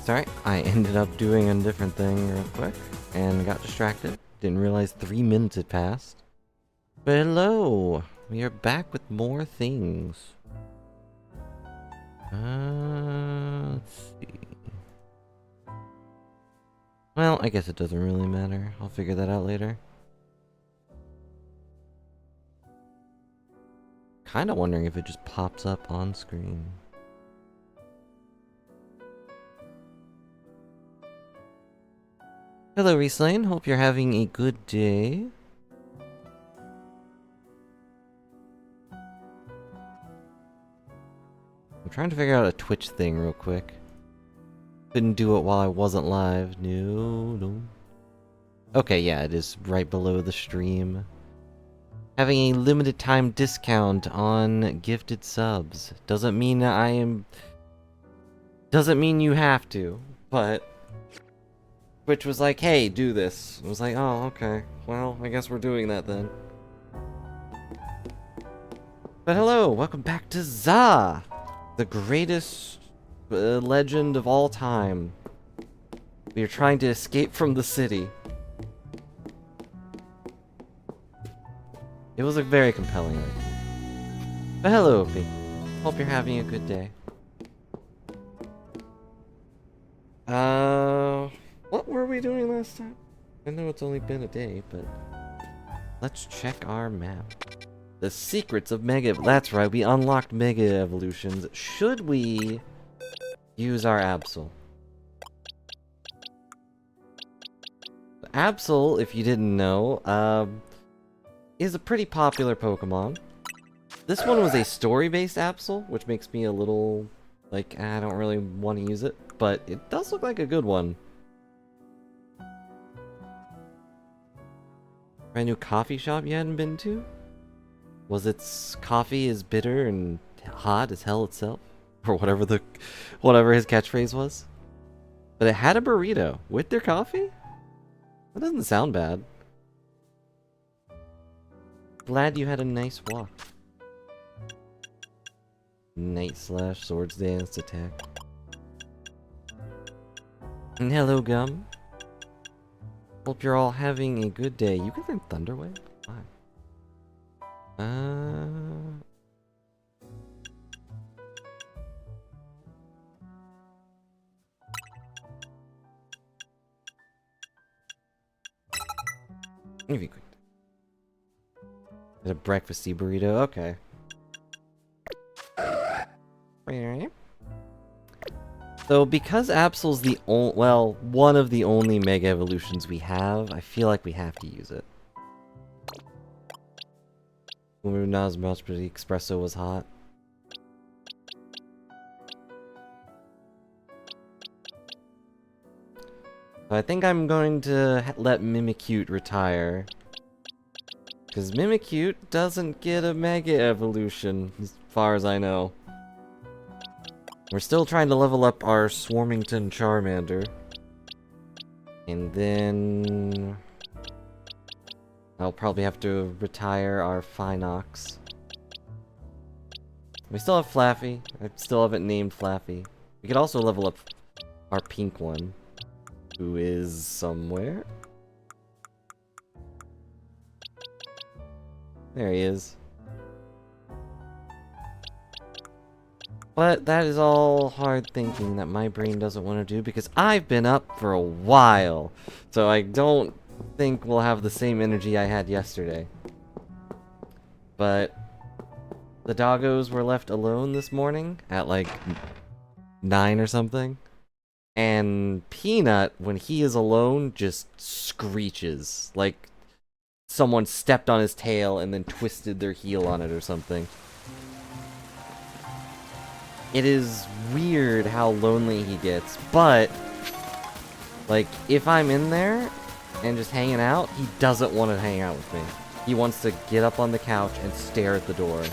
Sorry, I ended up doing a different thing real quick and got distracted. Didn't realize 3 minutes had passed. But hello! We are back with more things. Let's see. Well, I guess it doesn't really matter. I'll figure that out later. Kinda wondering if it just pops up on screen. Hello, Reeslane. Hope you're having a good day. I'm trying to figure out a Twitch thing real quick. Couldn't do it while I wasn't live. No. Okay, yeah, it is right below the stream. Having a limited time discount on gifted subs. Doesn't mean you have to, but Twitch was like, hey, do this. I was like, oh, okay. Well, I guess we're doing that then. But hello, welcome back to XYZ, the greatest legend of all time. We are trying to escape from the city. It was a very compelling argument. But hello, Opie. Hope you're having a good day. What were we doing last time? I know it's only been a day, but let's check our map. The secrets of Mega... That's right, we unlocked Mega Evolutions. Should we use our Absol? Absol, if you didn't know, is a pretty popular Pokemon. This one was a story-based Absol, which makes me a little, like, I don't really want to use it, but it does look like a good one. Brand new coffee shop you hadn't been to? Was its coffee as bitter and hot as hell itself? Or whatever his catchphrase was? But it had a burrito with their coffee? That doesn't sound bad. Glad you had a nice walk. Night slash swords dance attack. And hello, Gum. Hope you're all having a good day. You can learn Thunderwave? Why? Let me be quick. Is it a breakfasty burrito? Okay. So, because Absol's the one of the only Mega Evolutions we have, I feel like we have to use it. Not as much, but the espresso was hot. So I think I'm going to let Mimikyu retire. Because Mimikyu doesn't get a Mega Evolution, as far as I know. We're still trying to level up our Swarmington Charmander. And then I'll probably have to retire our Phinox. We still have Flaffy. I still haven't named Flaffy. We could also level up our pink one, who is somewhere. There he is. But that is all hard thinking that my brain doesn't want to do because I've been up for a while. So I don't think we'll have the same energy I had yesterday. But the doggos were left alone this morning at like 9 or something. And Peanut, when he is alone, just screeches. Like someone stepped on his tail and then twisted their heel on it or something. It is weird how lonely he gets, but like if I'm in there and just hanging out, he doesn't want to hang out with me. He wants to get up on the couch and stare at the door.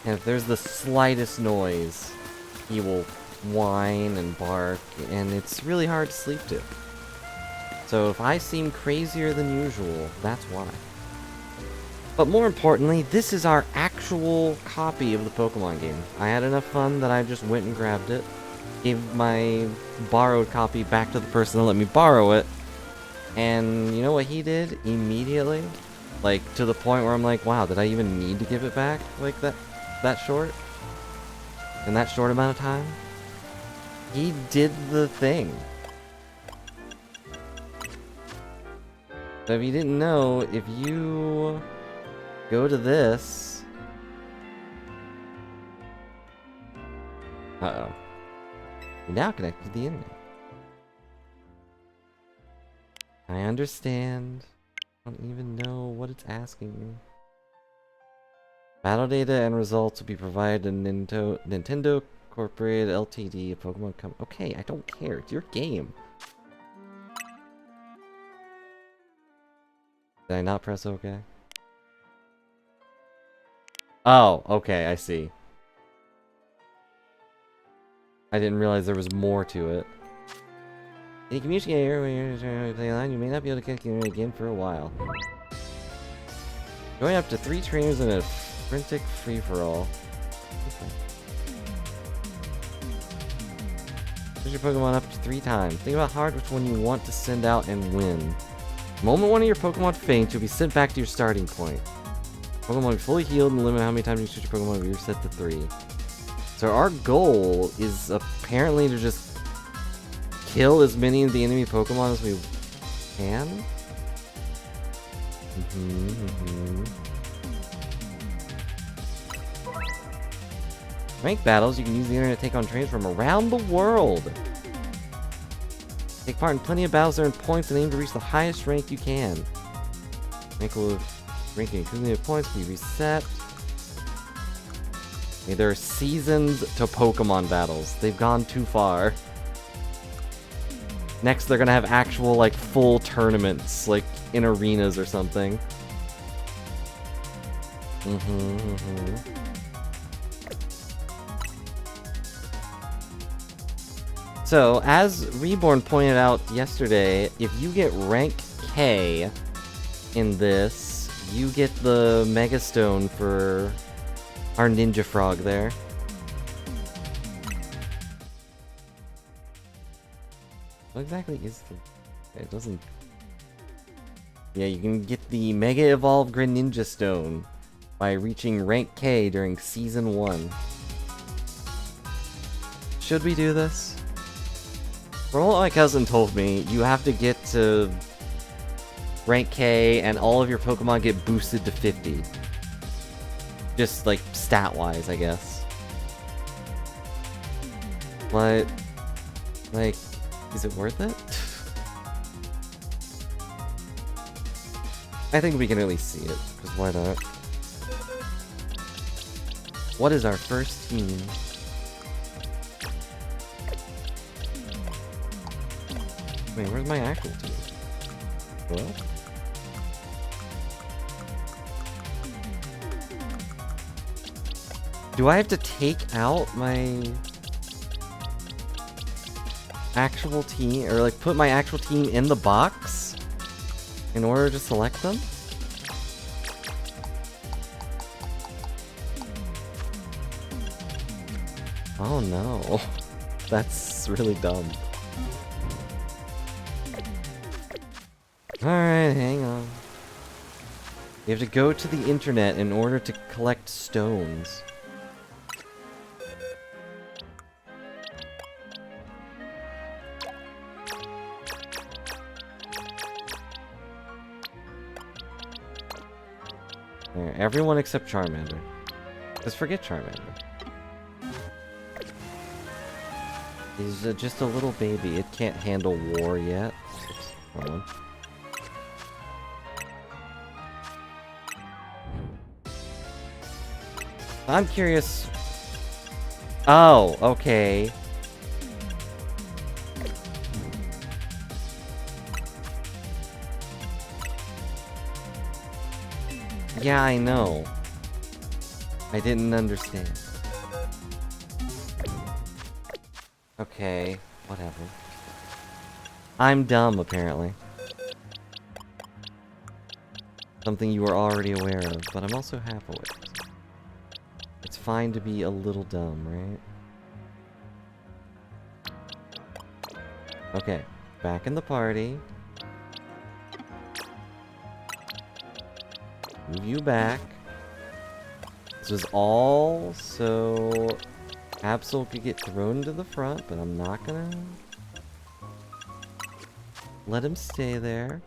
And if there's the slightest noise, he will whine and bark, and it's really hard to sleep to. So if I seem crazier than usual, that's why. But more importantly, this is our actual copy of the Pokemon game. I had enough fun that I just went and grabbed it. gave my borrowed copy back to the person that let me borrow it. And you know what he did immediately? Like, to the point where I'm like, wow, did I even need to give it back like that short? In that short amount of time? He did the thing. So if you didn't know, if you go to this... Uh-oh. You're now connected to the internet. I understand. I don't even know what it's asking me. Battle data and results will be provided to Nintendo Corporated Ltd. Pokemon Company. Okay, I don't care. It's your game. Did I not press OK? Oh, okay, I see. I didn't realize there was more to it. In the community area when you're trying to play online, you may not be able to connect again for a while. Going up to 3 trainers in a Sprintic free-for-all. Okay. Push your Pokemon up to 3 times. Think about hard which one you want to send out and win. The moment one of your Pokemon faints, you'll be sent back to your starting point. Pokemon will be fully healed and limit how many times you switch your Pokemon will be reset to 3. So our goal is apparently to just kill as many of the enemy Pokemon as we can. Rank battles, you can use the internet to take on trainers from around the world. Take part in plenty of battles, earn points, and aim to reach the highest rank you can. Ranking accumulated points will be reset. Okay, there are seasons to Pokemon battles. They've gone too far. Next, they're gonna have actual, like, full tournaments, like, in arenas or something. So, as Reborn pointed out yesterday, if you get rank K in this, you get the Mega Stone for our Ninja Frog there. What exactly is the... It doesn't... Yeah, you can get the Mega Evolved Greninja Stone by reaching rank K during Season 1. Should we do this? From what my cousin told me, you have to get to rank K and all of your Pokemon get boosted to 50. Just, like, stat-wise, I guess. But, like, is it worth it? I think we can at least see it, because why not? What is our first team? Wait, where's my actual team? Hello? Do I have to take out my actual team, or like put my actual team in the box in order to select them? Oh no, that's really dumb. Alright, hang on. You have to go to the internet in order to collect stones. There, everyone except Charmander. Just forget Charmander. He's just a little baby. It can't handle war yet. Oops, wrong one. I'm curious. Oh, okay. Yeah, I know. I didn't understand. Okay, whatever. I'm dumb, apparently. Something you were already aware of, but I'm also half aware. It's fine to be a little dumb, right? Okay, back in the party. Move you back. This was all so Absol could get thrown to the front, but I'm not gonna let him stay there.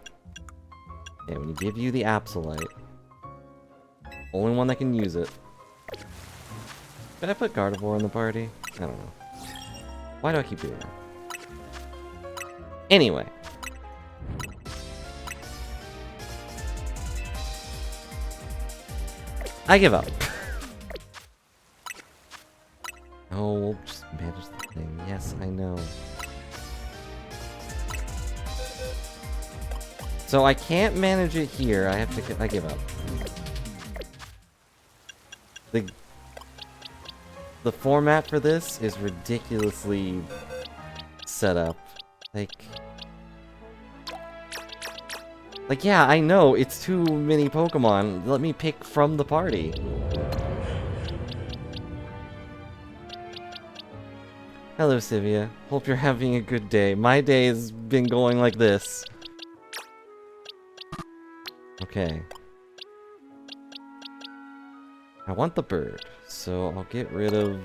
Okay, when you give you the Absolite, only one that can use it. Did I put Gardevoir in the party? I don't know. Why do I keep doing that? Anyway. I give up. Oh, we'll just manage the thing. Yes, I know. So I can't manage it here. I have to. I give up. The format for this is ridiculously set up. Like, yeah, I know, it's too many Pokemon. Let me pick from the party. Hello, Sivia. Hope you're having a good day. My day's been going like this. Okay. I want the bird, so I'll get rid of...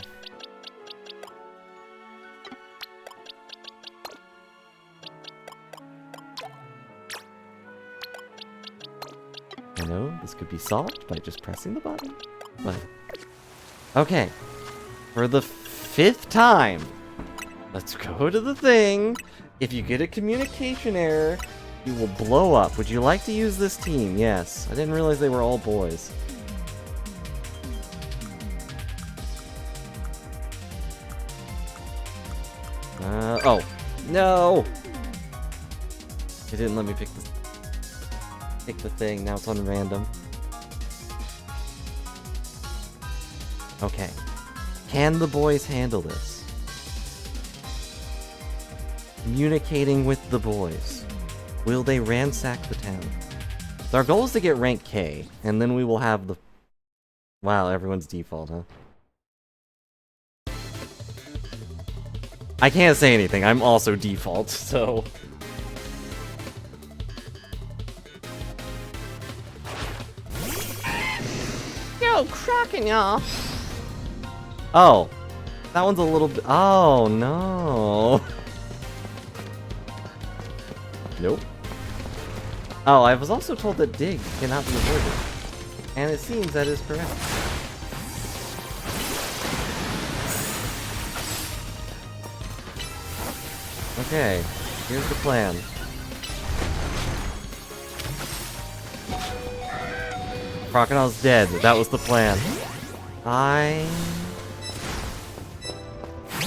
I know this could be solved by just pressing the button, but... Okay. For the 5th time, let's go to the thing. If you get a communication error, you will blow up. Would you like to use this team? Yes. I didn't realize they were all boys. Oh. No! It didn't let me pick the thing. Now it's on random. Okay. Can the boys handle this? Communicating with the boys. Will they ransack the town? So our goal is to get rank K, and then we will have the... Wow, everyone's default, huh? I can't say anything, I'm also default, so... Yo, cracking y'all! Oh. That one's a little bit... Oh, no. Nope. Oh, I was also told that dig cannot be avoided. And it seems that is correct. Okay, here's the plan. Crocodile's dead. That was the plan. I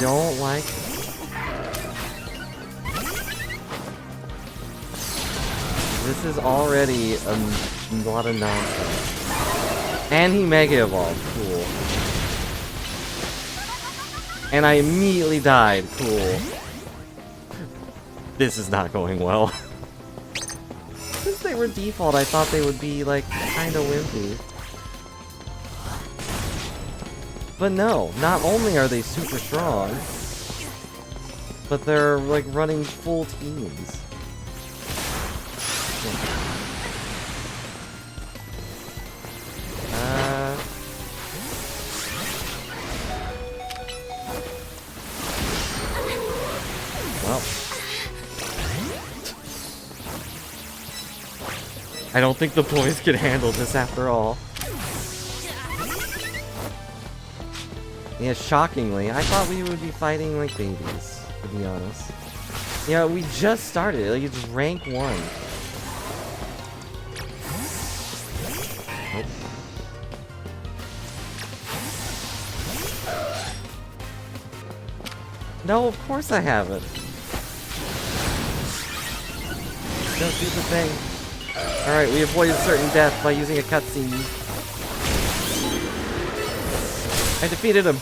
don't like it. This is already a lot of nonsense. And he Mega Evolved. Cool. And I immediately died. Cool. This is not going well. Since they were default, I thought they would be, like, kinda wimpy. But no, not only are they super strong, but they're, like, running full teams. Well. I don't think the boys can handle this after all. Yeah, shockingly, I thought we would be fighting like babies, to be honest. Yeah, we just started, like it's rank 1. Nope. No, of course I haven't. Don't do the thing. Alright, we avoided certain death by using a cutscene. I defeated him.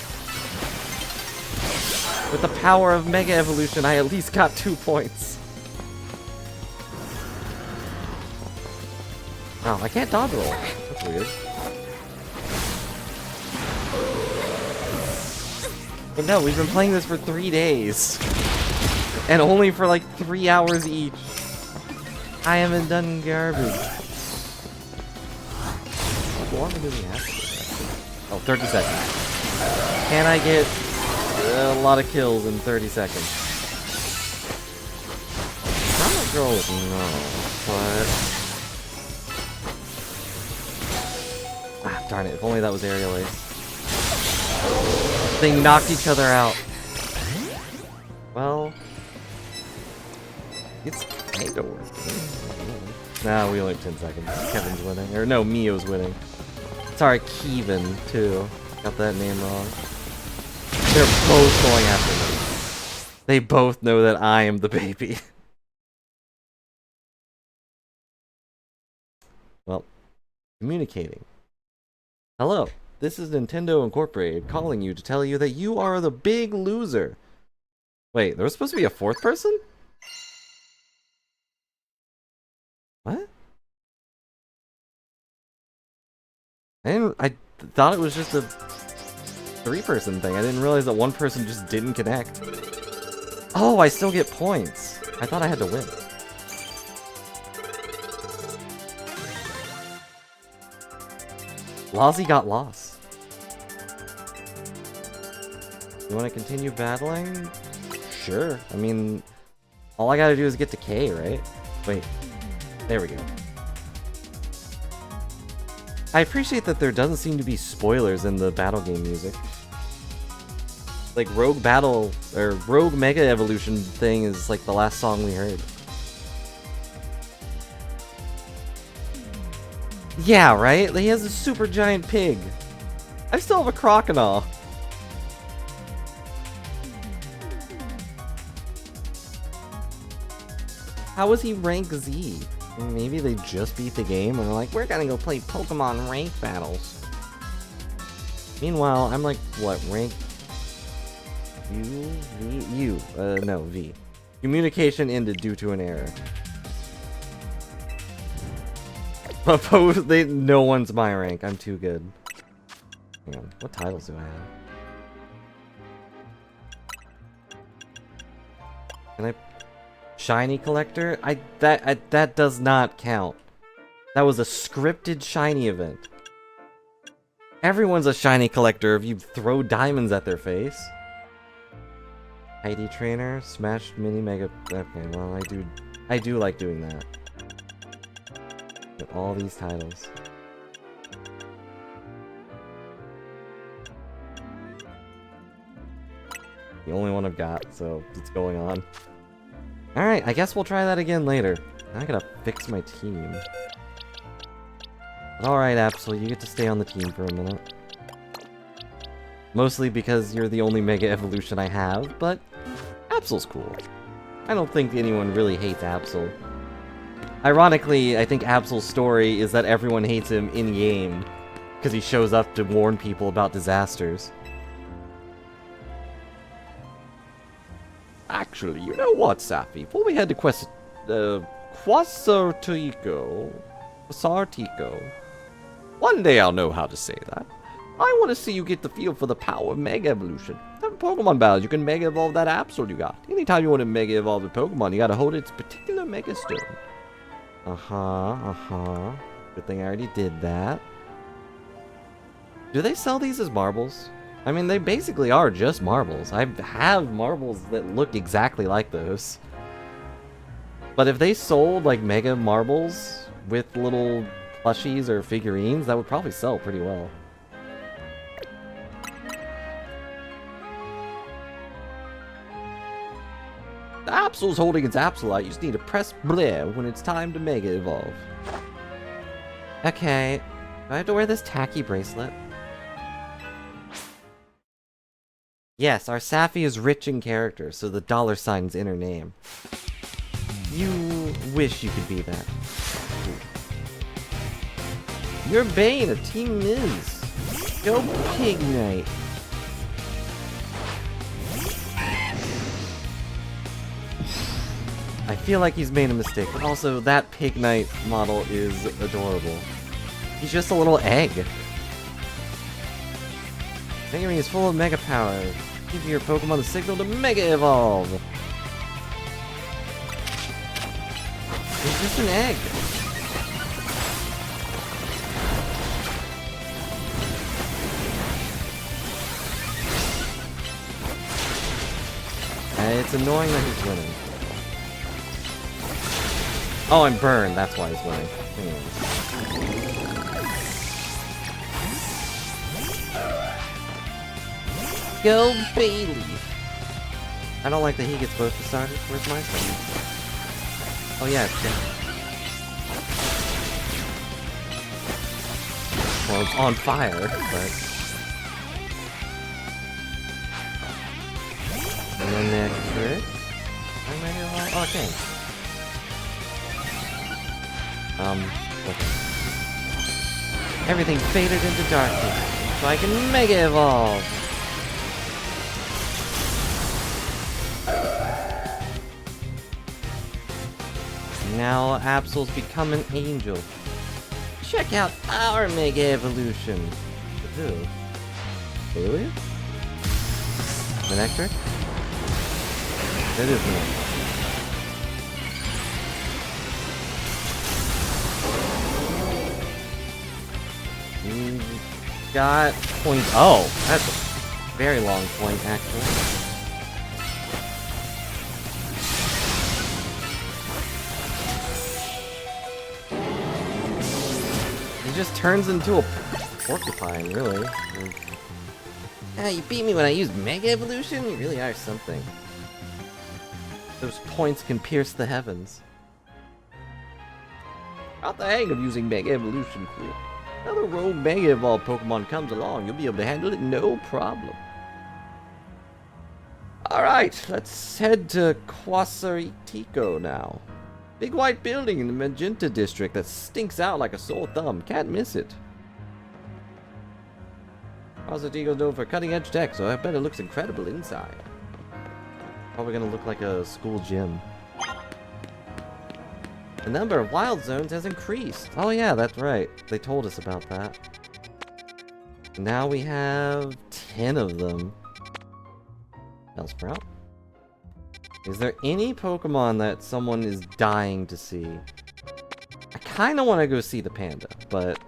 With the power of Mega Evolution, I at least got 2 points. Oh, I can't dodge roll. That's weird. But no, we've been playing this for 3 days. And only for like 3 hours each. I haven't done garbage. How long do we have? Oh, 30 seconds. Can I get a lot of kills in 30 seconds? I'm a girl with no, but... Ah, darn it. If only that was aerial ace. They knocked each other out. Well... It's kinda working. Nah, we only have 10 seconds. Kevin's winning. Or no, Mio's winning. Sorry, Kevin, too. Got that name wrong. They're both going after me. They both know that I am the baby. Well, communicating. Hello, this is Nintendo Incorporated calling you to tell you that you are the big loser. Wait, there was supposed to be a fourth person? What? I thought it was just a 3-person thing. I didn't realize that one person just didn't connect. Oh, I still get points. I thought I had to win. Lozzie got lost. You want to continue battling? Sure. I mean, all I gotta do is get to K, right? Wait. There we go. I appreciate that there doesn't seem to be spoilers in the battle game music. Like, Rogue Battle, or Rogue Mega Evolution thing is like the last song we heard. Yeah, right? He has a super giant pig. I still have a crocodile. How was he rank Z? Maybe they just beat the game and they're like, we're gonna go play Pokemon rank battles. Meanwhile, I'm like, what, rank U? V? U. No, V. Communication ended due to an error. But no one's my rank. I'm too good. Hang on, what titles do I have? Can I... Shiny collector? That does not count. That was a scripted shiny event. Everyone's a shiny collector if you throw diamonds at their face. ID trainer, smash mini mega. Okay, well I do like doing that. Get all these titles. The only one I've got, so it's going on. Alright, I guess we'll try that again later. Now I gotta fix my team. Alright, Absol, you get to stay on the team for a minute. Mostly because you're the only Mega Evolution I have, but Absol's cool. I don't think anyone really hates Absol. Ironically, I think Absol's story is that everyone hates him in-game, because he shows up to warn people about disasters. Actually, you know what, Safi? Before we head to Quasartico. One day I'll know how to say that. I want to see you get the feel for the power of Mega Evolution. Have Pokemon battles, you can Mega Evolve that Absol you got. Anytime you want to Mega Evolve a Pokemon, you gotta hold its particular Mega Stone. Good thing I already did that. Do they sell these as marbles? I mean, they basically are just marbles. I have marbles that look exactly like those. But if they sold, like, mega marbles with little plushies or figurines, that would probably sell pretty well. The Absol's holding its Absolite. You just need to press Blair when it's time to Mega Evolve. Okay. Do I have to wear this tacky bracelet? Yes, our Safi is rich in character, so the $sign's in her name. You wish you could be that. You're Bane of Team Miz. Go Pig Knight. I feel like he's made a mistake, but also that Pig Knight model is adorable. He's just a little egg. Mega Ring is full of Mega Power. Give your Pokemon the signal to Mega Evolve. It's just an egg. It's annoying that he's winning. Oh, I'm burned. That's why he's winning. Go Bailey! I don't like that he gets both the starters. Where's my starter? Oh yeah, it's dead. Well, it's on fire, but... And then next trick. Okay. Okay. Everything faded into darkness, so I can Mega Evolve! Now Absol's become an angel. Check out our Mega Evolution! Who? Alien? Electric? That is me. Got point. Oh, that's a very long point, actually. He just turns into a porcupine, really. Ah, you beat me when I used Mega Evolution? You really are something. Those points can pierce the heavens. Got the hang of using Mega Evolution quick. Another rogue Mega Evolved Pokemon comes along, you'll be able to handle it no problem. Alright, let's head to Quasaritico now. Big white building in the Magenta District that stinks out like a sore thumb. Can't miss it. Quasaritico's known for cutting-edge tech, so I bet it looks incredible inside. Probably gonna look like a school gym. The number of wild zones has increased. Oh yeah, that's right. They told us about that. Now we have 10 of them. Bellsprout. Is there any Pokemon that someone is dying to see? I kind of want to go see the panda, but...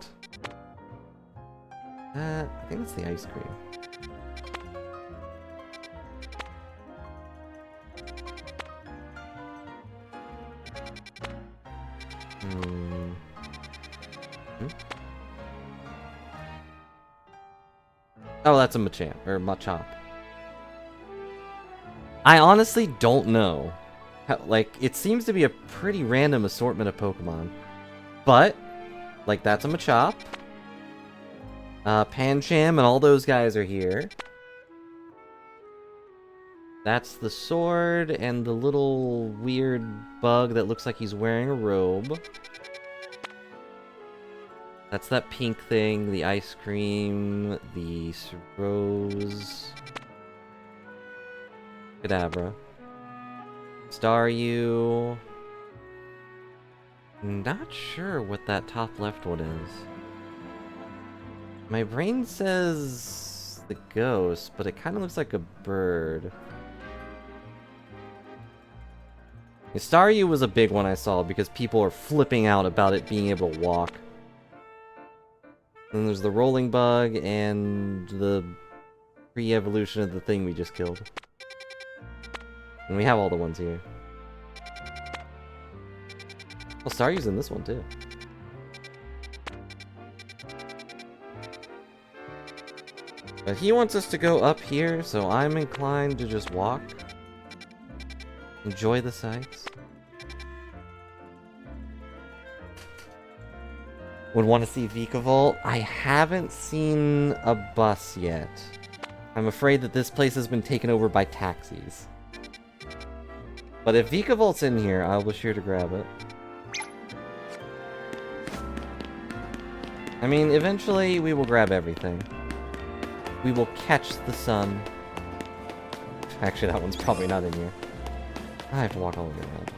I think it's the ice cream. Oh, that's a Machamp, or Machop. I honestly don't know. Like, it seems to be a pretty random assortment of Pokemon. But, like, that's a Machop. Pancham and all those guys are here. That's the sword and the little weird bug that looks like he's wearing a robe. That's that pink thing, the ice cream, the rose, Kadabra, Staryu. Not sure what that top left one is. My brain says the ghost, but it kind of looks like a bird. Staryu was a big one I saw because people are flipping out about it being able to walk. Then there's the rolling bug and the pre-evolution of the thing we just killed. And we have all the ones here. Well, Staryu's in this one too. But he wants us to go up here, so I'm inclined to just walk. Enjoy the sights. Would want to see Vikavolt. I haven't seen a bus yet. I'm afraid that this place has been taken over by taxis. But if Vikavolt's in here, I'll be sure to grab it. I mean, eventually we will grab everything. We will catch the sun. Actually, that one's probably not in here. I have to walk all the way around.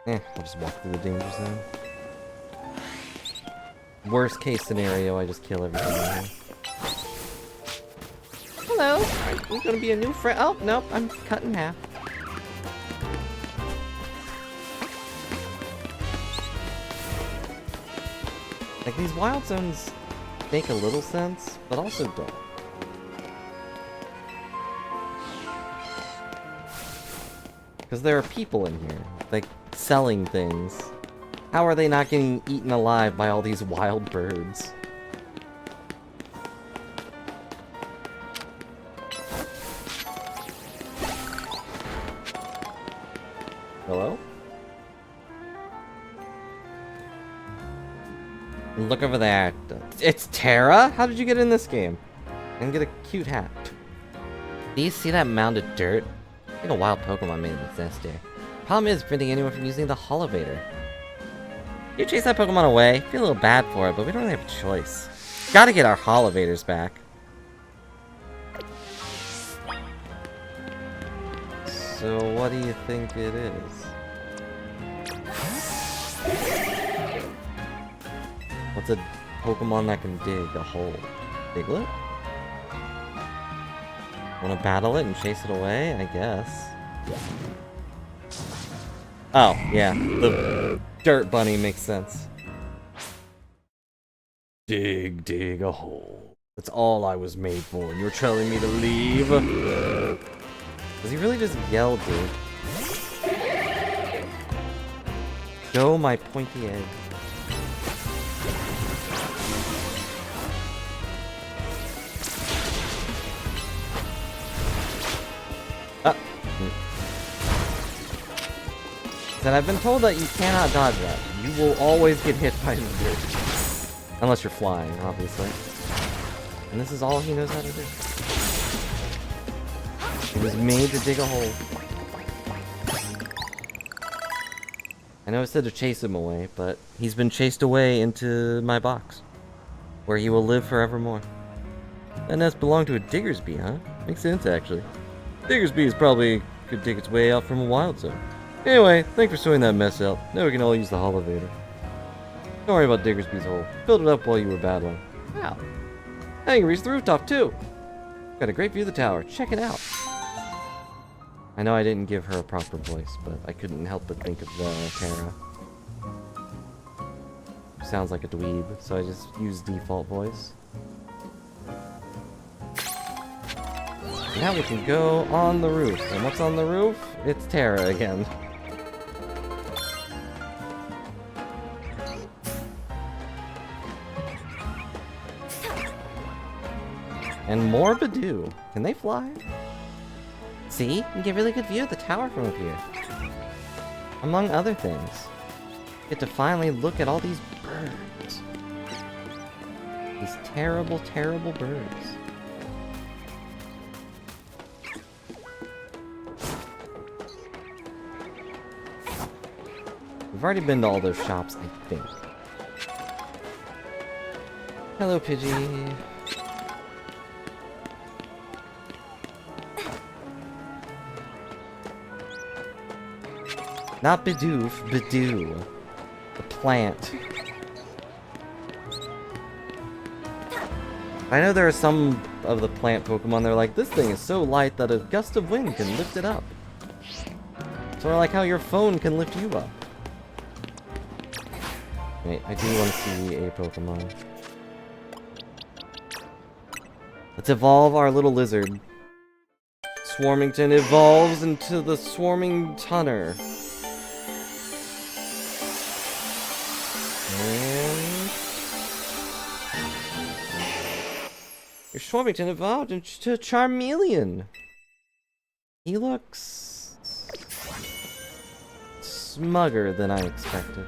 I'll just walk through the danger zone. Worst case scenario, I just kill everything in here. Hello! Are you gonna be a new friend? Oh, nope, I'm cut in half. Like, these wild zones make a little sense, but also don't. Because there are people in here, like, selling things. How are they not getting eaten alive by all these wild birds? Hello? Look over there. It's Terra? How did you get in this game? And get a cute hat. Do you see that mound of dirt? I think a wild Pokemon made this nest here. Problem is preventing anyone from using the Holovator. You chase that Pokemon away. Feel a little bad for it, but we don't really have a choice. Gotta get our Holovators back. So what do you think it is? What's a Pokemon that can dig a hole? Diglett? Wanna battle it and chase it away? I guess. Oh, yeah. The dirt bunny makes sense. Dig a hole. That's all I was made for, and you're telling me to leave? Does he really just yell, dude? Go, my pointy egg. And I've been told that you cannot dodge that. You will always get hit by the dirt. Unless you're flying, obviously. And this is all he knows how to do. He was made to dig a hole. I know I said to chase him away, but he's been chased away into my box. Where he will live forevermore. That nest belonged to a Diggersby, huh? Makes sense, actually. Diggersby is probably could dig its way out from a wild zone. Anyway, thanks for sorting that mess out. Now we can all use the Holovator. Don't worry about Diggersby's hole. Filled it up while you were battling. Wow. Now you can reach the rooftop, too. Got a great view of the tower. Check it out. I know I didn't give her a proper voice, but I couldn't help but think of Terra. Sounds like a dweeb, so I just used default voice. Now we can go on the roof. And what's on the roof? It's Terra again. And more Badoo. Can they fly? See? You get a really good view of the tower from up here. Among other things. You get to finally look at all these birds. These terrible, terrible birds. We've already been to all those shops, I think. Hello, Pidgey. Not Bidoof, Badoo. The plant. I know there are some of the plant Pokemon that are like, this thing is so light that a gust of wind can lift it up. Sort of like how your phone can lift you up. Wait, I do want to see a Pokemon. Let's evolve our little lizard. Swarmington evolves into the Swarming Tunner. And your Swarmington evolved into Charmeleon. He looks smugger than I expected.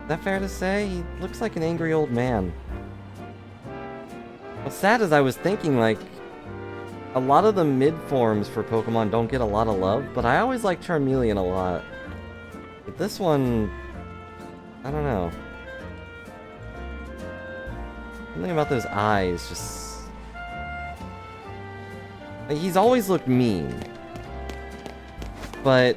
Is that fair to say? He looks like an angry old man. What's sad is I was thinking, like, a lot of the mid-forms for Pokemon don't get a lot of love, but I always like Charmeleon a lot. But this one, I don't know. Something about those eyes just... like, he's always looked mean. But...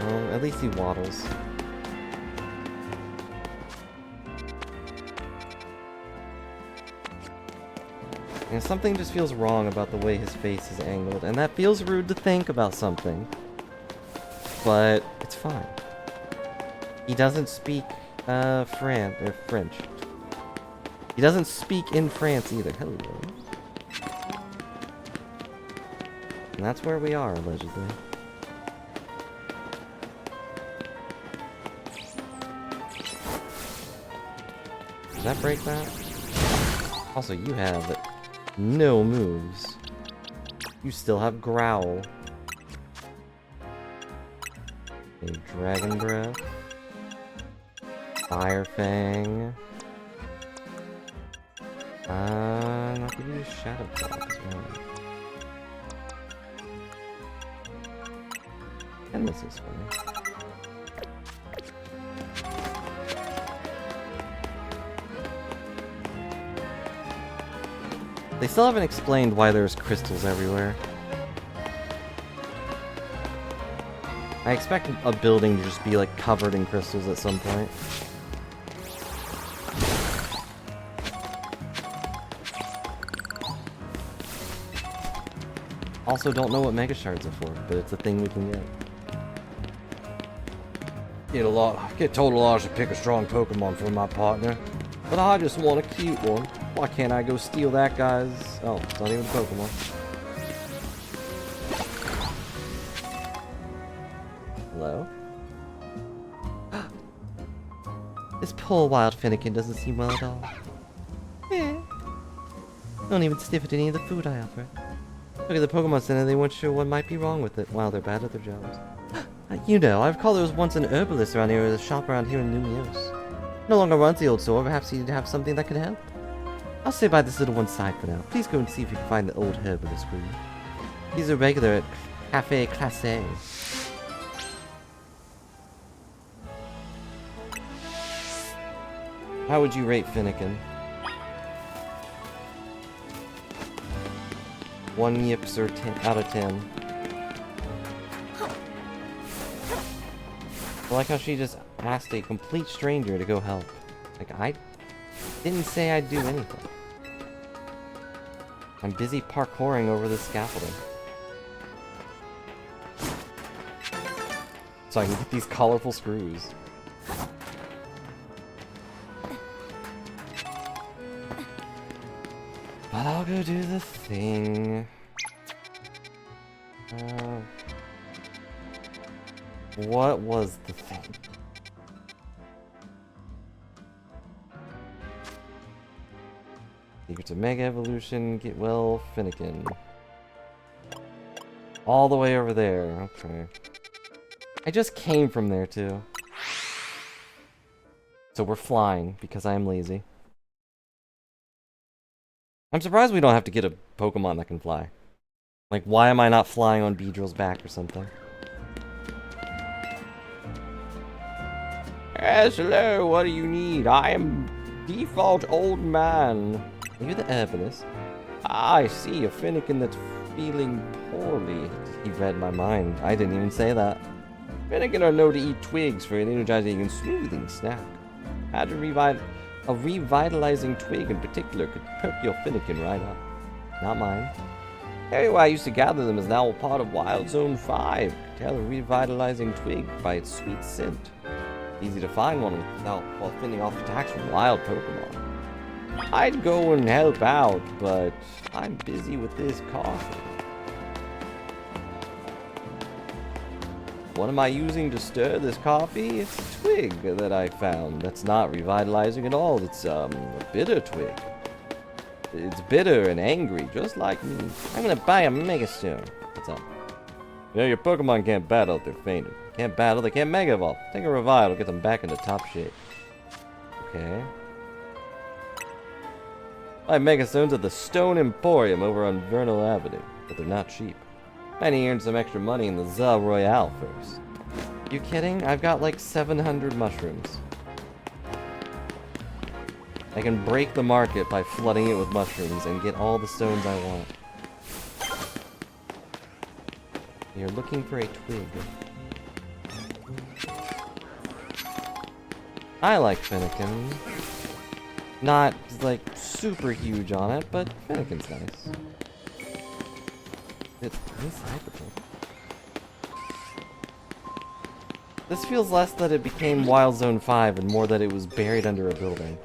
well, at least he waddles. And something just feels wrong about the way his face is angled, and that feels rude to think about something. But it's fine. He doesn't speak French. He doesn't speak in France either. Hello. And that's where we are, allegedly. Does that break that? Also, you have no moves. You still have Growl. A Dragon Breath. Fire Fang. Not gonna use Shadow Claw as well. And this is funny. They still haven't explained why there's crystals everywhere. I expect a building to just be like covered in crystals at some point. Also don't know what Mega Shards are for, but it's a thing we can get. Get told a lot I should pick a strong Pokemon for my partner, but I just want a cute one. Why can't I go steal that guy's... Oh, it's not even a Pokemon. Hello? This poor wild Finnegan doesn't seem well at all. Yeah. Don't even sniff at any of the food I offer. Look at the Pokemon Center, they weren't sure what might be wrong with it. Wow, they're bad at their jobs. You know, I recall there was once an herbalist around here, or a shop around here in Lumiose. No longer runs the old store, perhaps he'd have something that could help. I'll stay by this little one side for now. Please go and see if you can find the old herbalist for you. He's a regular at Cafe Classe. How would you rate Finnegan? 1 yips or 10 out of 10. I like how she just asked a complete stranger to go help. Like, I didn't say I'd do anything. I'm busy parkouring over the scaffolding. So I can get these colorful screws. But I'll go do the thing. What was the thing? Secrets of Mega Evolution, get well, Finnegan. All the way over there, okay. I just came from there too. So we're flying, because I am lazy. I'm surprised we don't have to get a Pokemon that can fly. Like, why am I not flying on Beedrill's back or something? Yes, hello, what do you need? I am default old man. Are you the herbalist? Ah, I see, a Finnegan that's feeling poorly. He read my mind. I didn't even say that. Finnegan are known to eat twigs for an energizing and smoothing snack. A revitalizing twig in particular could perk your Finnegan right up. Not mine. The area where I used to gather them is now a part of Wild Zone 5. Could tell a revitalizing twig by its sweet scent. Easy to find one while fending off attacks from wild Pokemon. I'd go and help out, but I'm busy with this coffee. What am I using to stir this coffee? It's a twig that I found that's not revitalizing at all. It's a bitter twig. It's bitter and angry, just like me. I'm gonna buy a Mega Stone. What's up? You know, your Pokemon can't battle if they're fainted. Can't battle, they can't Mega Evolve. Take a Revive, get them back into top shape. Okay. Buy Mega Stones at the Stone Emporium over on Vernal Avenue, but they're not cheap. I need to earn some extra money in the Za Royale first. You kidding? I've got like 700 mushrooms. I can break the market by flooding it with mushrooms and get all the stones I want. You're looking for a twig. I like Finnegan. Not, like, super huge on it, but Finnegan's nice. It's inside the building. This feels less that it became Wild Zone 5 and more that it was buried under a building.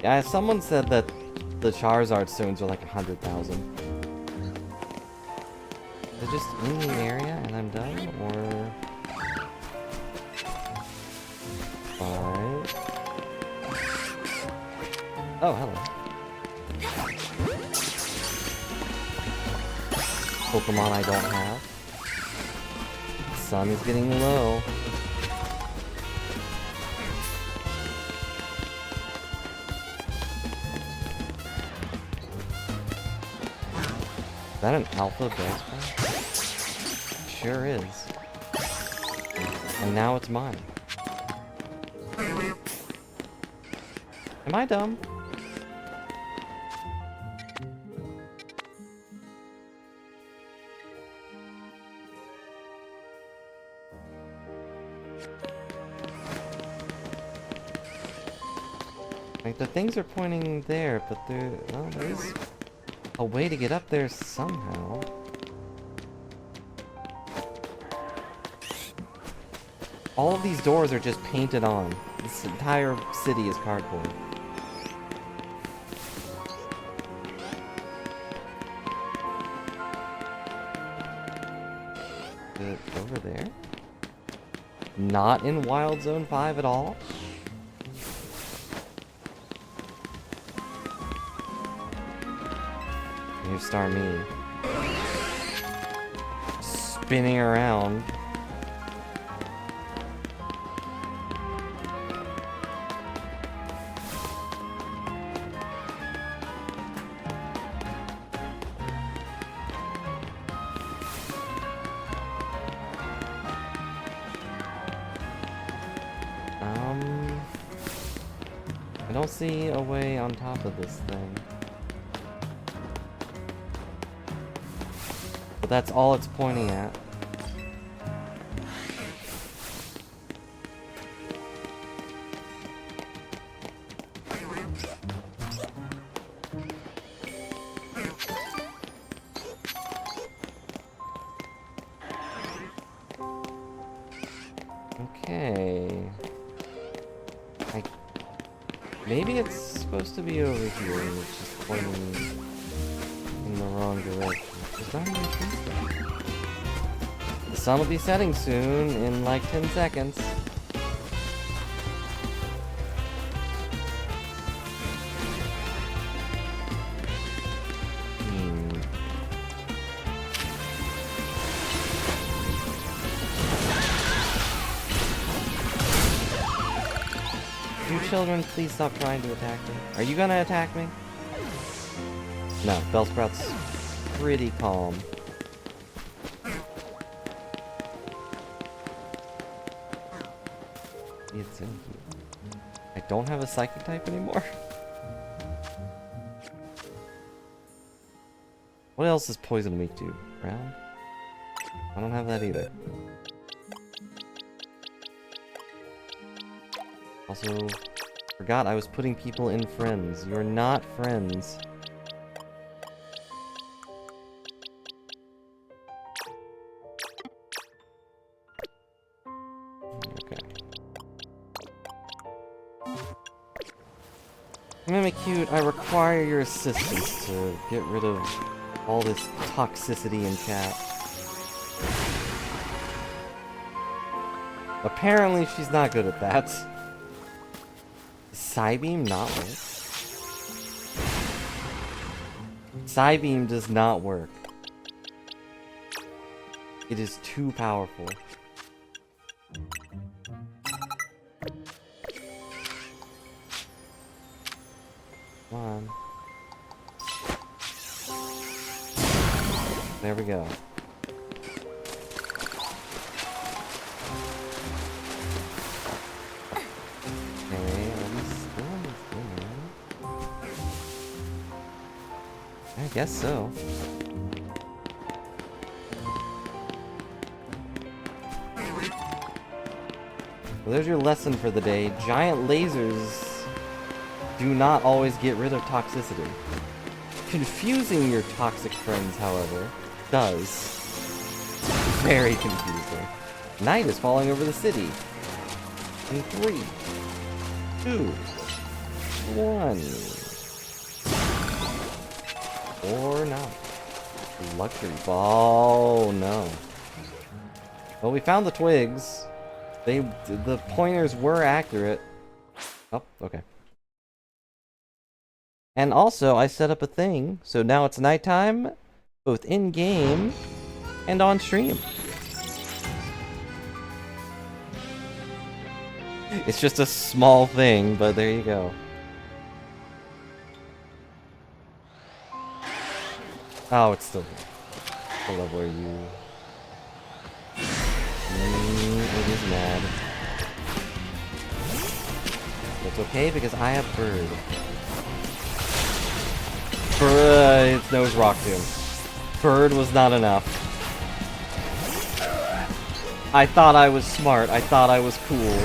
Yeah, someone said that the Charizard stones are like 100,000. Is it just in the area and I'm done, or... Alright. Oh, hello. Pokemon I don't have. The sun is getting low. Is that an alpha Bellsprout? Sure is. And now it's mine. Am I dumb? Like, the things are pointing there, but well, there is a way to get up there somehow. All of these doors are just painted on. This entire city is cardboard. Is it over there? Not in Wild Zone 5 at all? Here's Starmie. Spinning around. I don't see a way on top of this thing. But that's all it's pointing at. Okay. Maybe it's supposed to be over here and it's just pointing in the wrong direction. There's not even trees there. The sun will be setting soon, in like 10 seconds. You children, please stop trying to attack me. Are you gonna attack me? No, Bellsprout's pretty calm. It's in here. I don't have a psychic type anymore. What else is poison weak to? Ground? I don't have that either. Also, forgot I was putting people in friends. You're not friends. Okay. Mimikyu, I require your assistance to get rid of all this toxicity in chat. Apparently she's not good at that. Psybeam not work? Psybeam does not work. It is too powerful. Come on. There we go. I guess so. Well, there's your lesson for the day. Giant lasers do not always get rid of toxicity. Confusing your toxic friends, however, does. Very confusing. Night is falling over the city. In 3, 2, 1. Or not. Luxury ball. Oh, no. Well, we found the twigs. The pointers were accurate. Oh, okay. And also, I set up a thing, so now it's nighttime, both in-game and on stream. It's just a small thing, but there you go. Oh, it's still here. What level are you? It is mad. It's okay because I have Bird. Its nose rock tomb. Bird was not enough. I thought I was smart. I thought I was cool.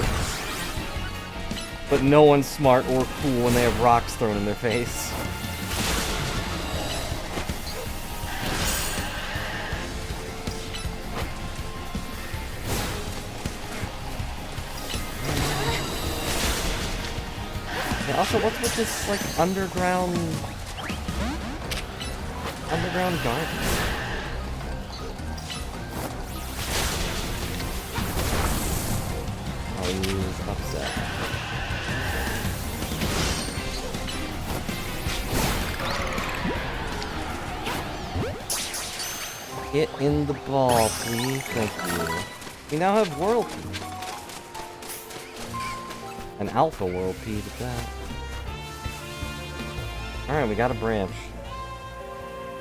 But no one's smart or cool when they have rocks thrown in their face. Yeah, also, what's with this, like, underground garden? Oh, he's upset. Get in the ball, please. Thank you. We now have World Peak. An Alpha World Peak at that. Alright, we got a branch.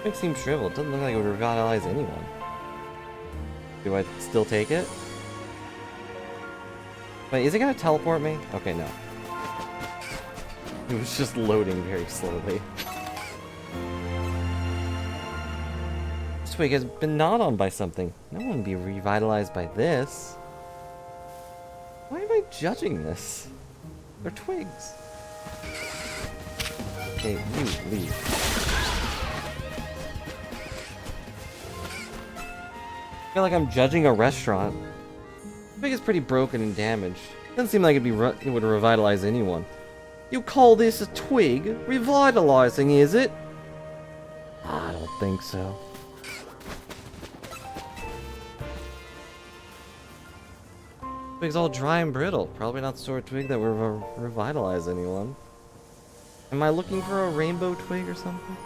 It seems shriveled. Doesn't look like it would revitalize anyone. Do I still take it? Wait, is it gonna teleport me? Okay, no. It was just loading very slowly. This twig has been gnawed on by something. No one would be revitalized by this. Why am I judging this? They're twigs. Okay, you leave. I feel like I'm judging a restaurant. The twig is pretty broken and damaged. Doesn't seem like it would revitalize anyone. You call this a twig? Revitalizing, is it? I don't think so. Twig's all dry and brittle. Probably not the sort of twig that would revitalize anyone. Am I looking for a rainbow twig or something?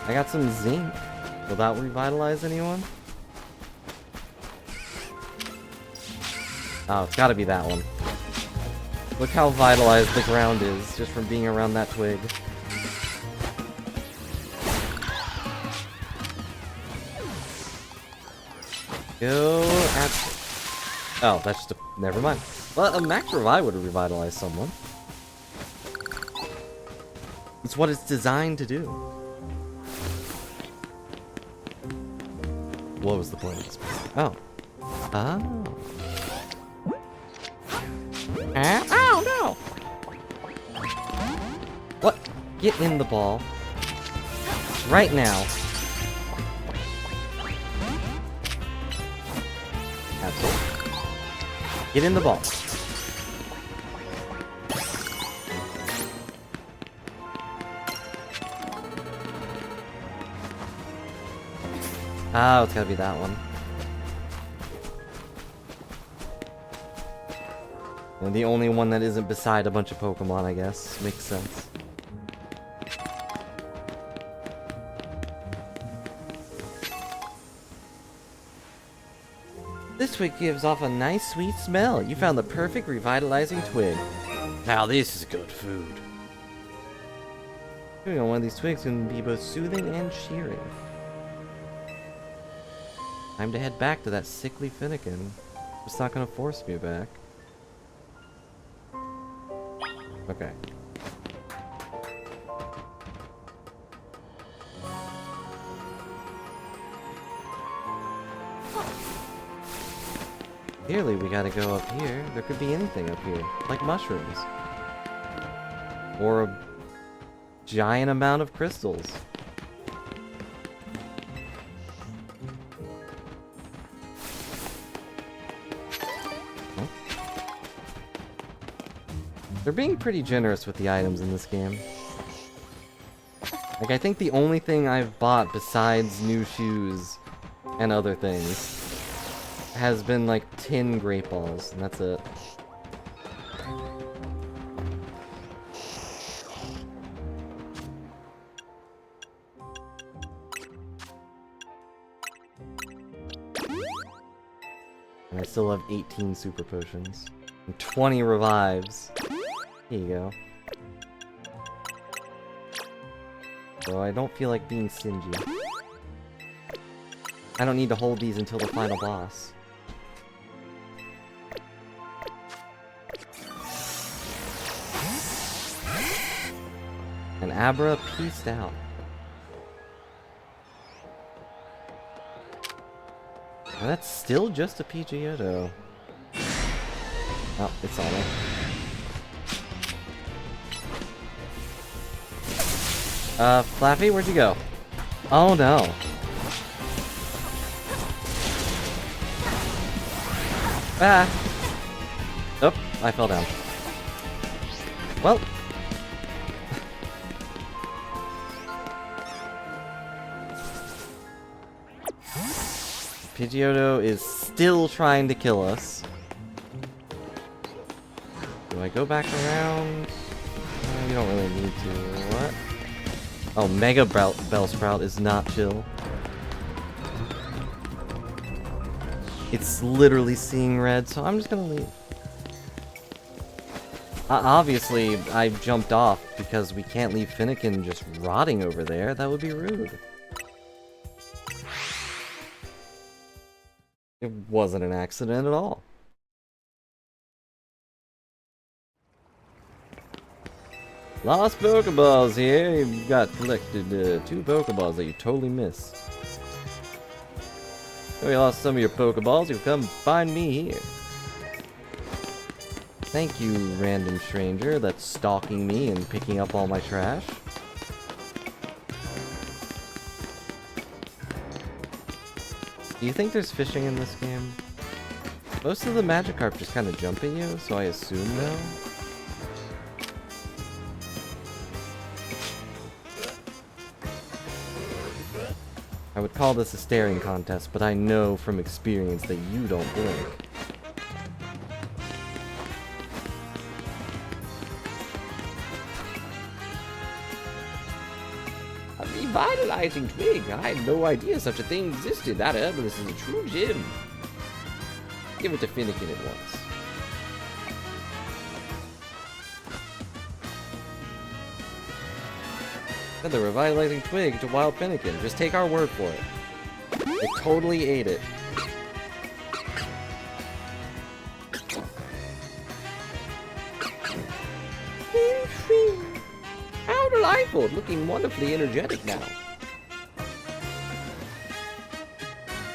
I got some zinc. Will that revitalize anyone? Oh, it's gotta be that one. Look how vitalized the ground is just from being around that twig. Go at... Oh, that's just a... Never mind. Well, a max revive would revitalize someone. It's what it's designed to do. What was the point of this? Oh. Oh. Oh, no! What? Get in the ball. Right now. Absolutely. Get in the ball. Oh, it's gotta be that one. And the only one that isn't beside a bunch of Pokemon, I guess. Makes sense. This twig gives off a nice sweet smell. You found the perfect revitalizing twig. Now this is good food. Chewing on one of these twigs can be both soothing and cheering. Time to head back to that sickly Finnegan. It's not gonna force me back. Okay. Clearly, we gotta go up here. There could be anything up here, like mushrooms. Or a giant amount of crystals. Huh? They're being pretty generous with the items in this game. Like, I think the only thing I've bought besides new shoes and other things has been like 10 great balls, and that's it. And I still have 18 super potions. And 20 revives. Here you go. So I don't feel like being stingy. I don't need to hold these until the final boss. And Abra peaced out. Well, that's still just a Pidgeotto. Oh, it's on it. Flaffy, where'd you go? Oh no. Ah! Oh, I fell down. Well. Pidgeotto is still trying to kill us. Do I go back around? You don't really need to. What? Oh, Mega Bellsprout is not chill. It's literally seeing red, so I'm just gonna leave. Obviously, I jumped off because we can't leave Finnegan just rotting over there. That would be rude. It wasn't an accident at all. Lost Pokeballs here. You've got collected 2 Pokeballs that you totally missed. So you lost some of your Pokeballs. You come find me here. Thank you, random stranger that's stalking me and picking up all my trash. Do you think there's fishing in this game? Most of the Magikarp just kind of jump at you, so I assume no. I would call this a staring contest, but I know from experience that you don't blink. A revitalizing twig. I had no idea such a thing existed. That herbalist is a true gem. Give it to Finnegan at once. Send the revitalizing twig to Wild Finnegan. Just take our word for it. They totally ate it. How delightful! Looking wonderfully energetic now.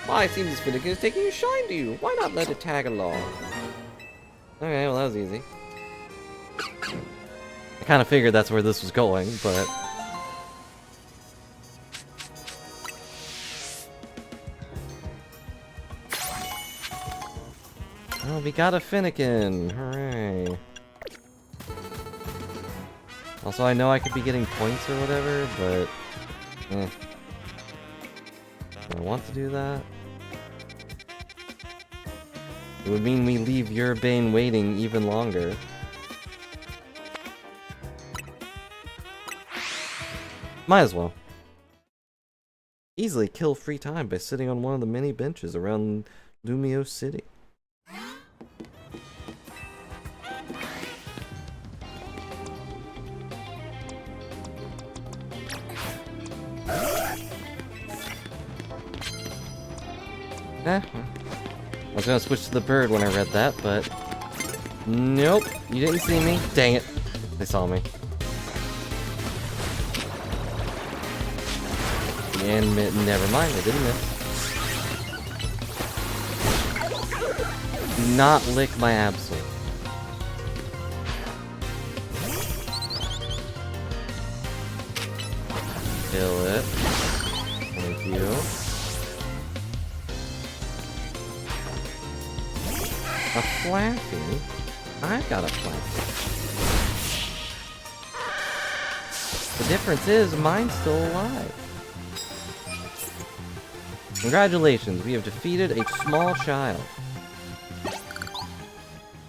Why, it seems this Finnegan is taking a shine to you. Why not let it tag along? Okay, well that was easy. I kind of figured that's where this was going, but... Oh, we got a Finnegan! Hooray! Also, I know I could be getting points or whatever, but... Do I want to do that? It would mean we leave Urbane waiting even longer. Might as well. Easily kill free time by sitting on one of the many benches around Lumio City. I was gonna switch to the bird when I read that, but... Nope, you didn't see me. Dang it. They saw me. And never mind, I didn't miss. Do not lick my Absol. Kill it. Thank you. A Flaffy? I've got a Flaffy. The difference is, mine's still alive. Congratulations, we have defeated a small child.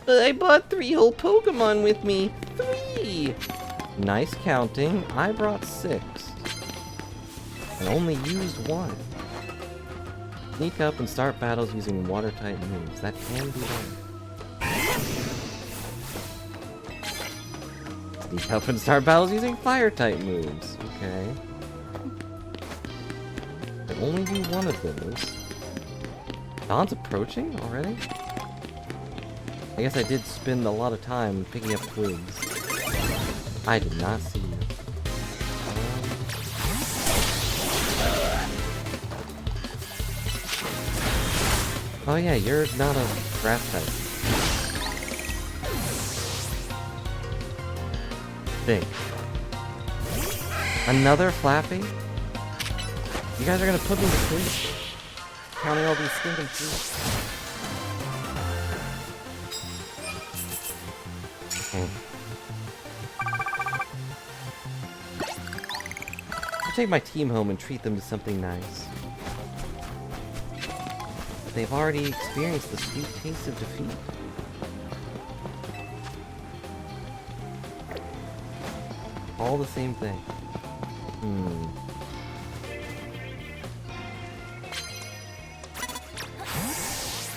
But I brought 3 whole Pokemon with me. 3! Nice counting. I brought 6. And only used 1. Sneak up and start battles using water-type moves. That can be done. Sneak up and start battles using fire-type moves. Okay. I only do 1 of those. Dawn's approaching already? I guess I did spend a lot of time picking up twigs. I did not see you. Oh yeah, you're not a grass type. Think. Another Flappy? You guys are gonna put me to sleep. Counting all these stinking fruits. I'll take my team home and treat them to something nice. They've already experienced the sweet taste of defeat. All the same thing.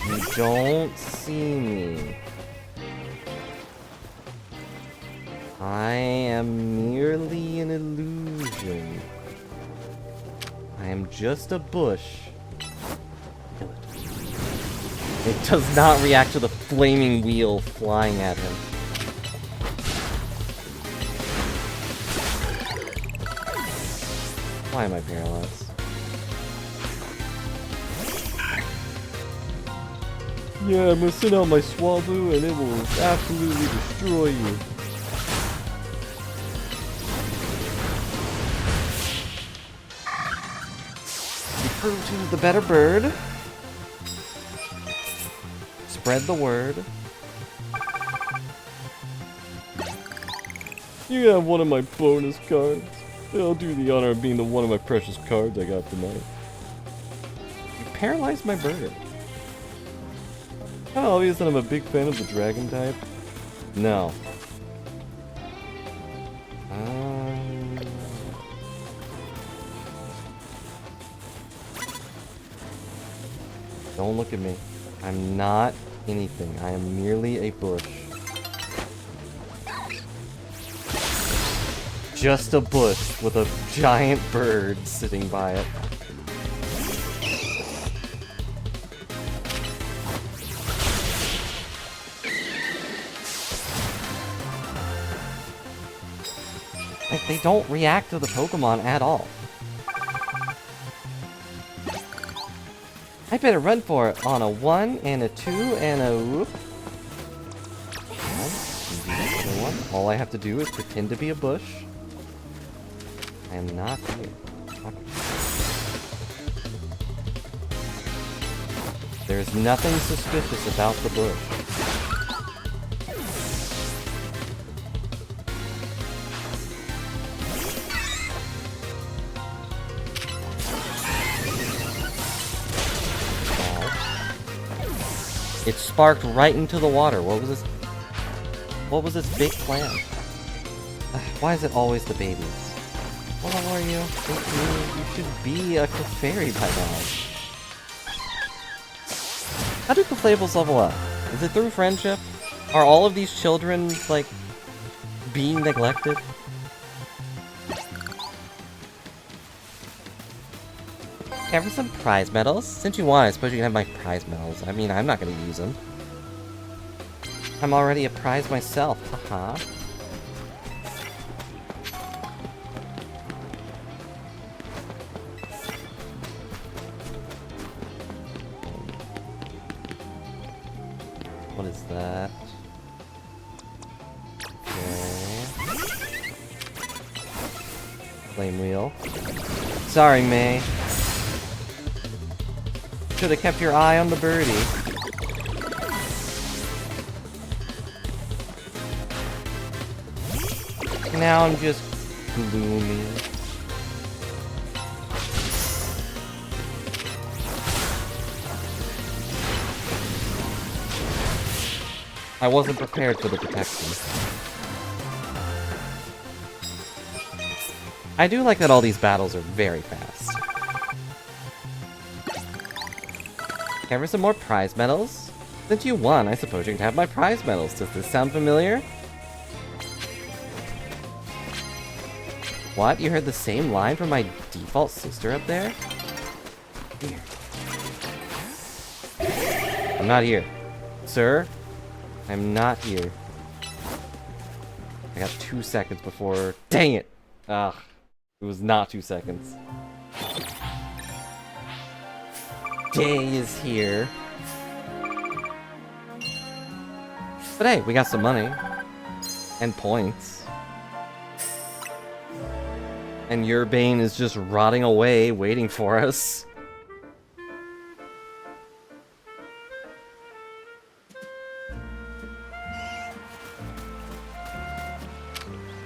You don't see me. I am merely an illusion. I am just a bush. It does not react to the flaming wheel flying at him. Why am I paralyzed? Yeah, I'm gonna send out my Swablu and it will absolutely destroy you. You proved who's the better bird. Spread the word. You have one of my bonus cards. I'll do the honor of being the one of my precious cards I got tonight. You paralyzed my bird. How obvious that I'm a big fan of the dragon type? No. Don't look at me. I'm not anything. I am merely a bush. Just a bush with a giant bird sitting by it. Like, they don't react to the Pokemon at all. I better run for it on a 1 and a 2 and a whoop. All I have to do is pretend to be a bush. I am not here. There's nothing suspicious about the bush. It sparked right into the water. What was this? What was this big plan? Why is it always the babies? What level are you? You should be a Clefairy by now. How do Clefairies level up? Is it through friendship? Are all of these children, like, being neglected? Care for some prize medals? Since you want, I suppose you can have my prize medals. I mean, I'm not gonna use them. I'm already a prize myself, haha. What is that? Okay. Flame wheel. Sorry, May. Should have kept your eye on the birdie. Now I'm just gloomy. I wasn't prepared for the protection. I do like that all these battles are very fast. Care for some more prize medals? Since you won, I suppose you can have my prize medals. Does this sound familiar? What? You heard the same line from my default sister up there? Here. I'm not here. Sir, I'm not here. I got 2 seconds before... Dang it! Ugh. It was not 2 seconds. Day is here. But hey, we got some money. And points. And your Bane is just rotting away, waiting for us.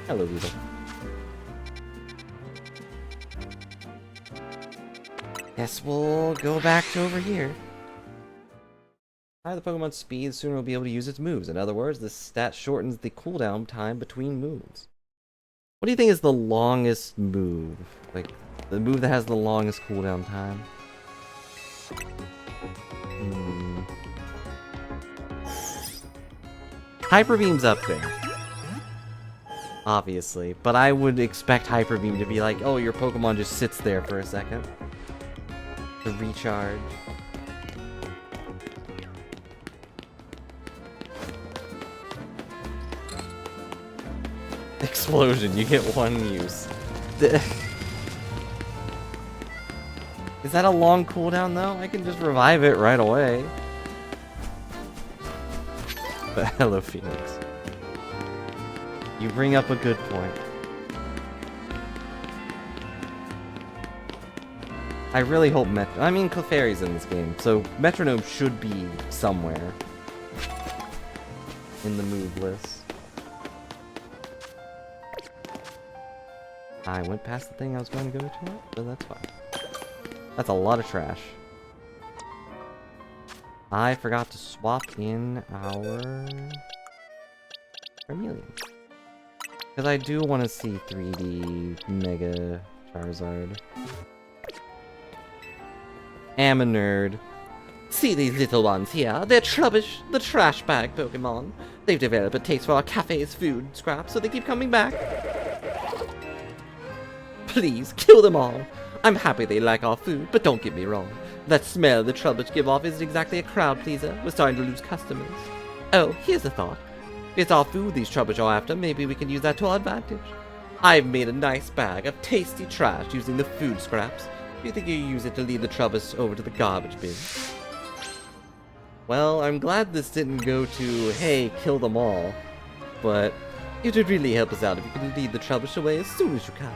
Hello, Weasel. Guess we'll go back to over here. The higher the Pokemon's speed, the sooner we'll be able to use its moves. In other words, this stat shortens the cooldown time between moves. What do you think is the longest move? Like, the move that has the longest cooldown time? Hyper Beam's up there. Obviously. But I would expect Hyper Beam to be like, oh, your Pokemon just sits there for a second. To recharge. Explosion, you get 1 use. Is that a long cooldown though? I can just revive it right away. But hello, Phoenix. You bring up a good point. I really hope I mean, Clefairy's in this game, so Metronome should be somewhere in the move list. I went past the thing I was going to go to, so that's fine. That's a lot of trash. I forgot to swap in our Charmeleon. Because I do want to see 3D Mega Charizard. Am a nerd. See these little ones here? They're Trubbish, the trash bag Pokemon. They've developed a taste for our cafe's food scraps, so they keep coming back. Please, kill them all. I'm happy they like our food, but don't get me wrong. That smell the Trubbish give off isn't exactly a crowd pleaser. We're starting to lose customers. Oh, here's a thought. It's our food these Trubbish are after. Maybe we can use that to our advantage. I've made a nice bag of tasty trash using the food scraps. Do you think you use it to lead the Trubbish over to the garbage bin? Well, I'm glad this didn't go to, hey, kill them all. But it would really help us out if you could lead the Trubbish away as soon as you can.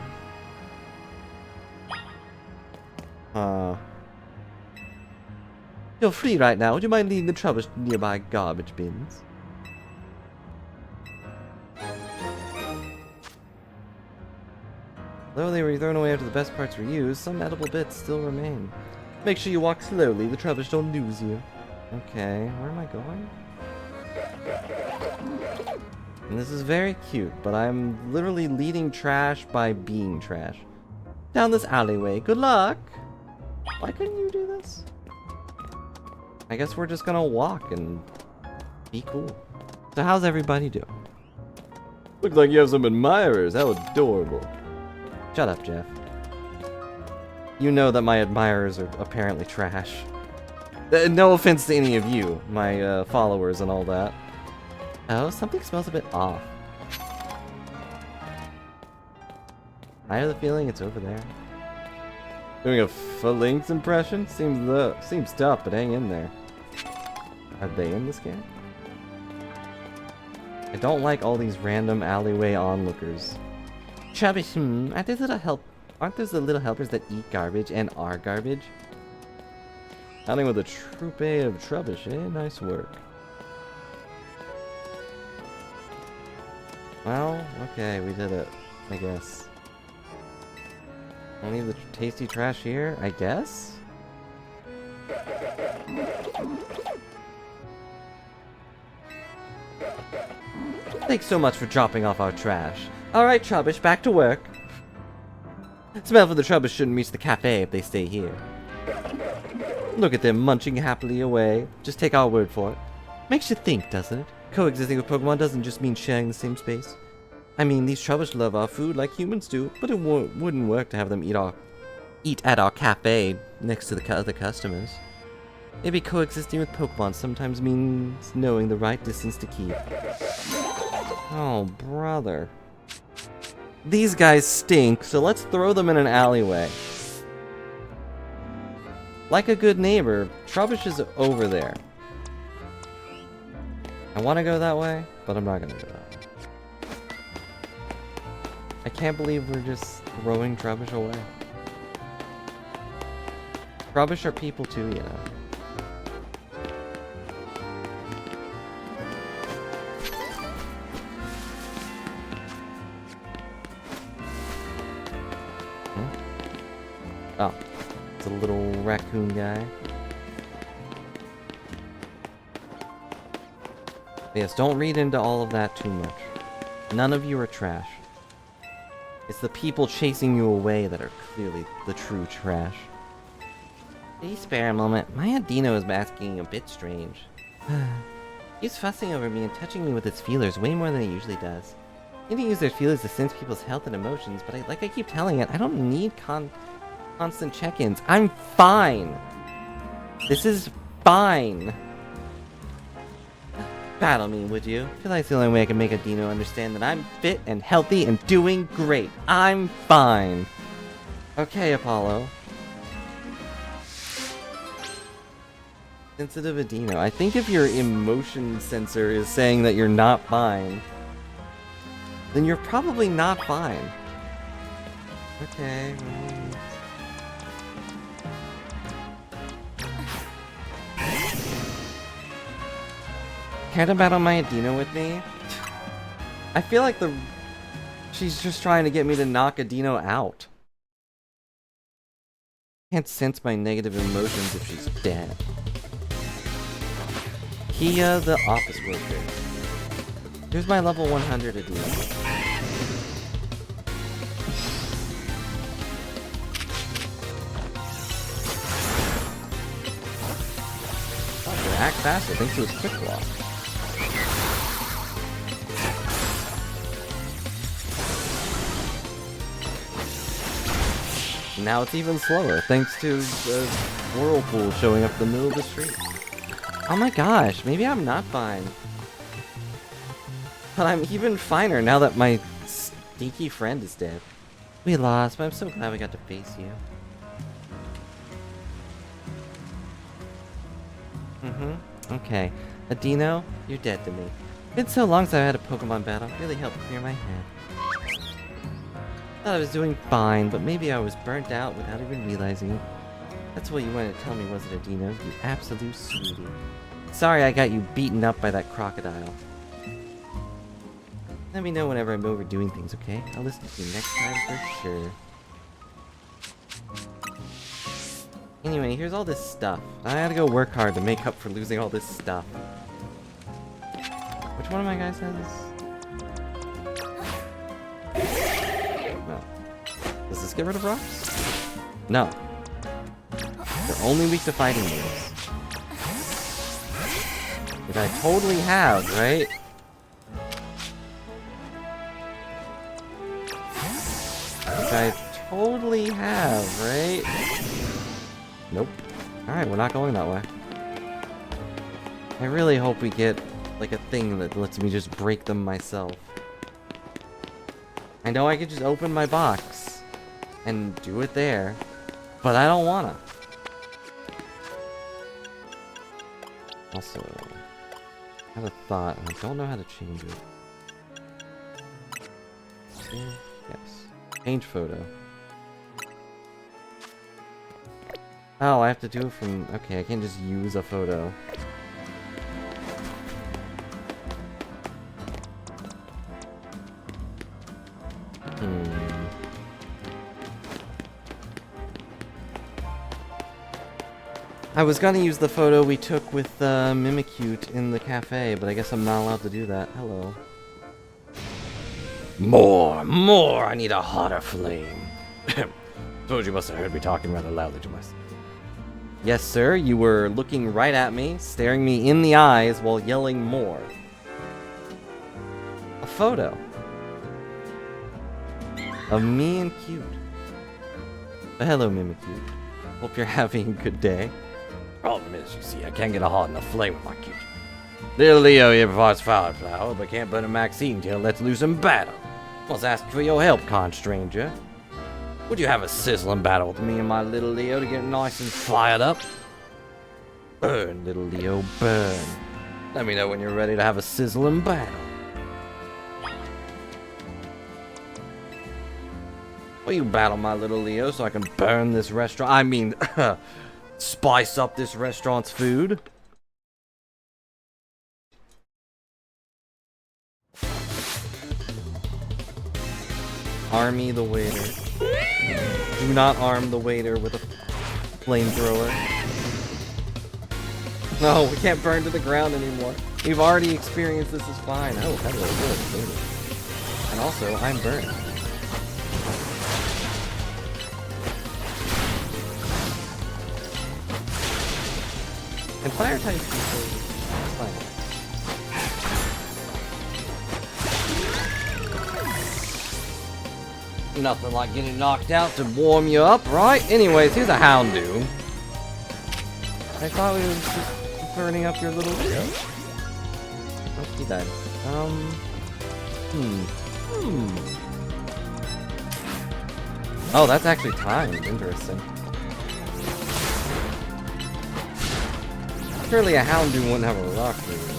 You're free right now. Would you mind leading the Trubbish to nearby garbage bins? Though they were thrown away after the best parts were used, some edible bits still remain. Make sure you walk slowly. The Trubbish don't lose you. Okay, where am I going? And this is very cute, but I'm literally leading trash by being trash. Down this alleyway. Good luck! Why couldn't you do this? I guess we're just gonna walk and be cool. So how's everybody doing? Looks like you have some admirers. How adorable. Shut up, Jeff. You know that my admirers are apparently trash. No offense to any of you, my followers and all that. Oh, something smells a bit off. I have the feeling it's over there. Doing a Phalanx impression? Seems tough, but hang in there. Are they in this game? I don't like all these random alleyway onlookers. Trubbish, aren't those the little helpers that eat garbage and are garbage? Hunting with a troupe of Trubbish, eh? Nice work. Well, okay, we did it, I guess. I'll leave the tasty trash here, I guess? Thanks so much for dropping off our trash. Alright, Trubbish, back to work. Smell for the Trubbish shouldn't reach the cafe if they stay here. Look at them munching happily away. Just take our word for it. Makes you think, doesn't it? Coexisting with Pokemon doesn't just mean sharing the same space. I mean, these Trubbish love our food like humans do, but it wouldn't work to have them eat at our cafe next to the other customers. Maybe coexisting with Pokemon sometimes means knowing the right distance to keep. Oh, brother. These guys stink, so let's throw them in an alleyway. Like a good neighbor, Trubbish is over there. I want to go that way, but I'm not going to go that way. I can't believe we're just throwing Trubbish away. Trubbish are people too, you know. Oh, it's a little raccoon guy. Yes, don't read into all of that too much. None of you are trash. It's the people chasing you away that are clearly the true trash. Please spare a moment. My Aunt Dino is asking a bit strange. He's fussing over me and touching me with his feelers way more than he usually does. He didn't use their feelers to sense people's health and emotions, but like I keep telling it, I don't need constant check-ins. I'm fine. This is fine. Battle me, would you? I feel like it's the only way I can make a Dino understand that I'm fit and healthy and doing great. I'm fine. Okay, Apollo. Sensitive Adino. I think if your emotion sensor is saying that you're not fine, then you're probably not fine. Okay. Care to battle my Adino with me? I feel like she's just trying to get me to knock Adino out. Can't sense my negative emotions if she's dead. Kia the office worker. Here's my level 100 Adino. Act faster thanks to his quick block. Now it's even slower, thanks to the whirlpool showing up in the middle of the street. Oh my gosh, maybe I'm not fine. But I'm even finer now that my stinky friend is dead. We lost, but I'm so glad we got to face you. Okay. Adino, you're dead to me. Been so long since I had a Pokemon battle. Really helped clear my head. Thought I was doing fine, but maybe I was burnt out without even realizing it. That's what you wanted to tell me, wasn't it, Adino? You absolute sweetie. Sorry I got you beaten up by that crocodile. Let me know whenever I'm overdoing things, okay? I'll listen to you next time for sure. Anyway, here's all this stuff. I gotta go work hard to make up for losing all this stuff. Which one of my guys has this? No. Does this get rid of rocks? No. They're only weak to fighting moves. Which I totally have, right? Which I totally have, right? Nope. Alright, we're not going that way. I really hope we get, like, a thing that lets me just break them myself. I know I could just open my box and do it there, but I don't wanna. Also, I have a thought, and I don't know how to change it. Yes. Change photo. Oh, I have to do it from... Okay, I can't just use a photo. I was gonna use the photo we took with Mimikute in the cafe, but I guess I'm not allowed to do that. Hello. More! I need a hotter flame. Suppose you must have heard me talking rather loudly to myself. Yes, sir, you were looking right at me, staring me in the eyes while yelling more. A photo. Of me and Cute. Hello, Mimikute. Hope you're having a good day. Problem is, you see, I can't get a hot enough flame with my Cute. Little Leo here provides flower, but can't burn a Maxine till it lets loose in battle. Must ask for your help, kind stranger. Would you have a sizzling battle with me and my little Leo to get nice and fired up? Burn, little Leo, burn. Let me know when you're ready to have a sizzling battle. Will you battle my little Leo so I can burn this restaurant? I mean, spice up this restaurant's food? Army the waiter. Do not arm the waiter with a flamethrower. No, we can't burn to the ground anymore. We've already experienced this is fine. Oh, hello, good. And also, I'm burned. And fire types is fine. Nothing like getting knocked out to warm you up, right? Anyways, here's a Houndoom. I thought we was just burning up your little Leo. Oh, he died. Oh, that's actually timed. Interesting. Surely a Houndoom wouldn't have a rock move.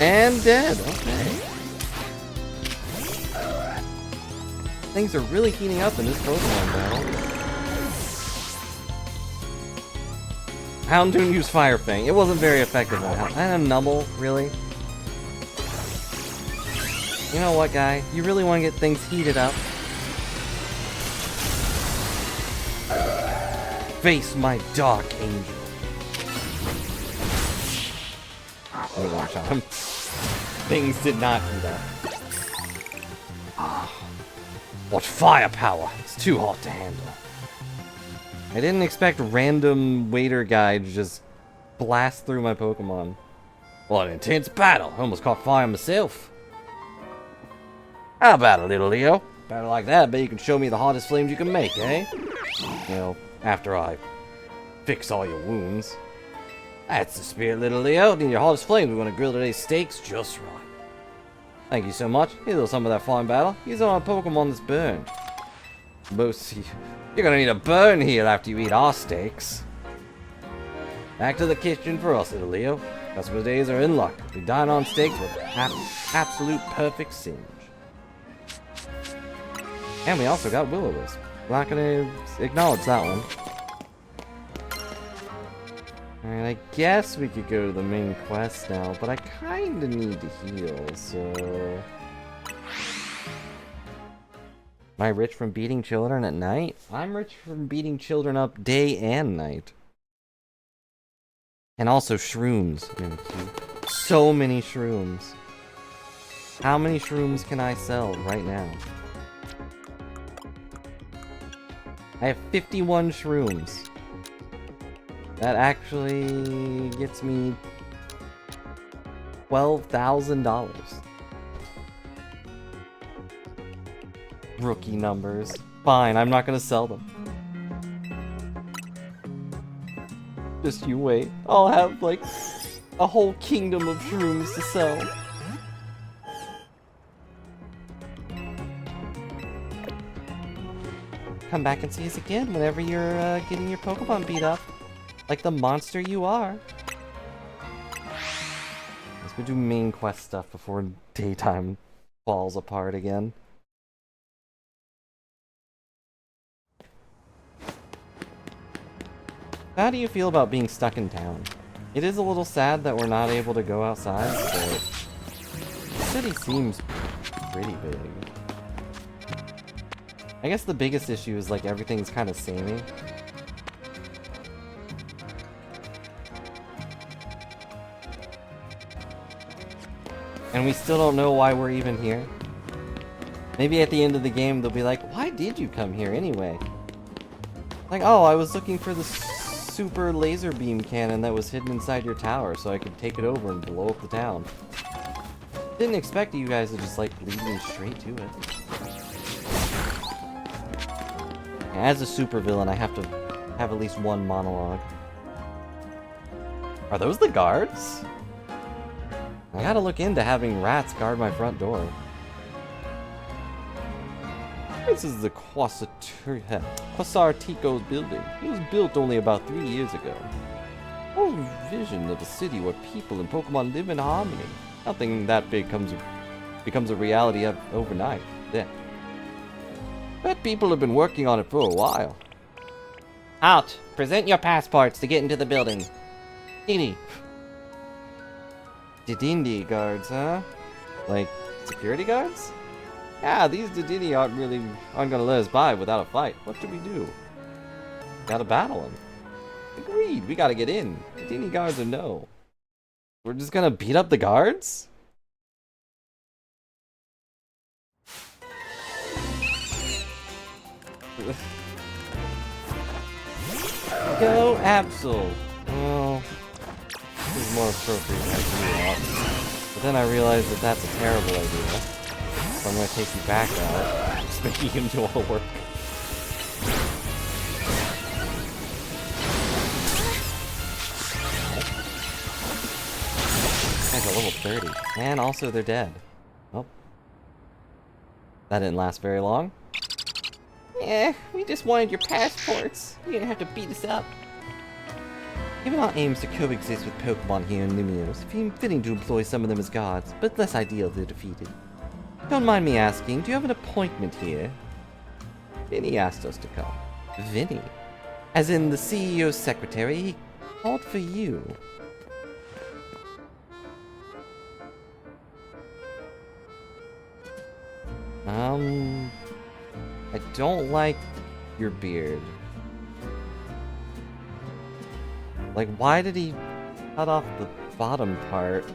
And dead. Okay. Things are really heating up in this Pokemon battle. Houndoom used Fire Fang. It wasn't very effective on Houndoom. And a Numble, really? You know what, guy? You really want to get things heated up? Face my Dark Angel. Let me watch on him. Things did not heat up. What firepower! It's too hot to handle. I didn't expect random waiter guy to just blast through my Pokemon. What an intense battle! I almost caught fire myself. How about a little Leo? Battle like that, I bet you can show me the hottest flames you can make, eh? Well, after I fix all your wounds. That's the spirit, little Leo. Need your hottest flames. We're going to grill today's steaks just right. Thank you so much. Here's a little some of that fine battle. Use on a Pokemon that's burned. You're going to need a burn here after you eat our steaks. Back to the kitchen for us, little Leo. Customer days are in luck. We dine on steaks with absolute perfect singe. And we also got Will-O-Wisp. We're not going to acknowledge that one. Alright, I guess we could go to the main quest now, but I kinda need to heal, so... Am I rich from beating children at night? I'm rich from beating children up day and night. And also shrooms. So many shrooms. How many shrooms can I sell right now? I have 51 shrooms. That actually gets me $12,000. Rookie numbers. Fine, I'm not gonna sell them. Just you wait. I'll have like a whole kingdom of shrooms to sell. Come back and see us again whenever you're getting your Pokemon beat up. Like the monster you are. This Go do main quest stuff before daytime falls apart again. How do you feel about being stuck in town? It is a little sad that we're not able to go outside, but the city seems pretty big. I guess the biggest issue is like everything's kind of samey. And we still don't know why we're even here. Maybe at the end of the game they'll be like, why did you come here anyway? Like, oh, I was looking for the super laser beam cannon that was hidden inside your tower so I could take it over and blow up the town. Didn't expect you guys to just like lead me straight to it. As a supervillain, I have to have at least one monologue. Are those the guards? I gotta look into having rats guard my front door. This is the Quasartico's building. It was built only about 3 years ago. Whole vision of a city where people and Pokemon live in harmony. Nothing that big becomes a reality overnight. Yeah. Bet people have been working on it for a while. Out! Present your passports to get into the building. Didi. Didindi guards, huh? Like, security guards? Yeah, these Dedini aren't gonna let us by without a fight. What do we do? Gotta battle them. Agreed, we gotta get in. Dedini guards are no. We're just gonna beat up the guards? Go Absol. Well, this is more appropriate than I do that. But then I realized that that's a terrible idea. So I'm gonna take you back out, just making him do all the work. Guys are level 30. And also they're dead. Oh. That didn't last very long. Yeah, we just wanted your passports. You didn't have to beat us up. Given our aims to coexist with Pokemon here in Lumiose, it seems fitting to employ some of them as guards, but less ideal if they're defeated. Don't mind me asking, do you have an appointment here? Vinny asked us to come. Vinny? As in the CEO's secretary, he called for you. I don't like your beard. Like, why did he cut off the bottom part?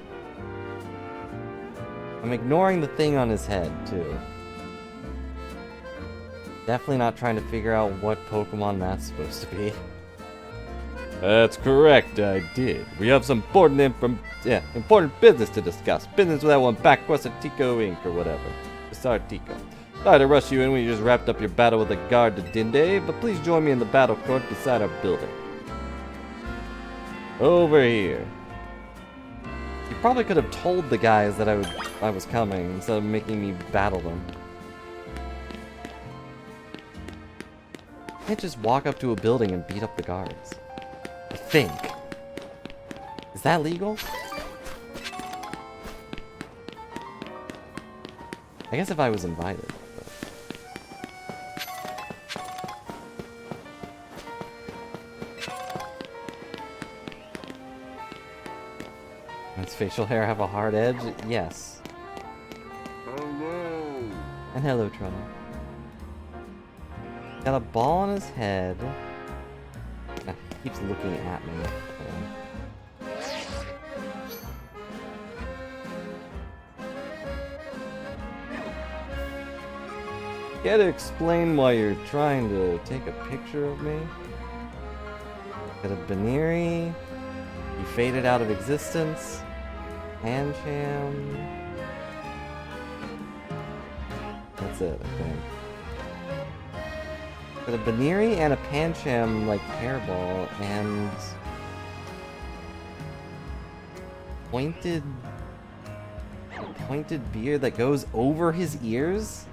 I'm ignoring the thing on his head, too. Definitely not trying to figure out what Pokemon that's supposed to be. That's correct, I did. We have some important business to discuss. Business with that one back Quasartico Inc. or whatever. Quasartico. Sorry to rush you in when you just wrapped up your battle with the guard to Dinde, but please join me in the battle court beside our building. Over here. You probably could have told the guys that I was coming instead of making me battle them. You can't just walk up to a building and beat up the guards. I think. Is that legal? I guess if I was invited. Does facial hair have a hard edge? Yes. Hello. And hello, Trump. Got a ball on his head. Ah, he keeps looking at me. Care to explain why you're trying to take a picture of me? Got a Baneri. You faded out of existence. Pancham. That's it, I think. Got a Baneri and a Pancham, like, hairball, and... pointed beard that goes over his ears?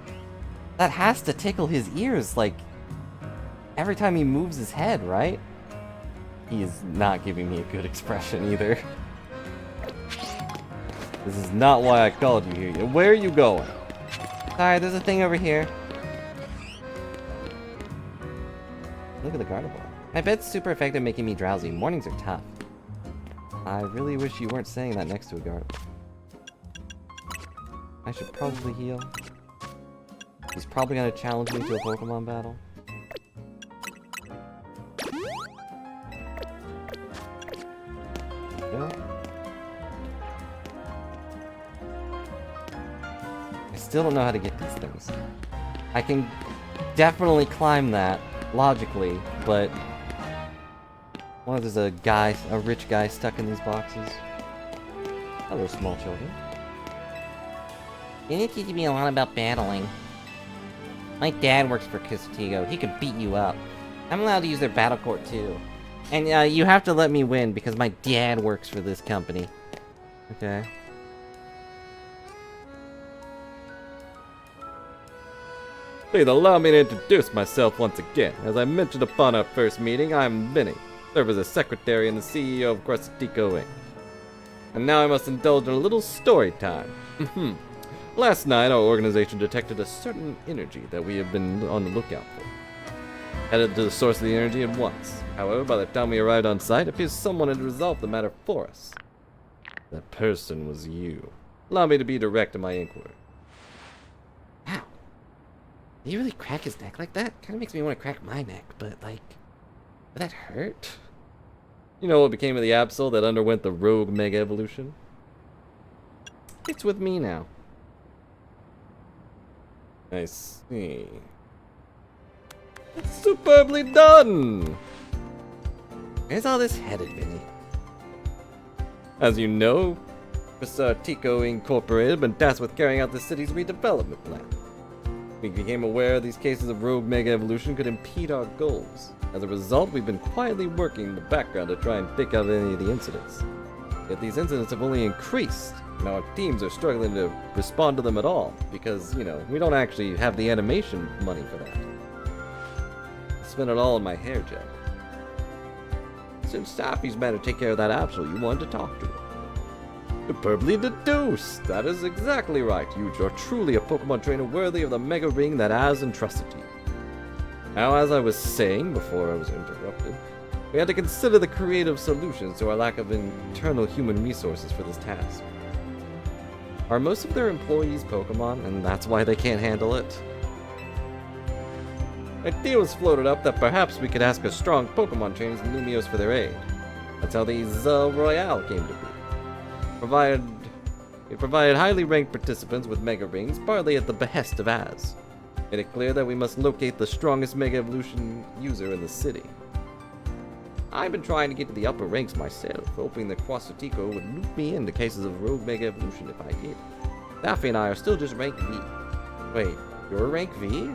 That has to tickle his ears, like, every time he moves his head, right? He is not giving me a good expression either. This is not why I called you here. Where are you going? Sorry, there's a thing over here. Look at the garden bar. My bed's super effective making me drowsy. Mornings are tough. I really wish you weren't saying that next to a garden bar. I should probably heal. He's probably gonna challenge me to a Pokemon battle. Yeah. I still don't know how to get these things. I can definitely climb that logically, but well, there's a rich guy stuck in these boxes. Hello, small children. You need to teach me a lot about battling. My dad works for Castigo. He could beat you up. I'm allowed to use their battle court too. And you have to let me win because my dad works for this company. Okay. Please allow me to introduce myself once again. As I mentioned upon our first meeting, I'm Vinny. Serve as a secretary and the CEO of Castigo Inc. And now I must indulge in a little story time. Last night, our organization detected a certain energy that we have been on the lookout for. Headed to the source of the energy at once. However, by the time we arrived on site, it appears someone had resolved the matter for us. That person was you. Allow me to be direct in my inquiry. Wow. Did he really crack his neck like that? Kinda makes me want to crack my neck, but like, would that hurt? You know what became of the Absol that underwent the rogue Mega Evolution? It's with me now. I see. It's superbly done! Where's all this headed, Vinny? As you know, Castigo Incorporated has been tasked with carrying out the city's redevelopment plan. We became aware these cases of rogue Mega Evolution could impede our goals. As a result, we've been quietly working in the background to try and pick out any of the incidents. Yet these incidents have only increased. Now our teams are struggling to respond to them at all, because, you know, we don't actually have the animation money for that. I spent it all on my hair gel. Since Staffy's man to take care of that Absol, you wanted to talk to him. Superbly deduced! That is exactly right. You are truly a Pokemon trainer worthy of the Mega Ring that has entrusted to you. Now, as I was saying before I was interrupted, we had to consider the creative solutions to our lack of internal human resources for this task. Are most of their employees Pokemon, and that's why they can't handle it? An idea was floated up that perhaps we could ask a strong Pokemon trainers in Lumiose for their aid. That's how the Zel Royale came to be. It provided highly ranked participants with Mega Rings, partly at the behest of Az. Made it clear that we must locate the strongest Mega Evolution user in the city. I've been trying to get to the upper ranks myself, hoping that Castigo would loop me into cases of rogue Mega Evolution if I did. Daffy and I are still just rank V. Wait, you're rank V?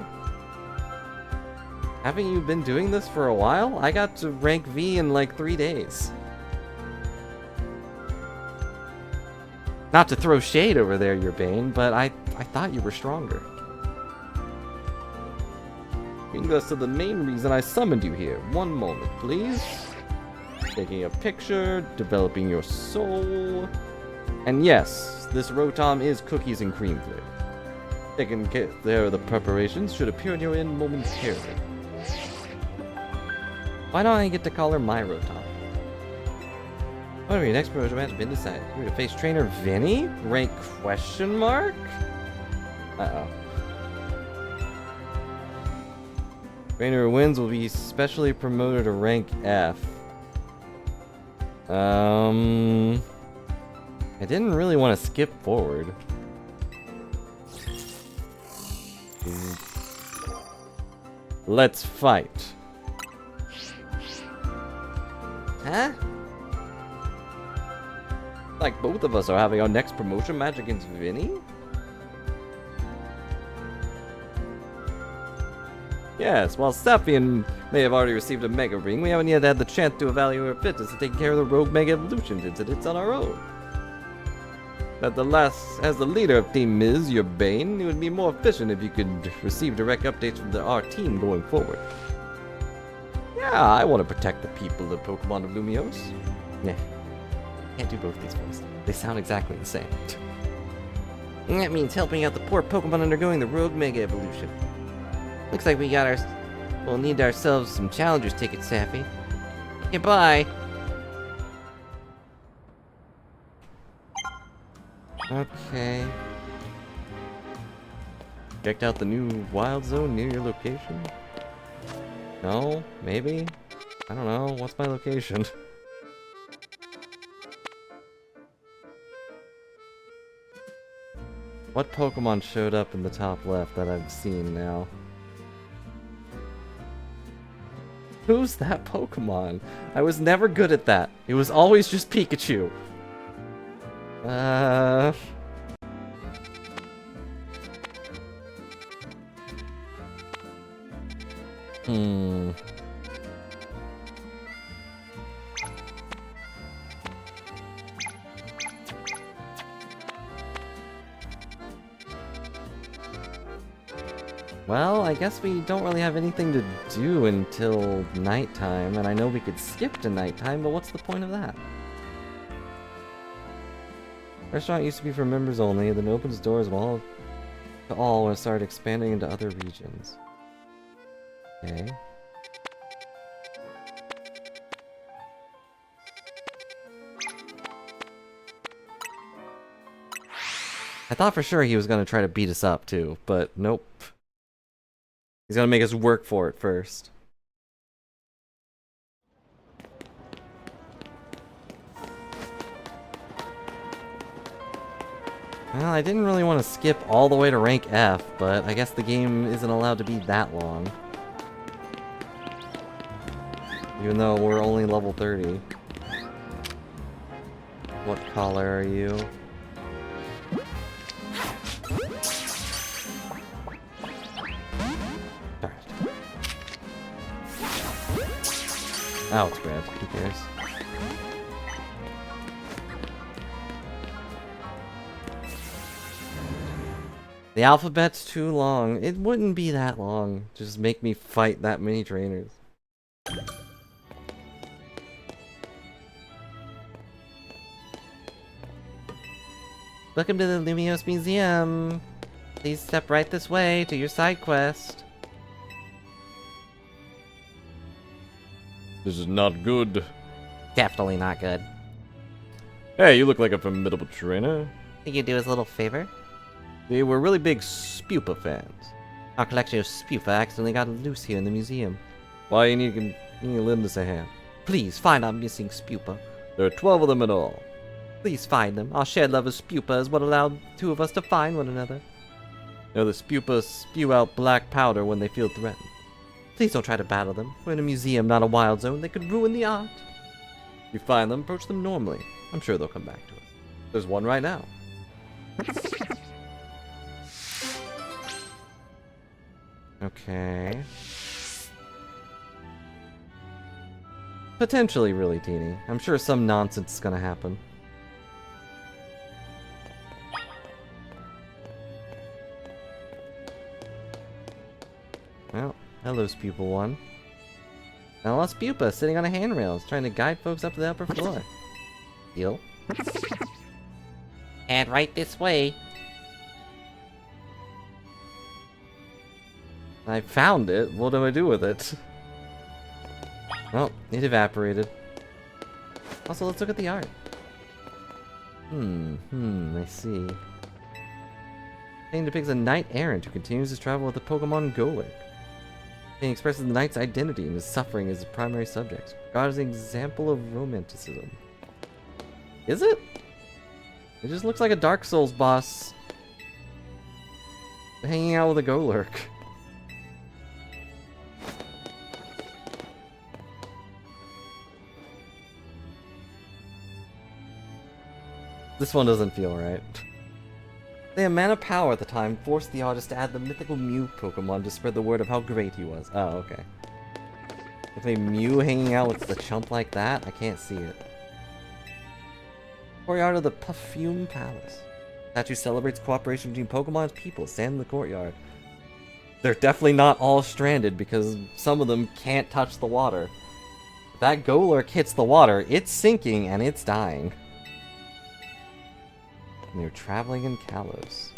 Haven't you been doing this for a while? I got to rank V in like 3 days. Not to throw shade over there, your Bane, but I thought you were stronger. Brings us to the main reason I summoned you here. One moment, please. Taking a picture, developing your soul. And yes, this Rotom is cookies and cream flavored. Taking care of the preparations should appear in your end momentarily. Why don't I get to call her my Rotom? Whatever, your next promotion match has been decided. You're to face trainer Vinny? Rank question mark? Uh-oh. Trainer who wins will be specially promoted to rank F. I didn't really want to skip forward. Let's fight. Huh? Like both of us are having our next promotion match against Vinny? Yes, while Saphian may have already received a Mega Ring, we haven't yet had the chance to evaluate our fitness to take care of the rogue Mega Evolution incidents on our own. As the leader of Team Miz, your Bane, it would be more efficient if you could receive direct updates from our team going forward. Yeah, I want to protect the people of Pokemon of Lumiose. Yeah. Can't do both these voices. They sound exactly the same. And that means helping out the poor Pokemon undergoing the Rogue Mega Evolution. Looks like we'll need ourselves some Challengers tickets, Sappy. Goodbye! Okay. Checked out the new Wild Zone near your location? No? Maybe? I don't know. What's my location? What Pokemon showed up in the top left that I've seen now? Who's that Pokemon? I was never good at that. It was always just Pikachu. Well, I guess we don't really have anything to do until nighttime, and I know we could skip to nighttime, but what's the point of that? Restaurant used to be for members only, then opens doors to all when it started expanding into other regions. Okay. I thought for sure he was gonna try to beat us up too, but nope. He's gonna make us work for it first. Well, I didn't really want to skip all the way to rank F, but I guess the game isn't allowed to be that long. Even though we're only level 30. What color are you? Oh, it's red. Who cares? The alphabet's too long. It wouldn't be that long. Just make me fight that many trainers. Welcome to the Lumiose Museum. Please step right this way to your side quest. This is not good. Definitely not good. Hey, you look like a formidable trainer. Think you'd do us a little favor? They were really big Spupa fans. Our collection of Spupa accidentally got loose here in the museum. Why you need to lend us a hand? Please find our missing Spupa. There are 12 of them in all. Please find them. Our shared love of Spupa is what allowed two of us to find one another. Now the Spupa spew out black powder when they feel threatened. Please don't try to battle them. We're in a museum, not a wild zone. They could ruin the art. If you find them, approach them normally. I'm sure they'll come back to us. There's one right now. Okay. Potentially really teeny. I'm sure some nonsense is gonna happen. Well, hello, Spupa 1. Now lost Spupa sitting on a handrail, trying to guide folks up to the upper floor. Deal? And right this way. I found it. What do I do with it? Well, it evaporated. Also, let's look at the art. I see. Painting depicts a knight errant who continues his travel with the Pokemon Golurk. Painting expresses the knight's identity and his suffering as his primary subject. God is an example of romanticism. Is it? It just looks like a Dark Souls boss hanging out with a Golurk. This one doesn't feel right. The amount of power at the time forced the artist to add the mythical Mew Pokemon to spread the word of how great he was. Oh, okay. If a Mew hanging out with the chump like that, I can't see it. Courtyard of the Perfume Palace. Statue celebrates cooperation between Pokemon and people. Stand in the courtyard. They're definitely not all stranded because some of them can't touch the water. If that Golurk hits the water, it's sinking and it's dying. And they're traveling in Kalos.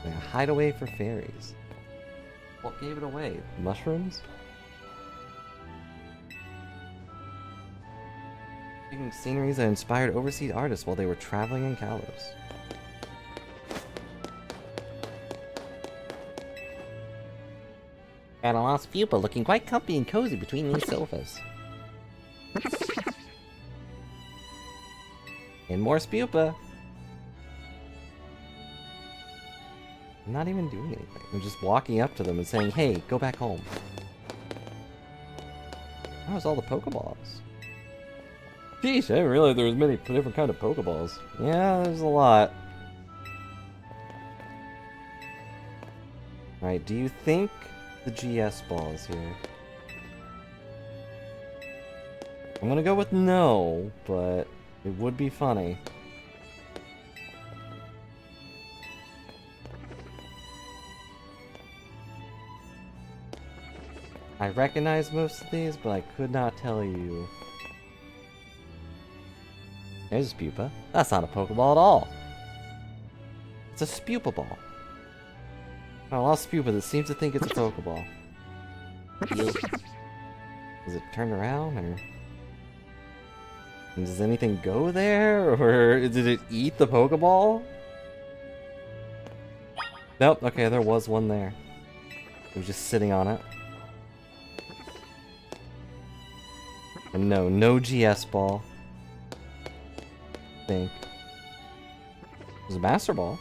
Like a hideaway for fairies. What gave it away? Mushrooms? Taking sceneries that inspired overseas artists while they were traveling in Kalos. Got a lost pupa looking quite comfy and cozy between these sofas. And more spupa. I'm not even doing anything. I'm just walking up to them and saying, hey, go back home. That was all the Pokeballs. Jeez, I didn't realize there was many different kind of Pokeballs. Yeah, there's a lot. Alright, do you think the GS ball is here? I'm gonna go with no, but it would be funny. I recognize most of these, but I could not tell you. There's a Spupa. That's not a Pokeball at all. It's a Spupa ball. I lost Spupa that seems to think it's a Pokeball. Does it turn around, or... And does anything go there, or did it eat the Pokeball? Nope, okay, there was one there. It was just sitting on it. And no GS ball. I think. It was a Master Ball.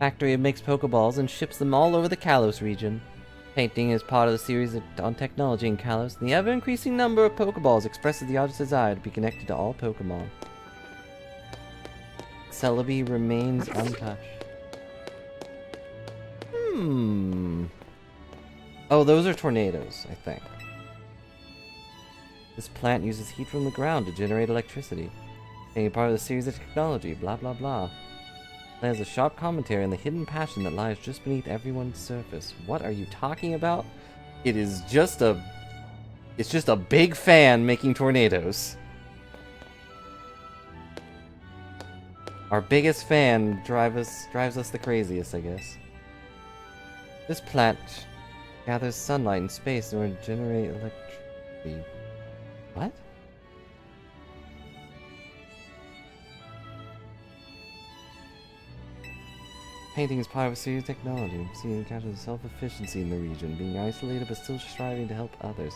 Factory makes Pokeballs and ships them all over the Kalos region. Painting is part of the series on technology in Kalos, and the ever-increasing number of Pokeballs expresses the artist's desire to be connected to all Pokemon. Celebi remains untouched. Oh, those are tornadoes, I think. This plant uses heat from the ground to generate electricity. Being part of the series of technology, blah blah blah. It has a sharp commentary on the hidden passion that lies just beneath everyone's surface. What are you talking about? It is just a... It's just a big fan making tornadoes. Our biggest fan drives us the craziest, I guess. This plant gathers sunlight in space in order to generate electricity. What? Painting is part of a series of technology. Seeing captures self-efficiency in the region, being isolated but still striving to help others.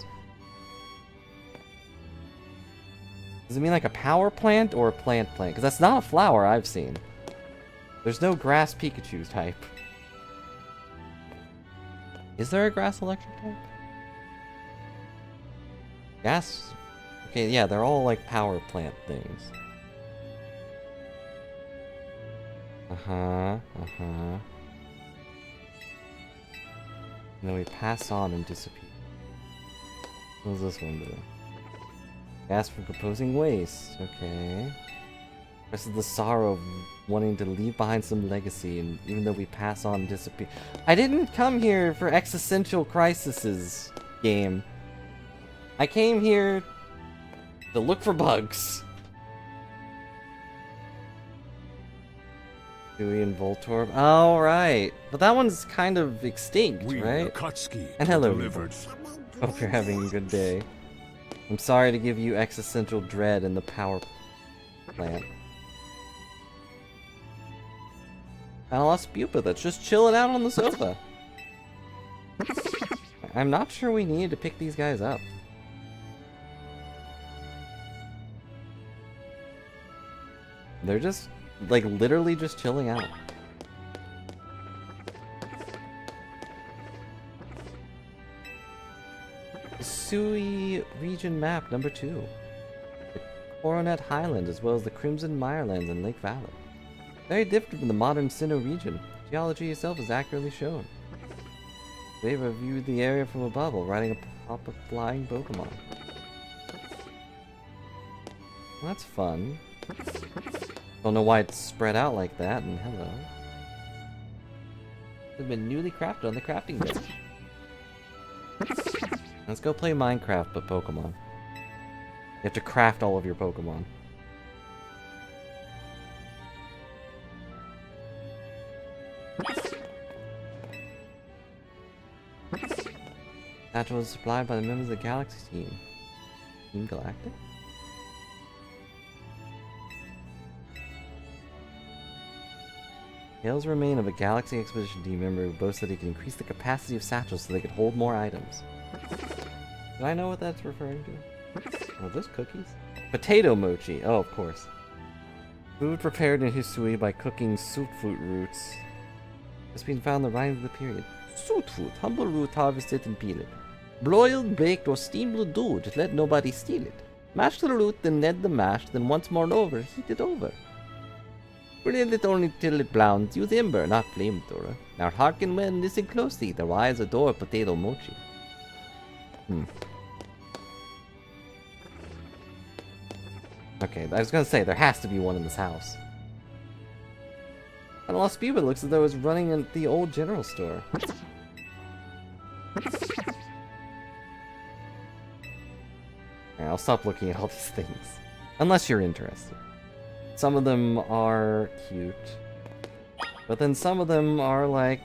Does it mean like a power plant or a plant? Because that's not a flower I've seen. There's no grass Pikachu type. Is there a grass electric type? Gas? Okay, yeah, they're all like power plant things. And then we pass on and disappear. What does this one do? Gas for composing waste. Okay. This is the sorrow of wanting to leave behind some legacy, and even though we pass on and disappear. I didn't come here for existential crises game. I came here to look for bugs. Dewey and Voltorb. Oh, right. But that one's kind of extinct, right? And hello, hope you're having a good day. I'm sorry to give you existential dread in the power plant. I lost Spupa that's just chilling out on the sofa. I'm not sure we needed to pick these guys up. They're just, like, literally just chilling out. Sui region map number 2. The Coronet Highlands as well as the Crimson Mirelands and Lake Valley. Very different from the modern Sinnoh region. Geology itself is accurately shown. They reviewed the area from above while riding a pop-up flying Pokemon. Well, that's fun. Don't know why it's spread out like that, and hello. It's been newly crafted on the crafting bench. Let's go play Minecraft, but Pokemon. You have to craft all of your Pokemon. Satchel was supplied by the members of the Galaxy team. Team Galactic? Tales remain of a Galaxy Expedition team member who boasts that he can increase the capacity of satchels so they could hold more items. Do I know what that's referring to? Are those cookies? Potato mochi! Oh, of course. Food prepared in Hisui by cooking fruit roots has been found in the rise of the period. Fruit, humble root harvested and peeled. Broiled, baked, or steamed will do, just let nobody steal it. Mash the root, then knead the mash, then once more over, heat it over. Grill it only till it browns. Use ember, not flamethrower. Now hearken well and listen closely. The wise adore potato mochi. Okay, I was gonna say, there has to be one in this house. And Lost Speedway looks as though it's running in the old general store. Alright, I'll stop looking at all these things. Unless you're interested. Some of them are cute. But then some of them are like...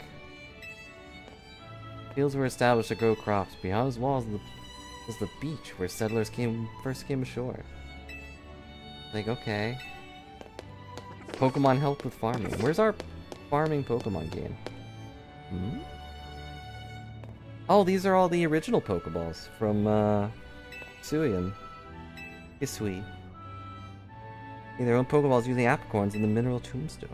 Fields were established to grow crops. Beyond its walls was the beach where settlers first came ashore. Like, okay. Pokemon help with farming. Where's our farming Pokemon game? Oh, these are all the original Pokeballs from, Hisui. Their own Pokeballs using apricorns in the mineral tombstone.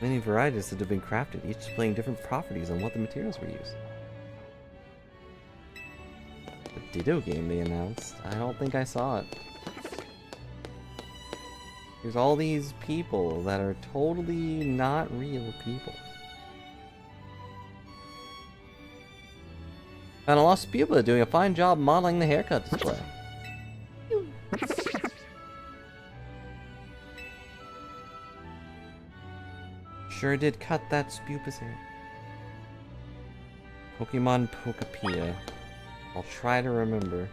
Many varieties that have been crafted, each displaying different properties on what the materials were used. The Ditto game they announced. I don't think I saw it. There's all these people that are totally not real people. And a lot of people are doing a fine job modeling the haircut display. Sure did cut that Spupus hair. Pokemon Pokepia. I'll try to remember.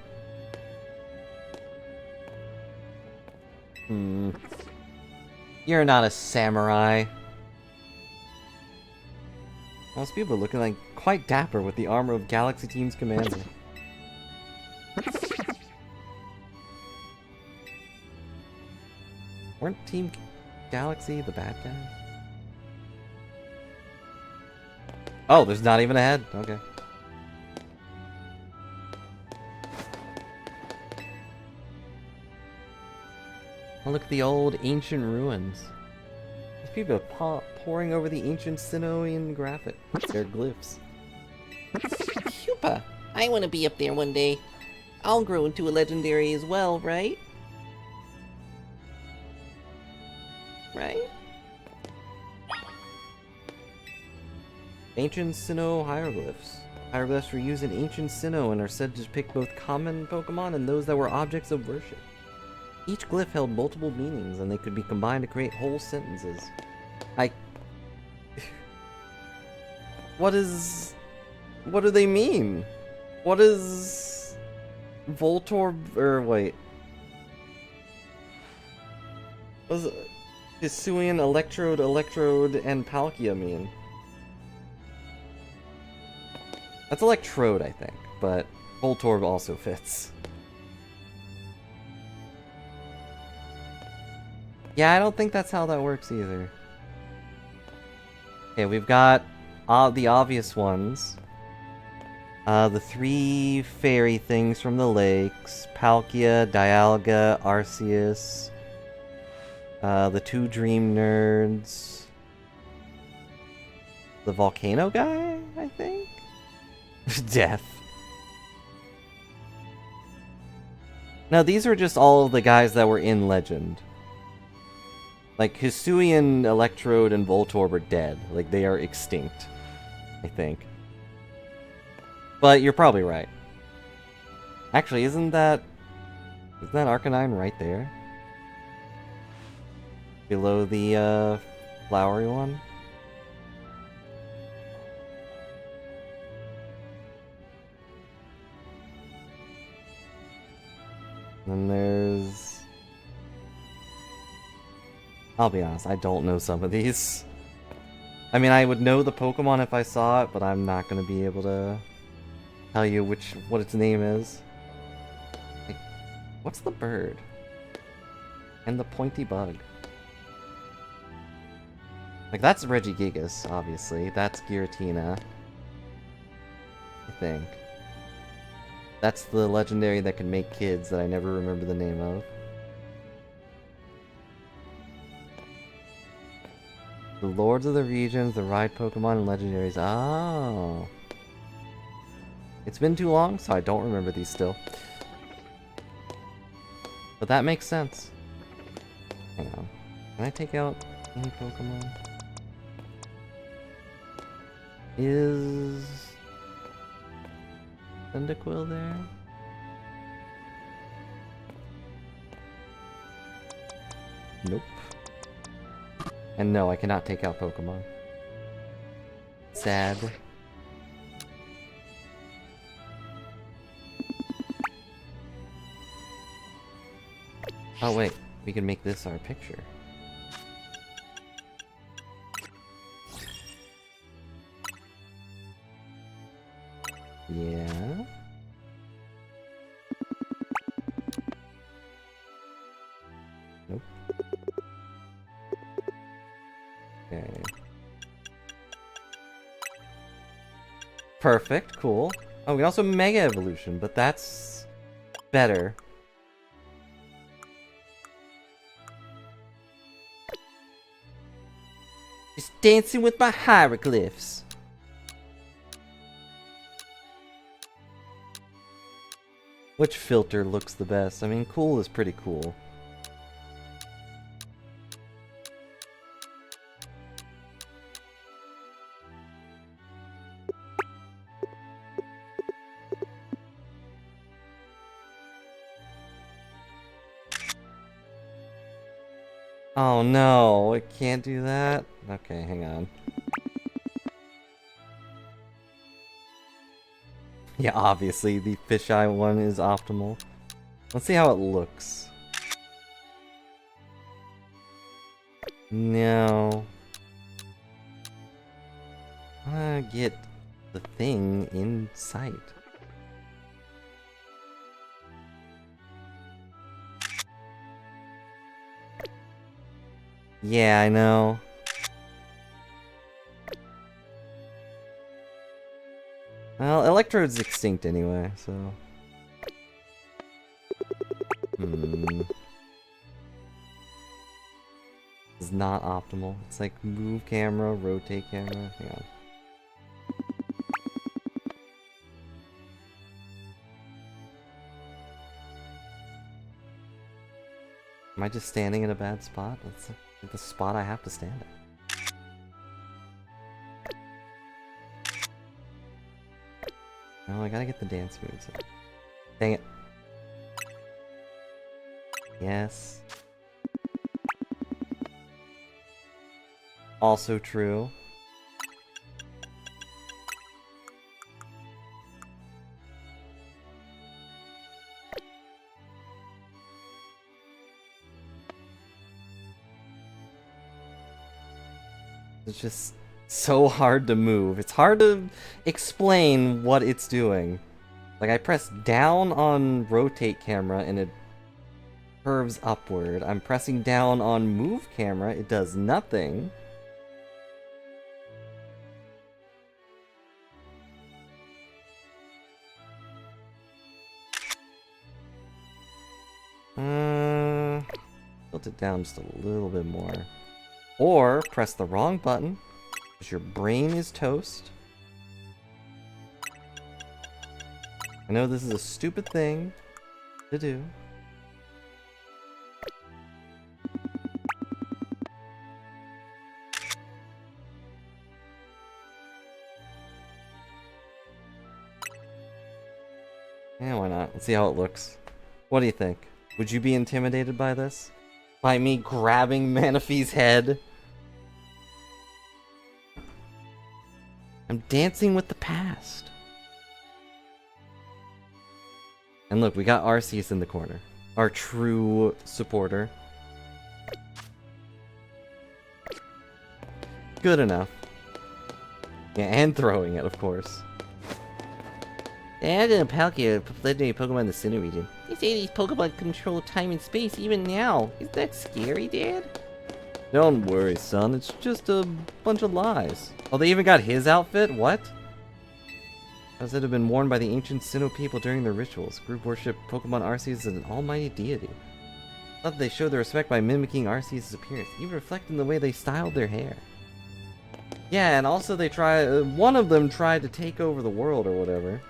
You're not a samurai. Most people are looking like quite dapper with the armor of Galaxy Team's commander. Weren't Team Galaxy the bad guys? Oh, there's not even a head. Okay. Oh, look at the old ancient ruins. These people are poring over the ancient Sinoian graphic. Their glyphs. Koopa, I want to be up there one day. I'll grow into a legendary as well, right? Right? Ancient Sinnoh hieroglyphs. Hieroglyphs were used in ancient Sinnoh and are said to depict both common Pokemon and those that were objects of worship. Each glyph held multiple meanings, and they could be combined to create whole sentences. What do they mean? What is... Voltorb... wait. What does Hisuian Electrode, and Palkia mean? That's Electrode, I think, but Voltorb also fits. Yeah, I don't think that's how that works either. Okay, we've got the obvious ones. The 3 fairy things from the lakes. Palkia, Dialga, Arceus. The 2 dream nerds. The volcano guy, I think? Death. Now, these are just all of the guys that were in Legend. Like, Hisuian, Electrode, and Voltorb are dead. Like, they are extinct, I think. But you're probably right. Actually, isn't that Arcanine right there? Below the, flowery one? Then there's... I'll be honest, I don't know some of these. I mean, I would know the Pokemon if I saw it, but I'm not gonna be able to tell you what its name is. Like, what's the bird? And the pointy bug. Like, that's Regigigas, obviously. That's Giratina. I think. That's the legendary that can make kids that I never remember the name of. The Lords of the Regions, the Ride Pokemon, and Legendaries. Oh. It's been too long, so I don't remember these still. But that makes sense. Hang on. Can I take out any Pokemon? Is... Cyndaquil there? Nope. And no, I cannot take out Pokemon. Sad. Oh wait, we can make this our picture. Yeah. Nope. Okay. Perfect, cool. Oh, we can also Mega Evolution, but that's better. Just dancing with my hieroglyphs. Which filter looks the best? I mean, cool is pretty cool. Oh no, it can't do that? Okay, hang on. Yeah, obviously the fisheye one is optimal. Let's see how it looks. No. I get the thing in sight. Yeah, I know. Well, Electrode's extinct anyway, so... It's not optimal. It's like move camera, rotate camera. Hang on. Am I just standing in a bad spot? That's the spot I have to stand at. No, I gotta get the dance moves in. Dang it. Yes. Also true. It's just so hard to move. It's hard to explain what it's doing. Like, I press down on rotate camera and it curves upward. I'm pressing down on move camera, it does nothing. Tilt it down just a little bit more. Or press the wrong button, because your brain is toast. I know this is a stupid thing to do. Yeah, why not? Let's see how it looks. What do you think? Would you be intimidated by this? By me grabbing Manaphy's head? I'm dancing with the past. And look, we got Arceus in the corner. Our true supporter. Good enough. Yeah, and throwing it, of course. They're gonna Palkia, legendary Pokemon in the Sinnoh region. They say these Pokemon control time and space even now. Isn't that scary, Dad? Don't worry, son. It's just a bunch of lies. Oh, they even got his outfit? What? As it had been worn by the ancient Sinnoh people during their rituals. Group worship Pokemon Arceus as an almighty deity. Thought they showed their respect by mimicking Arceus' appearance, even reflecting the way they styled their hair. Yeah, and also they one of them tried to take over the world or whatever.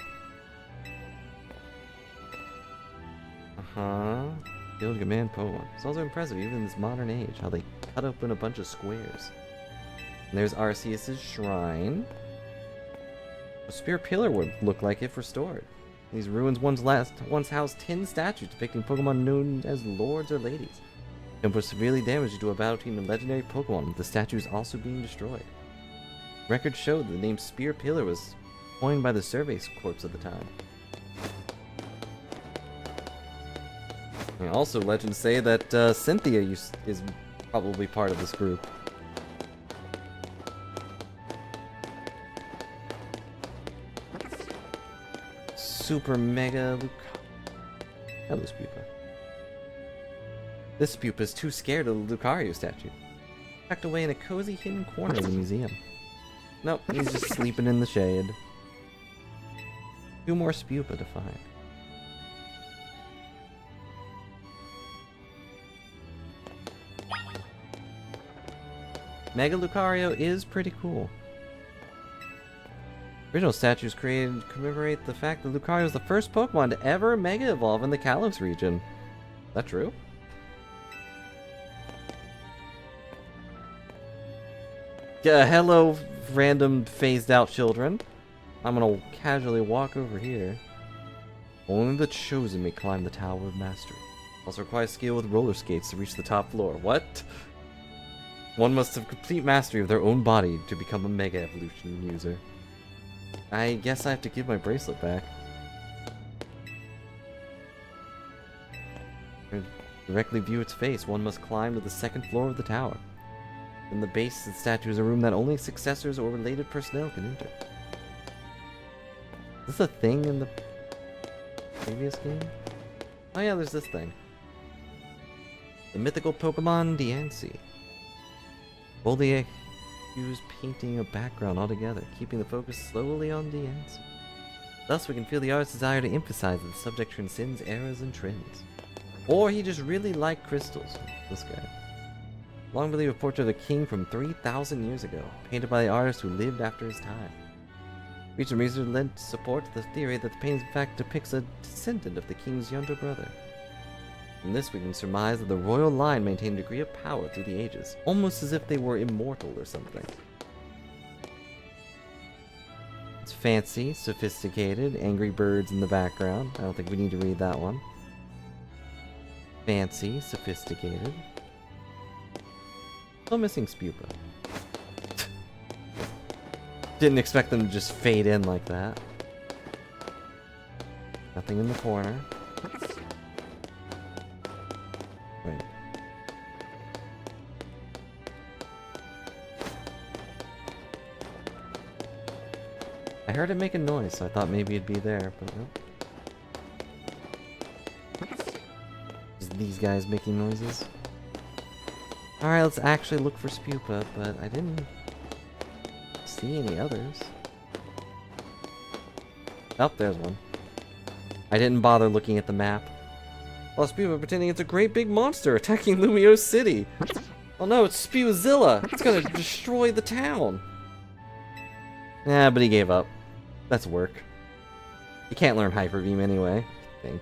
Field command Pokemon. It's also impressive, even in this modern age, how they cut open a bunch of squares. And there's Arceus' shrine. A spear pillar would look like if restored. These ruins once housed 10 statues depicting Pokemon known as lords or ladies. And were severely damaged due to a battle between the legendary Pokemon, with the statues also being destroyed. Records showed the name Spear Pillar was coined by the Survey Corps at the time. And also, legends say that Cynthia is probably part of this group. Super Mega Lucario. Hello, Spupa. This Spupa is too scared of the Lucario statue. Tucked away in a cozy hidden corner of the museum. Nope, he's just sleeping in the shade. 2 more Spupa to find. Mega Lucario is pretty cool. Original statues created to commemorate the fact that Lucario is the first Pokemon to ever Mega Evolve in the Kalos region. Is that true? Hello, random phased out children. I'm gonna casually walk over here. Only the chosen may climb the Tower of Mastery. Also requires skill with roller skates to reach the top floor. What? One must have complete mastery of their own body to become a Mega Evolution user. I guess I have to give my bracelet back. To directly view its face, one must climb to the 2nd floor of the tower. In the base of the statue is a room that only successors or related personnel can enter. Is this a thing in the previous game? Oh yeah, there's this thing. The mythical Pokemon Diancie. Foliage hues painting a background altogether, keeping the focus slowly on Diancie. Thus we can feel the artist's desire to emphasize that the subject transcends eras and trends. Or he just really liked crystals, this guy. Long believed a portrait of a king from 3,000 years ago, painted by the artist who lived after his time. Recent research lent support to the theory that the painting in fact depicts a descendant of the king's younger brother. From this we can surmise that the royal line maintained a degree of power through the ages, almost as if they were immortal or something. It's fancy, sophisticated, angry birds in the background. I don't think we need to read that one. Fancy, sophisticated. Still missing Spupa. Didn't expect them to just fade in like that. Nothing in the corner. Wait. I heard it make a noise, so I thought maybe it'd be there, but nope. Just these guys making noises. Alright, let's actually look for Spupa, but I didn't see any others. Oh, there's one. I didn't bother looking at the map. While Spupa pretending it's a great big monster attacking Lumiose City. Oh no, it's Spewzilla! It's gonna destroy the town! Yeah, but he gave up. That's work. You can't learn Hyper Beam anyway, I think.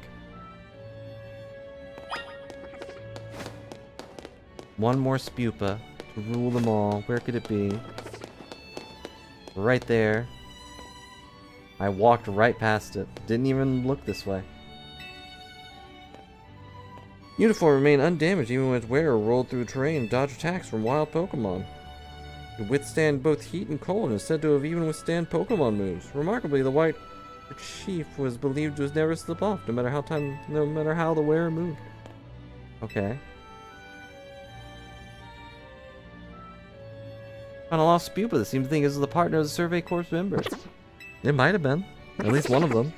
One more Spupa to rule them all. Where could it be? Right there. I walked right past it. Didn't even look this way. Uniform remained undamaged even when its wearer rolled through terrain and dodged attacks from wild Pokemon. It could withstand both heat and cold and is said to have even withstand Pokemon moves. Remarkably, the white chief was believed to never slip off, no matter how the wearer moved. Okay. Found a lost pupa that seemed to think this was the partner of the Survey Corps members. It might have been. At least one of them.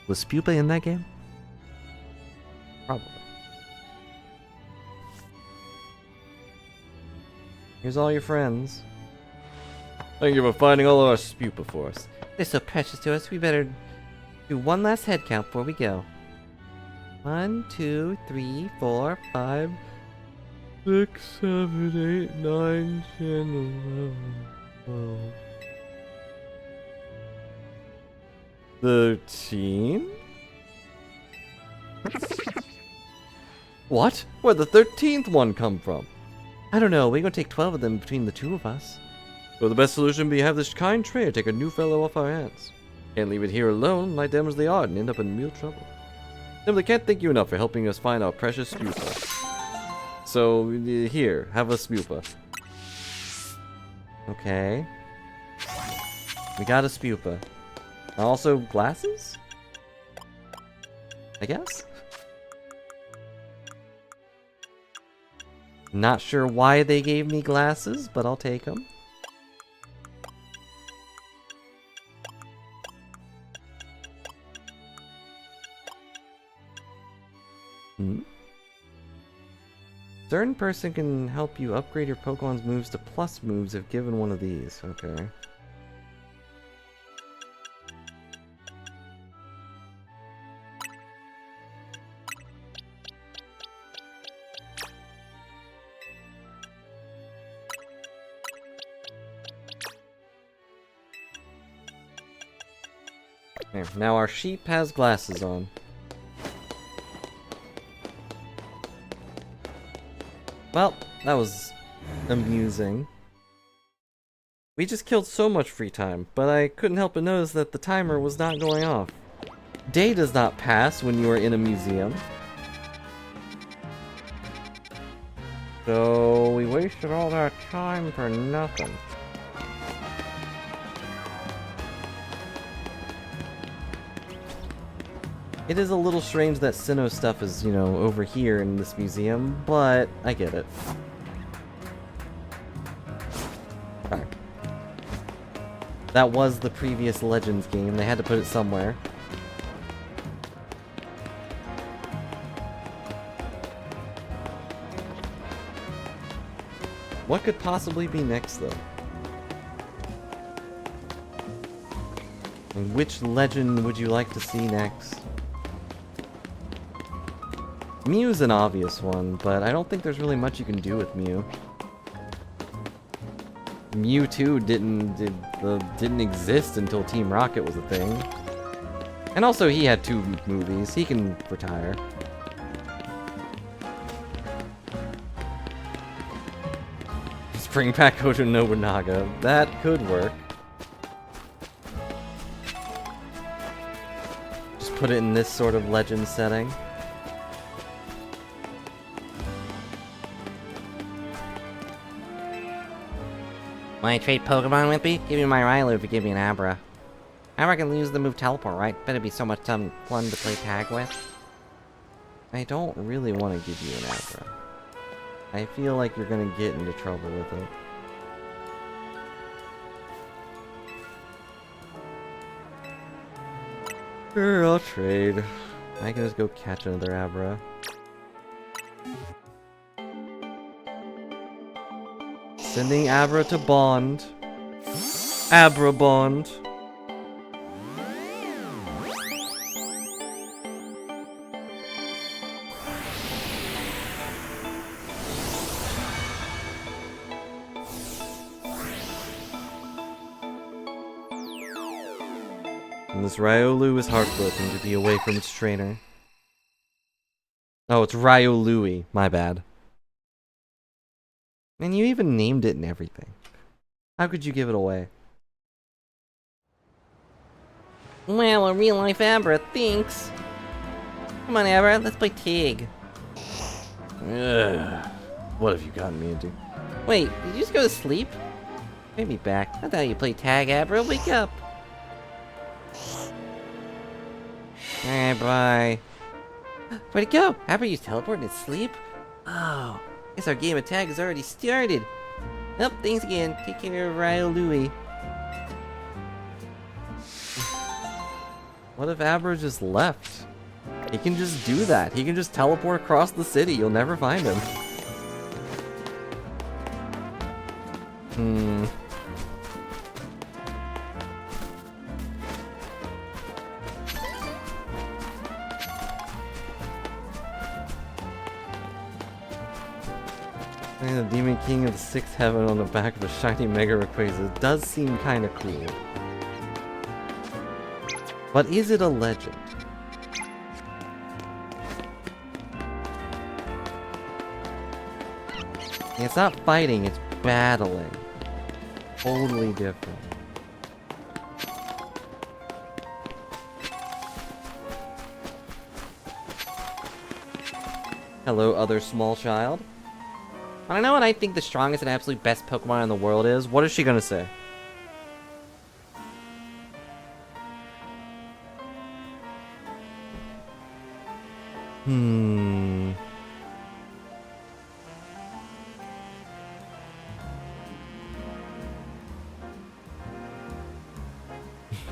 Was Pupa in that game? Probably. Here's all your friends. Thank you for finding all of our Spupa for us. They're so precious to us, we better do one last head count before we go. 1, 2, 3, 4, 5, 6, 7, 8, 9, 10, 11, 12. 13? What? Where'd the 13th one come from? I don't know. We're gonna take 12 of them between the two of us. So the best solution would be have this kind trader take a new fellow off our hands. Can't leave it here alone, like them as they are, and end up in real trouble. Simply can't thank you enough for helping us find our precious Spupa. So, here, have a Spupa. Okay. We got a Spupa. Also, glasses? I guess? Not sure why they gave me glasses, but I'll take them. Certain person can help you upgrade your Pokemon's moves to plus moves if given one of these. Okay. There. Now our sheep has glasses on. Well, that was amusing. We just killed so much free time, but I couldn't help but notice that the timer was not going off. Day does not pass when you are in a museum. So we wasted all that time for nothing. It is a little strange that Sinnoh stuff is, you know, over here in this museum, but I get it. Alright. That was the previous Legends game. They had to put it somewhere. What could possibly be next, though? And which legend would you like to see next? Mew's an obvious one, but I don't think there's really much you can do with Mew. Mewtwo didn't exist until Team Rocket was a thing. And also, he had 2 movies. He can retire. Bring back Oda Nobunaga. That could work. Just put it in this sort of legend setting. Want to trade Pokemon with me? Give me my Rylu if you give me an Abra. Abra can use the move Teleport, right? Better be so much fun to play tag with. I don't really want to give you an Abra. I feel like you're gonna get into trouble with it. Sure, I'll trade. I can just go catch another Abra. Sending Abra to Bond. Abra Bond. And this Riolu is heartbroken to be away from its trainer. Oh, it's Riolui. My bad. And you even named it and everything. How could you give it away? Well, a real-life Abra, thanks. Come on, Abra, let's play tag. Ugh. What have you gotten me into? Wait, did you just go to sleep? Get me back. I thought you played tag, Abra. Wake up. Alright, bye. Where'd it go? Abra used teleport in his sleep? Oh, guess our game of tag has already started. Nope, thanks again. Take care of Ryo Louie. What if Abra just left? He can just do that. He can just teleport across the city. You'll never find him. The Demon King of the Sixth Heaven on the back of a shiny Mega Rayquaza does seem kinda cool. But is it a legend? It's not fighting, it's battling. Totally different. Hello, other small child. Wanna know what I think the strongest and absolute best Pokemon in the world is? What is she gonna say?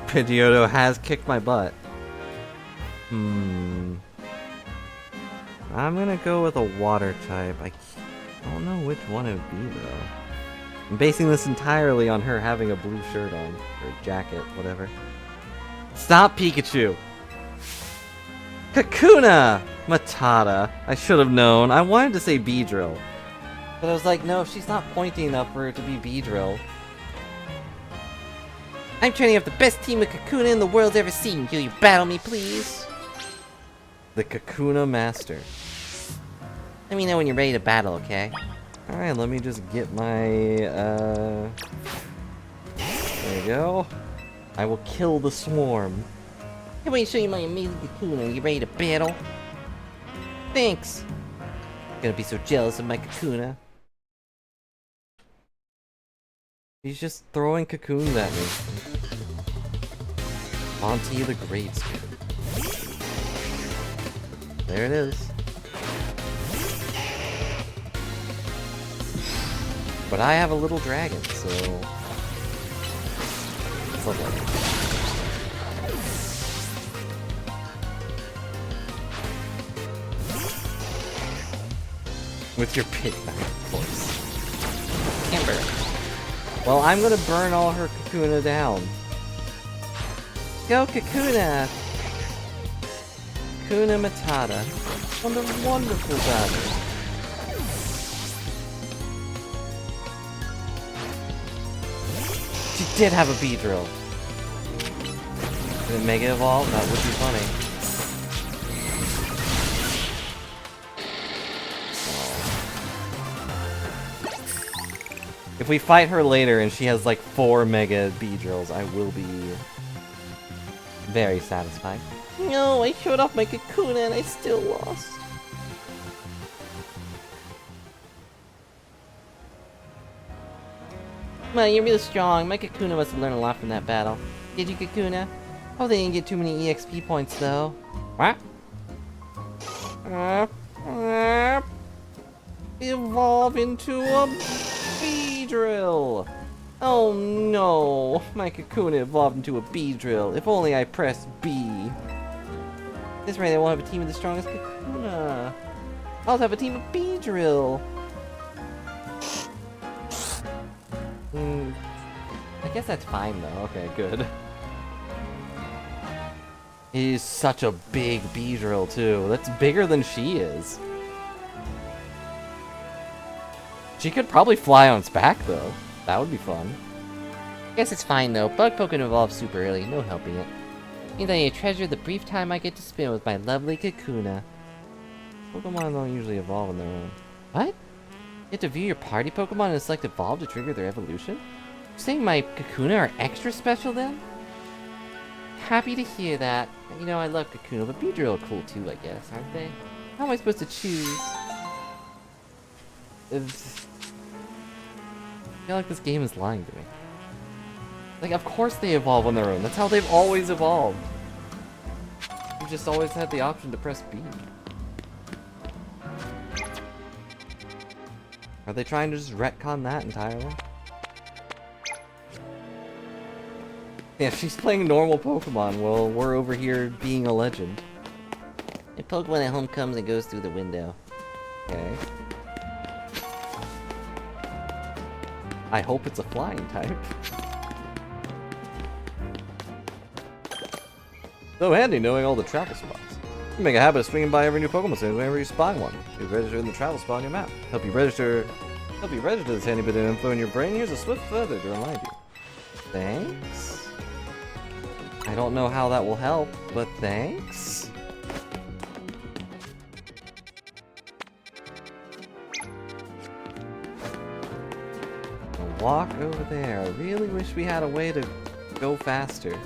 Pidgeotto has kicked my butt. I'm gonna go with a water type. I don't know which one it would be, though. I'm basing this entirely on her having a blue shirt on. Or jacket, whatever. Stop, Pikachu! Kakuna! Matata. I should have known. I wanted to say Beedrill. But I was like, no, she's not pointy enough for it to be Beedrill. I'm training up the best team of Kakuna in the world's ever seen. Will you battle me, please? The Kakuna Master. Let me know when you're ready to battle, okay? Alright, let me just get my, There you go. I will kill the swarm. Hey, let me show you my amazing Kakuna. Are you ready to battle? Thanks! I'm gonna be so jealous of my Kakuna. He's just throwing cocoons at me. Monty the Great. There it is. But I have a little dragon, so... It's lovely. With your pit back, of course. Amber. Well, I'm gonna burn all her Kakuna down. Go, Kakuna! Kakuna Matata. What a wonderful battle. She did have a Beedrill. Did it Mega Evolve? That would be funny. If we fight her later and she has like 4 Mega Beedrills, I will be very satisfied. No, I showed off my Kakuna and I still lost. Well, you're real strong. My Kakuna must have learned a lot from that battle. Did you, Kakuna? Oh, they didn't get too many EXP points, though. What? Evolve into a Beedrill! Oh no! My Kakuna evolved into a Beedrill. If only I pressed B. This way, I won't have a team of the strongest Kakuna. I'll have a team of Beedrill. I guess that's fine though. Okay, good. He's such a big Beedrill too. That's bigger than she is. She could probably fly on its back though. That would be fun. Guess it's fine though. Bug Pokemon evolved super early, no helping it. Means I need to treasure the brief time I get to spend with my lovely Kakuna. Pokemon don't usually evolve on their own. What? You have to view your party Pokemon and select evolve to trigger their evolution? You're saying my Kakuna are extra special then? Happy to hear that. You know, I love Kakuna, but Beedrill are cool too, I guess, aren't they? How am I supposed to choose? I feel like this game is lying to me. Like, of course they evolve on their own. That's how they've always evolved. just always had the option to press B. Are they trying to just retcon that entirely? Yeah, she's playing normal Pokemon while we're over here being a legend. A Pokemon at home comes and goes through the window. Okay. I hope it's a flying type. So handy knowing all the travel spots. You make a habit of swinging by every new Pokemon Center whenever you spot one. You register in the travel spot on your map. Help you register this handy bit of info in your brain. Here's a swift feather to remind you. Thanks. I don't know how that will help, but thanks. Walk over there. I really wish we had a way to go faster.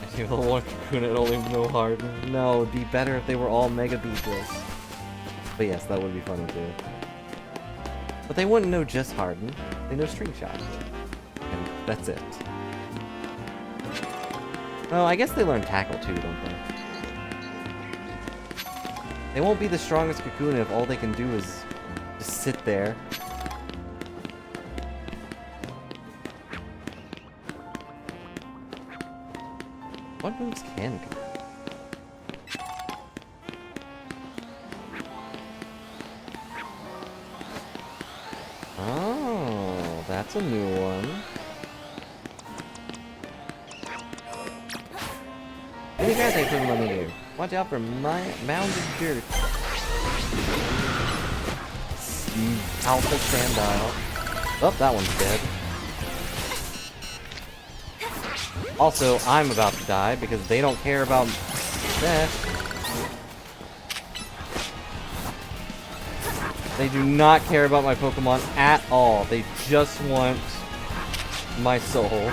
I feel one Kakuna only no harden. No, it'd be better if they were all Mega Beedrills. But yes, that would be fun to do. But they wouldn't know just harden. They know String Shot. And that's it. Oh, I guess they learn Tackle too, don't they? They won't be the strongest Kakuna if all they can do is just sit there. What moves can come? Oh, that's a new one. Any guys ain't putting money here. Watch out for mounded dirt. Alpha Sandile. Oh, that one's dead. Also, I'm about to die because they don't care about that. They do not care about my Pokemon at all. They just want my soul.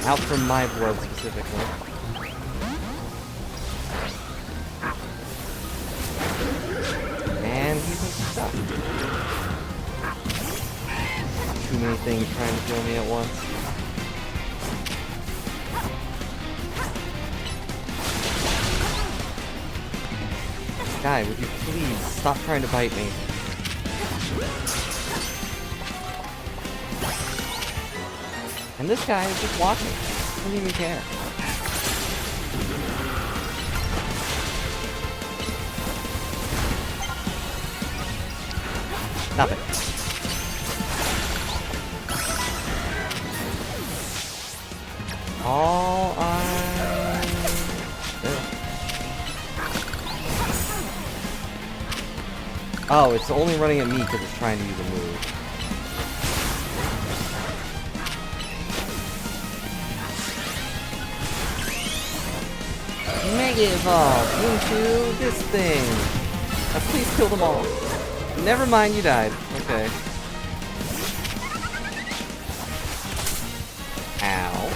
Out from my blood specifically. And he's stuck. Too many things trying to kill me at once. Guy, would you please stop trying to bite me? And this guy is just watching. Doesn't even care. Stop it. All I... Oh, it's only running at me because it's trying to use a move. Mega Evolve into this thing. Now please kill them all. Never mind, you died. Okay. Ow.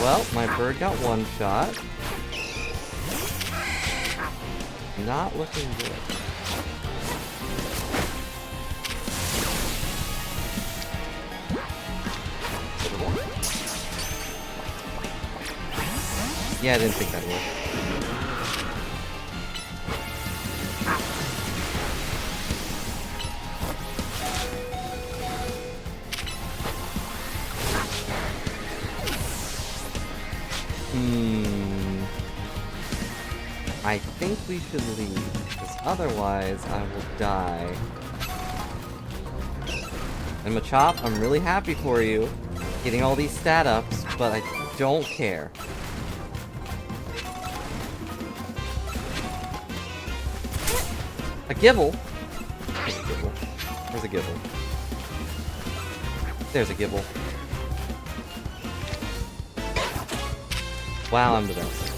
Well, my bird got one shot. Not looking good. Yeah, I didn't think that would. I think we should leave, because otherwise I will die. And Machop, I'm really happy for you, getting all these stat ups, but I don't care. A Gibble? There's a Gibble. There's a Gibble. Wow, I'm the best.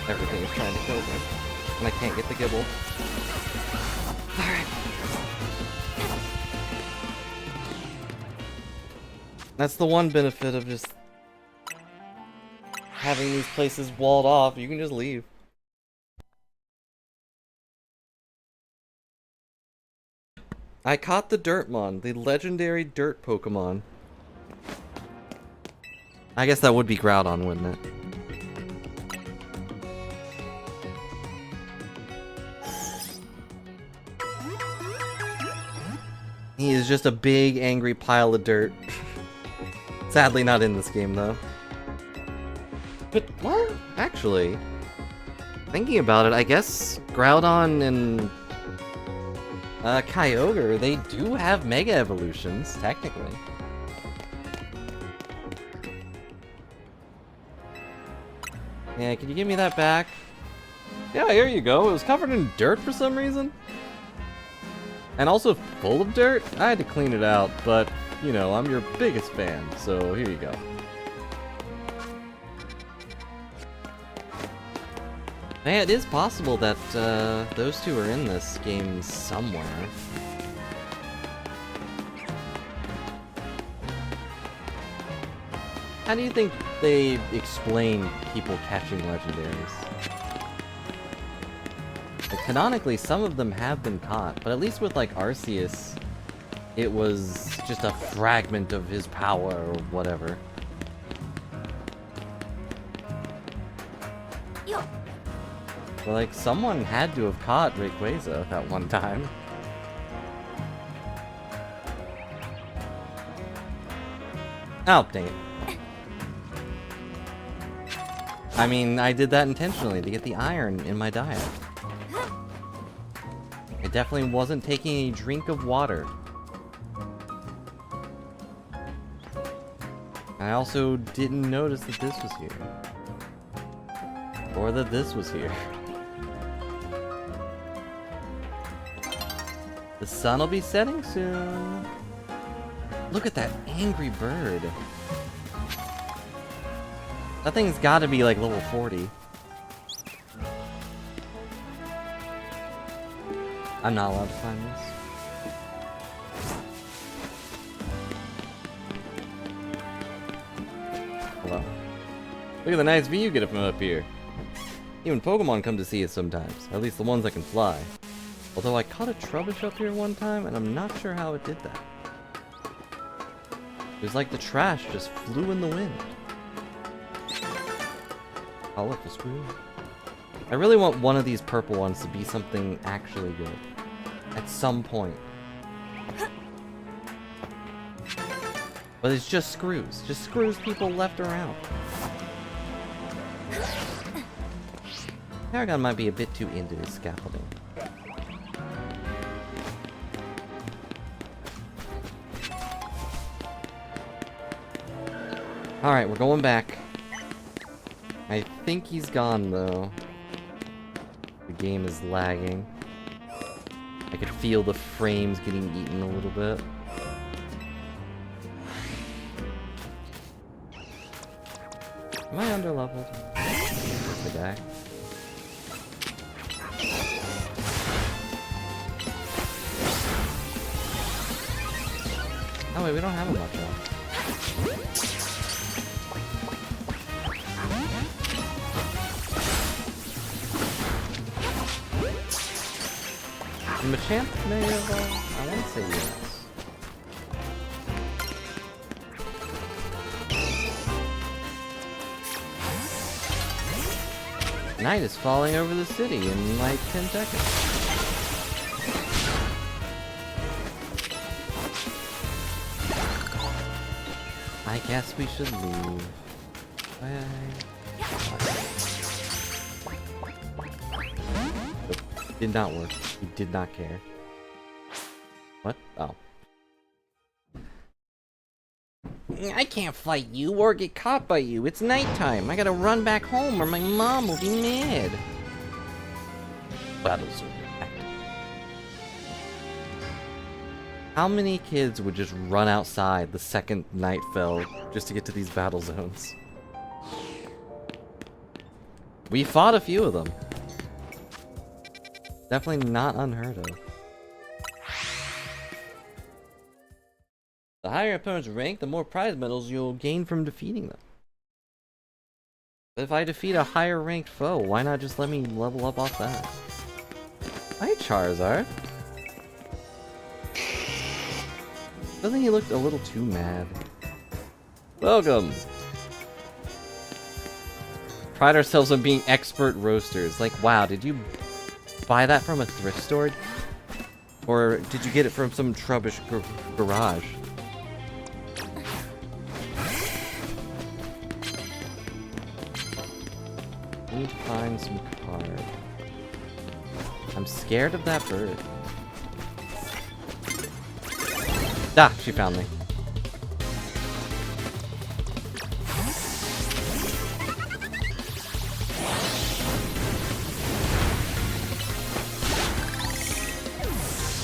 Everything is trying to kill me. And I can't get the Gibble. That's the one benefit of just having these places walled off. You can just leave. I caught the Dirtmon, the legendary dirt Pokemon. I guess that would be Groudon, wouldn't it? He is just a big, angry pile of dirt. Sadly not in this game, though. But, well, actually, thinking about it, I guess Groudon and Kyogre, they do have Mega Evolutions, technically. Yeah, can you give me that back? Yeah, here you go. It was covered in dirt for some reason. And also full of dirt? I had to clean it out, but, you know, I'm your biggest fan, so here you go. Yeah, it is possible that those two are in this game somewhere. How do you think they explain people catching legendaries? Like, canonically, some of them have been caught, but at least with, like, Arceus, it was just a fragment of his power or whatever. But, like, someone had to have caught Rayquaza that one time. Oh, dang it. I mean, I did that intentionally to get the iron in my diet. I definitely wasn't taking a drink of water. I also didn't notice that this was here. Or that this was here. The sun will be setting soon. Look at that angry bird. That thing's gotta be like level 40. I'm not allowed to climb this. Hello. Look at the nice view you get from up here. Even Pokemon come to see it sometimes. At least the ones that can fly. Although I caught a Trubbish up here one time, and I'm not sure how it did that. It was like the trash just flew in the wind. Oh look, the screw. I really want one of these purple ones to be something actually good. At some point. But it's just screws. Just screws people left around. Paragon might be a bit too into his scaffolding. Alright, we're going back. I think he's gone, though. The game is lagging. I could feel the frames getting eaten a little bit. Am I underleveled? I die. Oh wait, we don't have a much health. Machamp may have, I want to say yes. Night is falling over the city in like 10 seconds. I guess we should leave. Did not work. He did not care. What? Oh. I can't fight you or get caught by you. It's nighttime. I gotta run back home or my mom will be mad. Battles are active. How many kids would just run outside the second night fell just to get to these battle zones? We fought a few of them. Definitely not unheard of. The higher opponent's rank, the more prize medals you'll gain from defeating them. But if I defeat a higher ranked foe, why not just let me level up off that? Hi, Charizard. Doesn't he look a little too mad? Welcome! Pride ourselves on being expert roasters. Like, wow, did you buy that from a thrift store? Or did you get it from some trubbish garage? I need to find some card. I'm scared of that bird. Ah, she found me.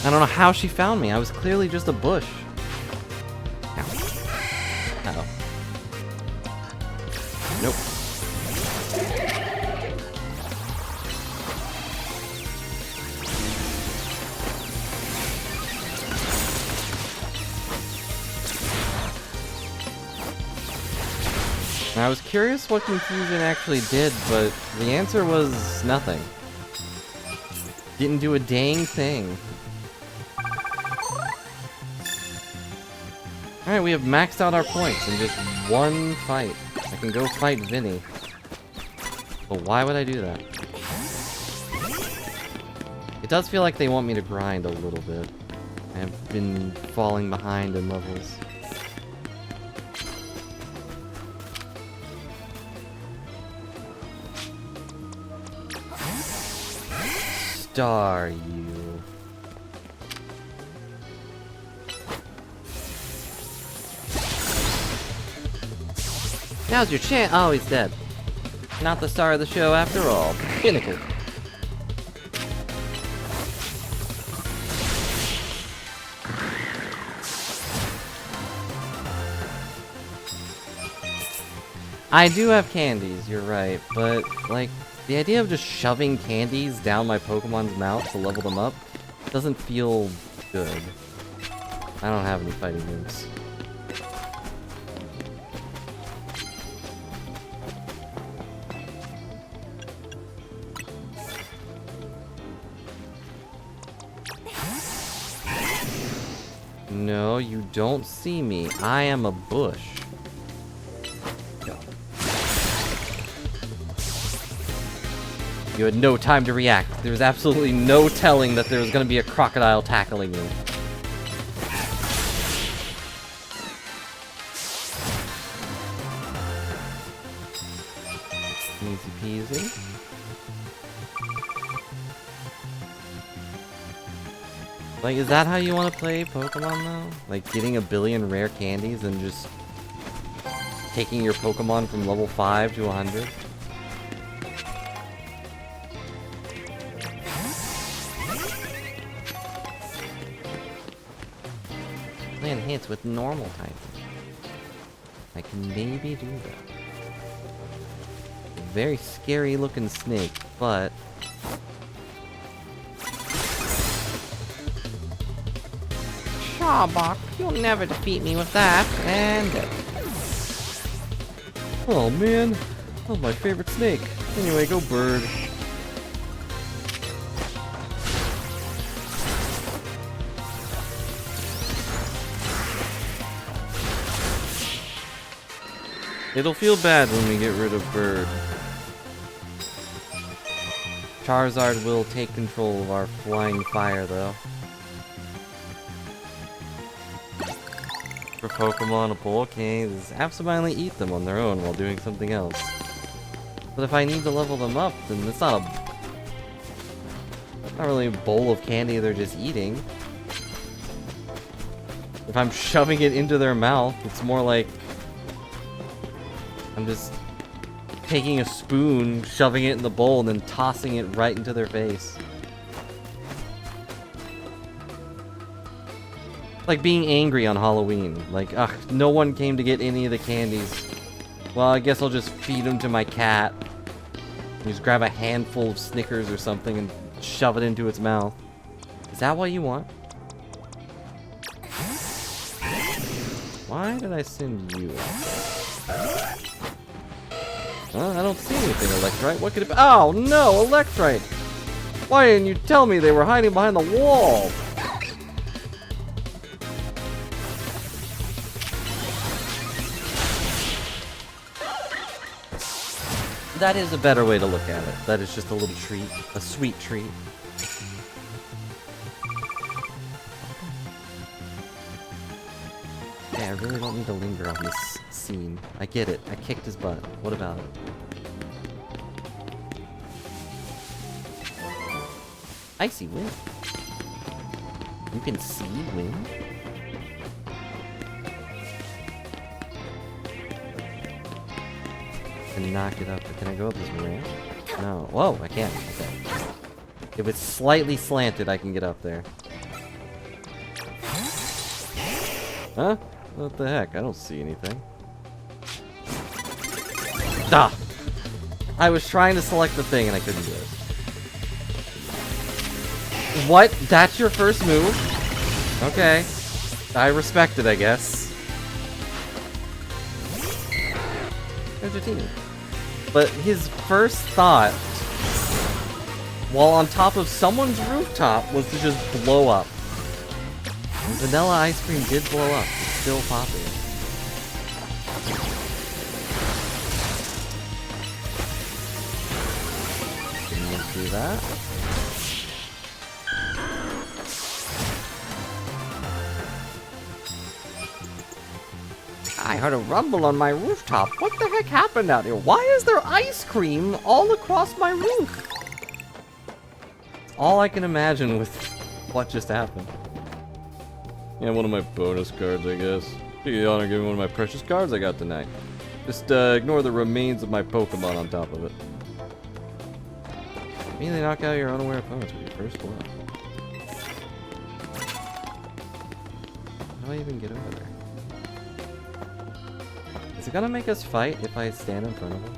I don't know how she found me. I was clearly just a bush. Ow. Uh-oh. Nope. I was curious what Confusion actually did, but the answer was nothing. Didn't do a dang thing. Alright, we have maxed out our points in just one fight. I can go fight Vinny. But why would I do that? It does feel like they want me to grind a little bit. I have been falling behind in levels. Star you. Now's your chance. Oh, he's dead. Not the star of the show after all. Pinnacle. I do have candies, you're right, but, like, the idea of just shoving candies down my Pokemon's mouth to level them up doesn't feel good. I don't have any fighting moves. No, you don't see me. I am a bush. You had no time to react. There was absolutely no telling that there was going to be a crocodile tackling you. Easy peasy. Like, is that how you want to play Pokemon, though? Like, getting a billion rare candies and just taking your Pokemon from level 5 to 100? Land hits with normal typing. I can maybe do that. A very scary looking snake, but... Shawbuck, you'll never defeat me with that, and... Oh man, oh my favorite snake. Anyway, go bird. It'll feel bad when we get rid of Bird. Charizard will take control of our flying fire, though. For Pokemon, a bowl can just absentmindedly eat them on their own while doing something else. But if I need to level them up, then it's not really a bowl of candy they're just eating. If I'm shoving it into their mouth, it's more like I'm just taking a spoon, shoving it in the bowl, and then tossing it right into their face. Like being angry on Halloween. Like, ugh, no one came to get any of the candies. Well, I guess I'll just feed them to my cat. Just grab a handful of Snickers or something and shove it into its mouth. Is that what you want? Why did I send you out there? Well, I don't see anything Electrite. What could it be? Oh, no! Electrite! Why didn't you tell me they were hiding behind the wall? That is a better way to look at it. That is just a little treat. A sweet treat. Yeah, I really don't need to linger on this scene. I get it. I kicked his butt. What about it? Icy wind. You can see wind? And knock it up. Can I go up this ramp? No. Whoa, I can't. Okay. If it's slightly slanted, I can get up there. Huh? What the heck? I don't see anything. Ah! I was trying to select the thing and I couldn't do it. What? That's your first move? Okay. I respect it, I guess. There's your team. But his first thought, while on top of someone's rooftop, was to just blow up. And vanilla ice cream did blow up. It's still popular. Didn't do that. I heard a rumble on my rooftop. What the heck happened out here? Why is there ice cream all across my roof? It's all I can imagine with what just happened. Yeah, one of my bonus cards, I guess. Do you honor giving one of my precious cards I got tonight. Just ignore the remains of my Pokemon on top of it. Immediately knock out your unaware opponents with your first blow. How do I even get over there? Is it gonna make us fight if I stand in front of him?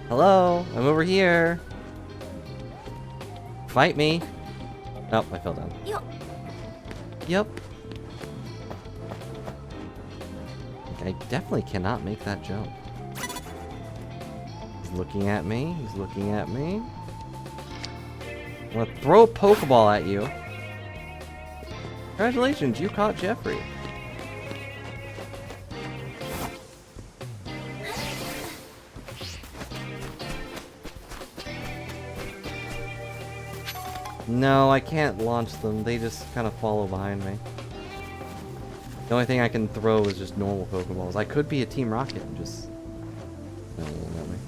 Hello? I'm over here. Fight me. Oh, I fell down. Yep. I definitely cannot make that jump. He's looking at me. He's looking at me. I'm gonna throw a Pokeball at you. Congratulations, you caught Jeffrey. No, I can't launch them. They just kind of follow behind me. The only thing I can throw is just normal Pokeballs. I could be a Team Rocket and just... No, it won't let me.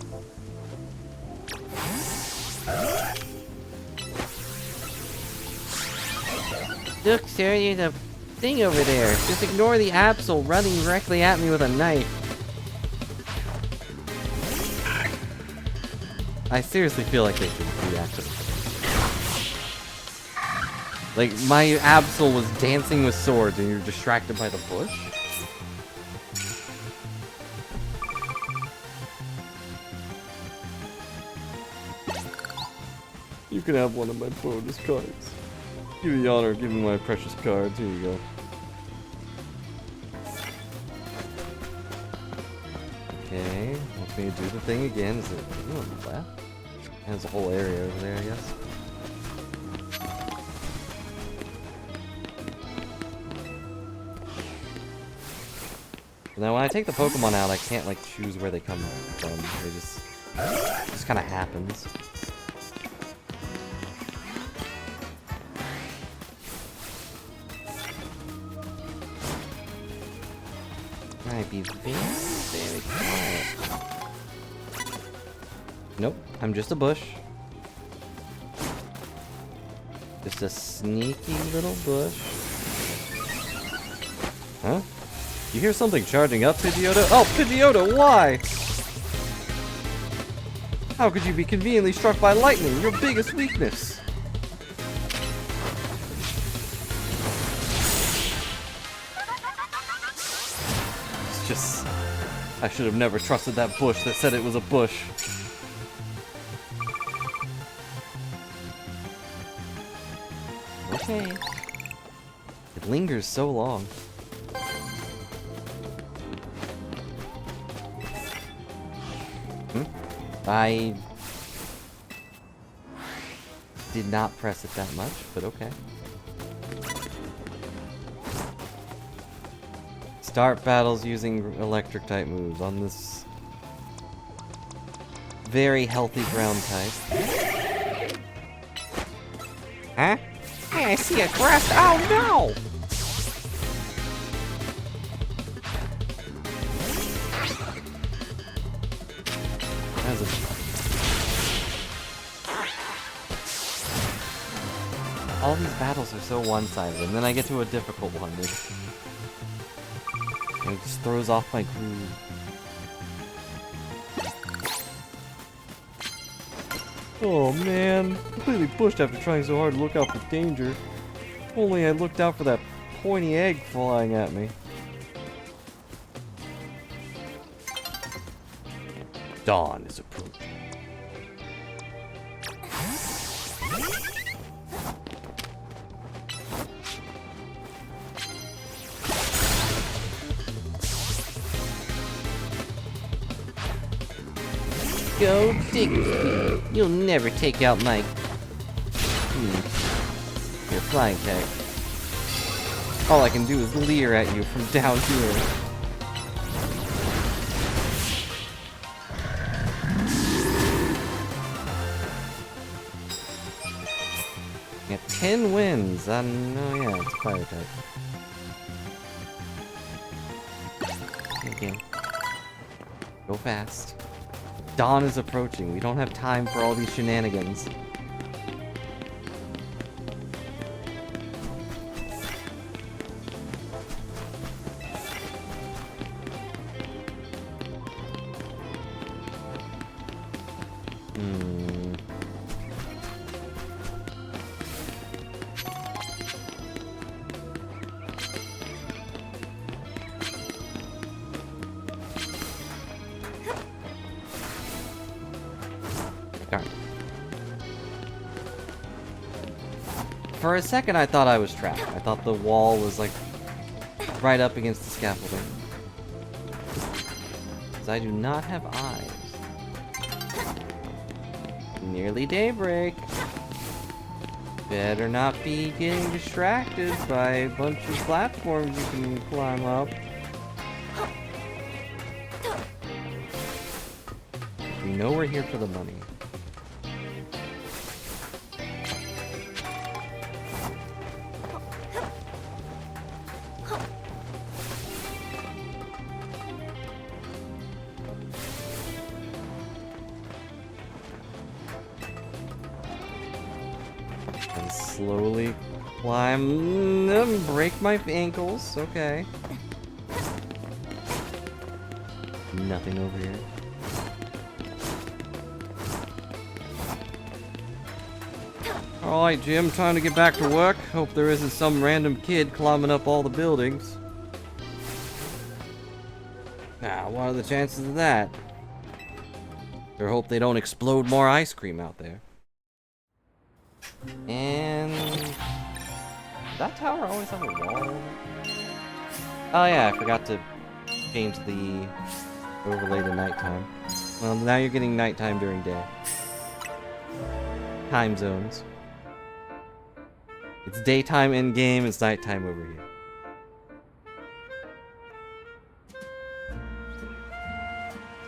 Look, sir, there's a thing over there. Just ignore the Absol running directly at me with a knife. I seriously feel like they should react to this. Like, my Absol was dancing with swords and you're distracted by the bush? You can have one of my bonus cards. Give me the honor of giving my precious cards. Here you go. Okay, let me do the thing again. Is it on the left? There's a whole area over there, I guess. Now when I take the Pokemon out, I can't like choose where they come from. They just kind of happens. I'd be very quiet. Nope, I'm just a bush. Just a sneaky little bush. Huh? You hear something charging up, Pidgeotto? Oh, Pidgeotto, why? How could you be conveniently struck by lightning? Your biggest weakness. It's just... I should have never trusted that bush that said it was a bush. okay. It lingers so long. I did not press it that much, but okay. Start battles using electric type moves on this very healthy ground type. Huh? Hey, I see a crest. Oh no! That was a... All these battles are so one-sided, and then I get to a difficult one. And it just throws off my groove. Oh man, completely pushed after trying so hard to look out for danger. If only I looked out for that pointy egg flying at me. Dawn is approaching. Go dig speed. You'll never take out my Your flying tag. All I can do is leer at you from down here. Yeah, 10 wins. Oh yeah, it's a fire type. Okay. Go fast. Dawn is approaching. We don't have time for all these shenanigans. Darn. For a second, I thought I was trapped. I thought the wall was, like, right up against the scaffolding. Because I do not have eyes. Nearly daybreak. Better not be getting distracted by a bunch of platforms you can climb up. You know we're here for the money. And slowly climb and break my ankles. Okay. Nothing over here. Alright, Jim, time to get back to work. Hope there isn't some random kid climbing up all the buildings. Now, what are the chances of that? Sure hope they don't explode more ice cream out there. And... that tower always have a wall? Oh yeah, I forgot to change the overlay to nighttime. Well, now you're getting nighttime during day. Time zones. It's daytime in-game, it's nighttime over here.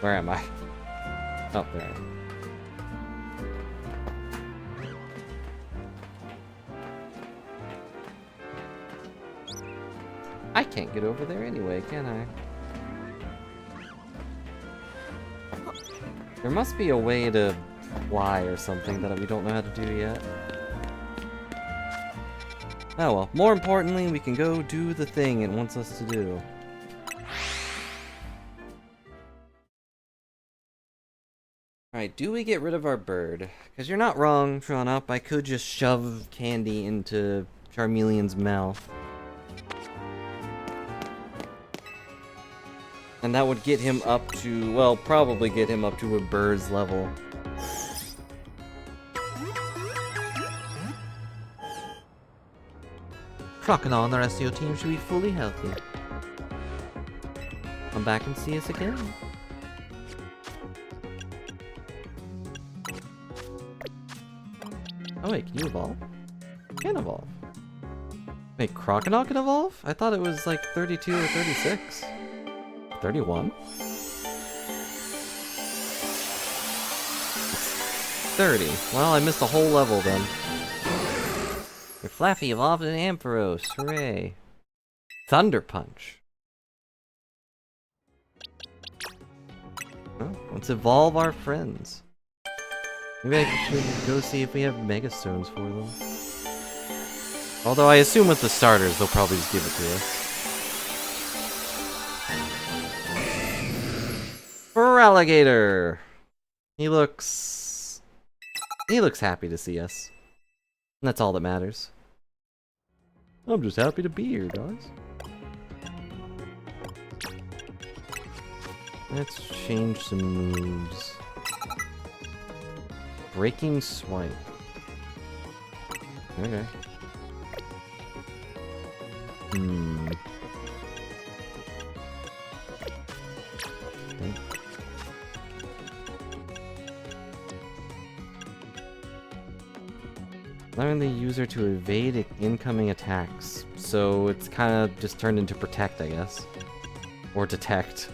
Where am I? Oh, there I am. I can't get over there anyway, can I? There must be a way to fly or something that we don't know how to do yet. Oh well, more importantly, we can go do the thing it wants us to do. Alright, do we get rid of our bird? Because you're not wrong, Tron Up, I could just shove candy into Charmeleon's mouth. And that would get him up to, well, probably get him up to a bird's level. Crocodile and the rest of your team should be fully healthy. Come back and see us again. Oh wait, can you evolve? Can evolve. Wait, Crocodile can evolve? I thought it was like 32 or 36. 31? 30. Well, I missed a whole level then. Your Flaffy evolved in Ampharos. Hooray. Thunder Punch. Well, let's evolve our friends. Maybe I should go see if we have Mega Stones for them. Although I assume with the starters, they'll probably just give it to us. Feraligatr! He looks happy to see us. And that's all that matters. I'm just happy to be here, guys. Let's change some moves. Breaking Swipe. Okay. Allowing the user to evade incoming attacks. So it's kind of just turned into Protect, I guess. Or Detect.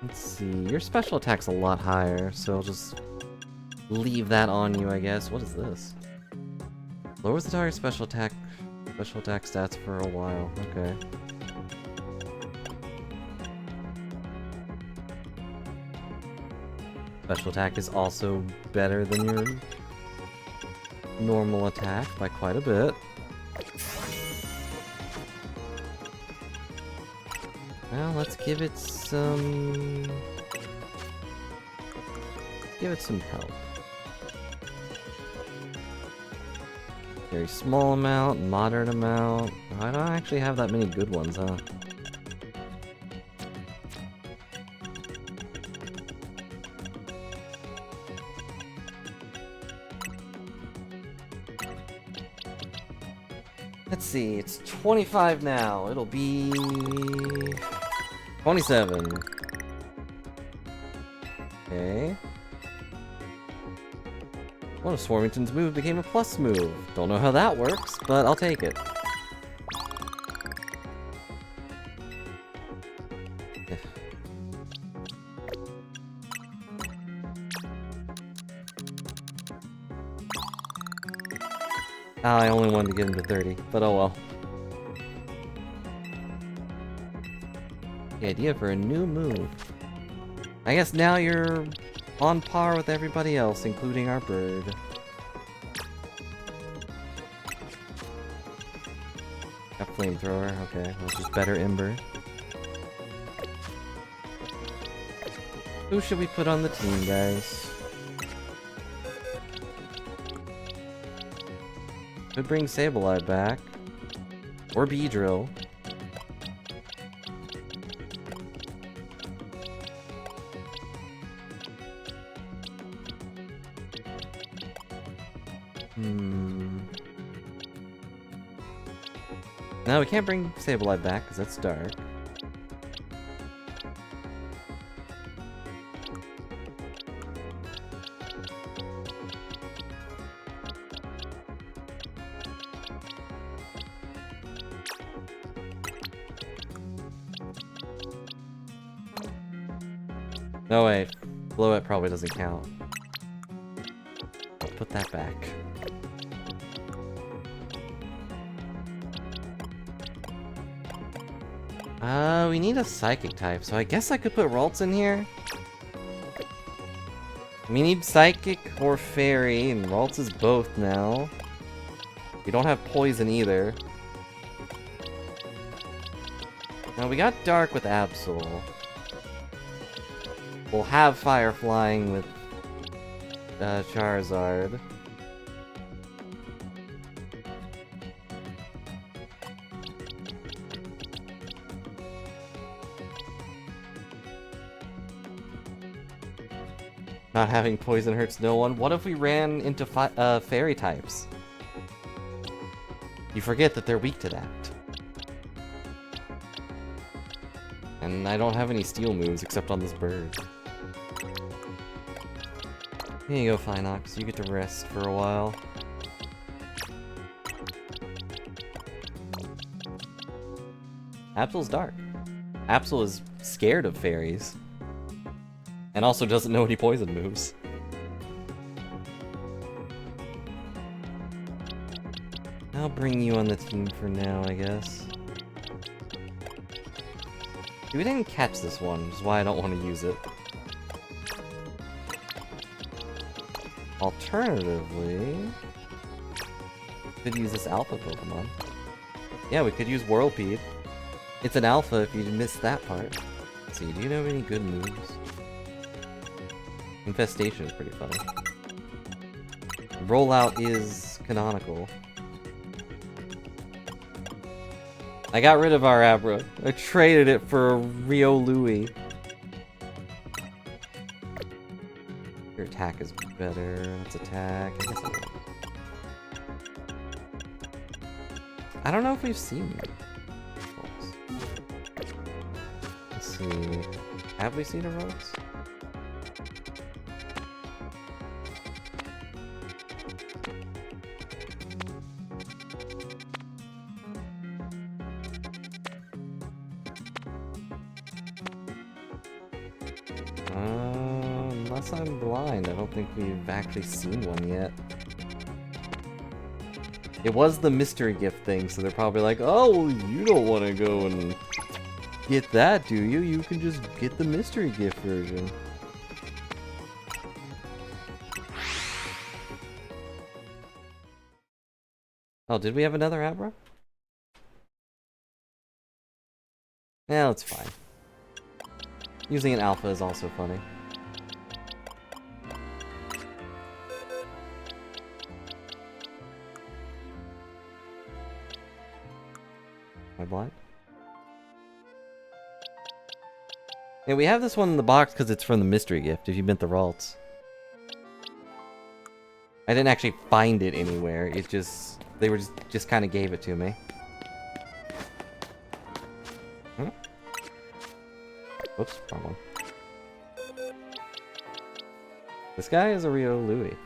Let's see, your special attack's a lot higher, so I'll just leave that on you, I guess. What is this? Lowers the target's special attack stats for a while. Okay. Special attack is also better than your normal attack by quite a bit. Well, let's give it some... help. Very small amount, moderate amount. I don't actually have that many good ones, huh? Let's see, it's 25 now. It'll be 27. Okay. One of Swarmington's move became a plus move. Don't know how that works, but I'll take it. I only wanted to get him to 30, but oh well. The idea for a new move. I guess now you're on par with everybody else, including our bird. Got flamethrower, okay, well, just better Ember. Who should we put on the team, guys? Could bring Sableye back. Or Beedrill. No, we can't bring Sableye back because that's dark. No, wait. Blow-It probably doesn't count. I'll put that back. We need a Psychic type, so I guess I could put Ralts in here. We need Psychic or Fairy, and Ralts is both now. We don't have Poison either. Now we got Dark with Absol. We'll have Fire Flying with Charizard. Not having poison hurts no one. What if we ran into fairy types? You forget that they're weak to that. And I don't have any steel moves except on this bird. Here you go, Phinox. You get to rest for a while. Absol's dark. Absol is scared of fairies. And also doesn't know any poison moves. I'll bring you on the team for now, I guess. We didn't catch this one, which is why I don't want to use it. Alternatively, we could use this alpha Pokemon. Yeah, we could use Whirlpeed. It's an alpha if you missed that part. Let's see, do you know any good moves? Infestation is pretty funny. Rollout is canonical. I got rid of our Abra. I traded it for a Rio Louie. Your attack is better. Let's attack. I don't know if we've seen it. Let's see. Have we seen a Rose? Unless I'm blind, I don't think we've actually seen one yet. It was the mystery gift thing, so they're probably like, oh, well, you don't want to go and get that, do you? You can just get the mystery gift version. Oh, did we have another Abra? Yeah, it's fine. Using an alpha is also funny. Am I blind? Yeah, we have this one in the box because it's from the mystery gift, if you meant the Ralts. I didn't actually find it anywhere, it just... they were just kind of gave it to me. Huh? Oops, wrong one. This guy is a Rio Louie.